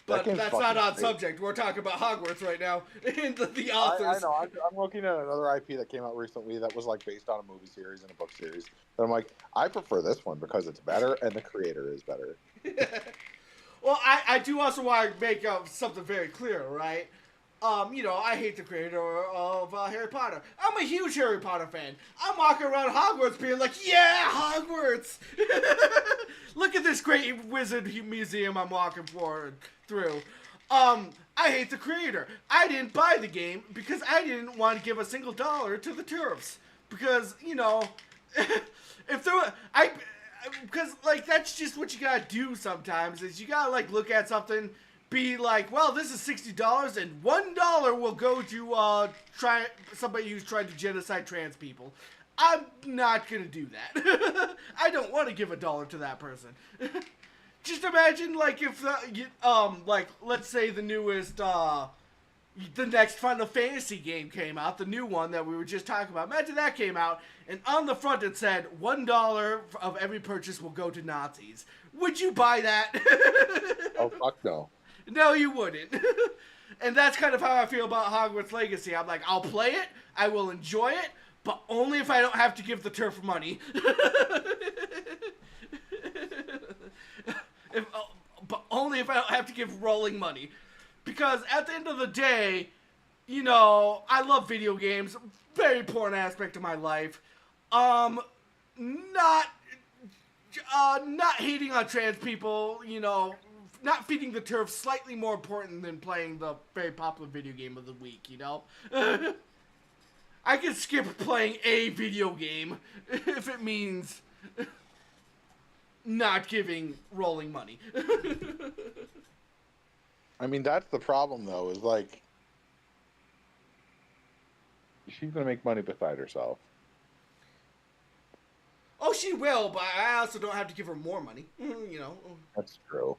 But that's not on subject. We're talking about Hogwarts right now. And the authors. I know. I'm looking at another IP that came out recently that was like based on a movie series and a book series. But I'm like, I prefer this one because it's better and the creator is better. Well, I do also want to make something very clear, right? I hate the creator of Harry Potter. I'm a huge Harry Potter fan. I'm walking around Hogwarts being like, yeah, Hogwarts! Look at this great wizard museum I'm walking through. I hate the creator. I didn't buy the game because I didn't want to give a single dollar to the turfs. Because, if there were... Because, like, that's just what you gotta do sometimes, is you gotta, like, look at something, be like, well, this is $60, and $1 will go to, somebody who's trying to genocide trans people. I'm not gonna do that. I don't want to give $1 to that person. Just imagine, like, if, let's say the newest, the next Final Fantasy game came out, the new one that we were just talking about. Imagine that came out, and on the front it said, $1 of every purchase will go to Nazis. Would you buy that? Oh, fuck no. No, you wouldn't. And that's kind of how I feel about Hogwarts Legacy. I'm like, I'll play it, I will enjoy it, but only if I don't have to give the turf money. But only if I don't have to give Rolling money. Because at the end of the day, I love video games. Very important aspect of my life. Not hating on trans people, not feeding the turf, slightly more important than playing the very popular video game of the week, I can skip playing a video game if it means not giving Rolling money. I mean, that's the problem, though, is like, she's going to make money beside herself. Oh, she will, but I also don't have to give her more money, That's true.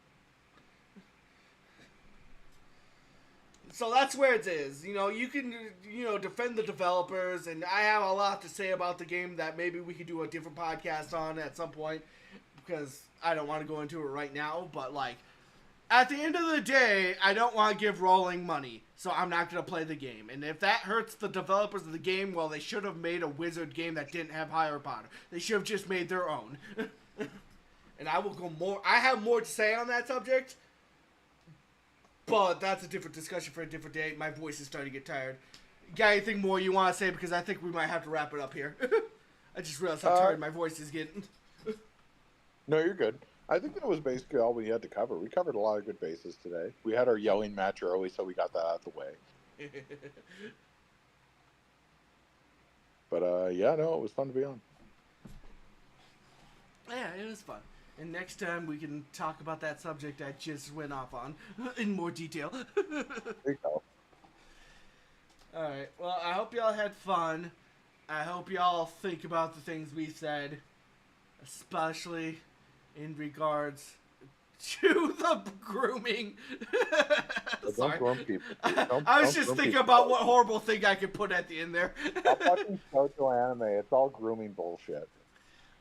So that's where it is. You can, defend the developers, and I have a lot to say about the game that maybe we could do a different podcast on at some point, because I don't want to go into it right now, but, like, at the end of the day, I don't want to give Rolling money, so I'm not going to play the game. And if that hurts the developers of the game, well, they should have made a Wizard game that didn't have Harry Potter. They should have just made their own. And I have more to say on that subject, but that's a different discussion for a different day. My voice is starting to get tired. got anything more you want to say? Because I think we might have to wrap it up here. I just realized how tired my voice is getting. No, you're good. I think that was basically all we had to cover. We covered a lot of good bases today. We had our yelling match early, so we got that out of the way. But yeah, no, it was fun to be on. Yeah, it was fun. And next time we can talk about that subject I just went off on in more detail. There you go. Alright, well, I hope y'all had fun. I hope y'all think about the things we said, especially in regards to the grooming. Don't groom people. I was just thinking about what horrible thing I could put at the end there. Stop watching shoujo anime. It's all grooming bullshit.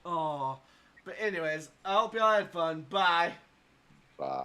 Oh, but anyways, I hope y'all had fun. Bye. Bye.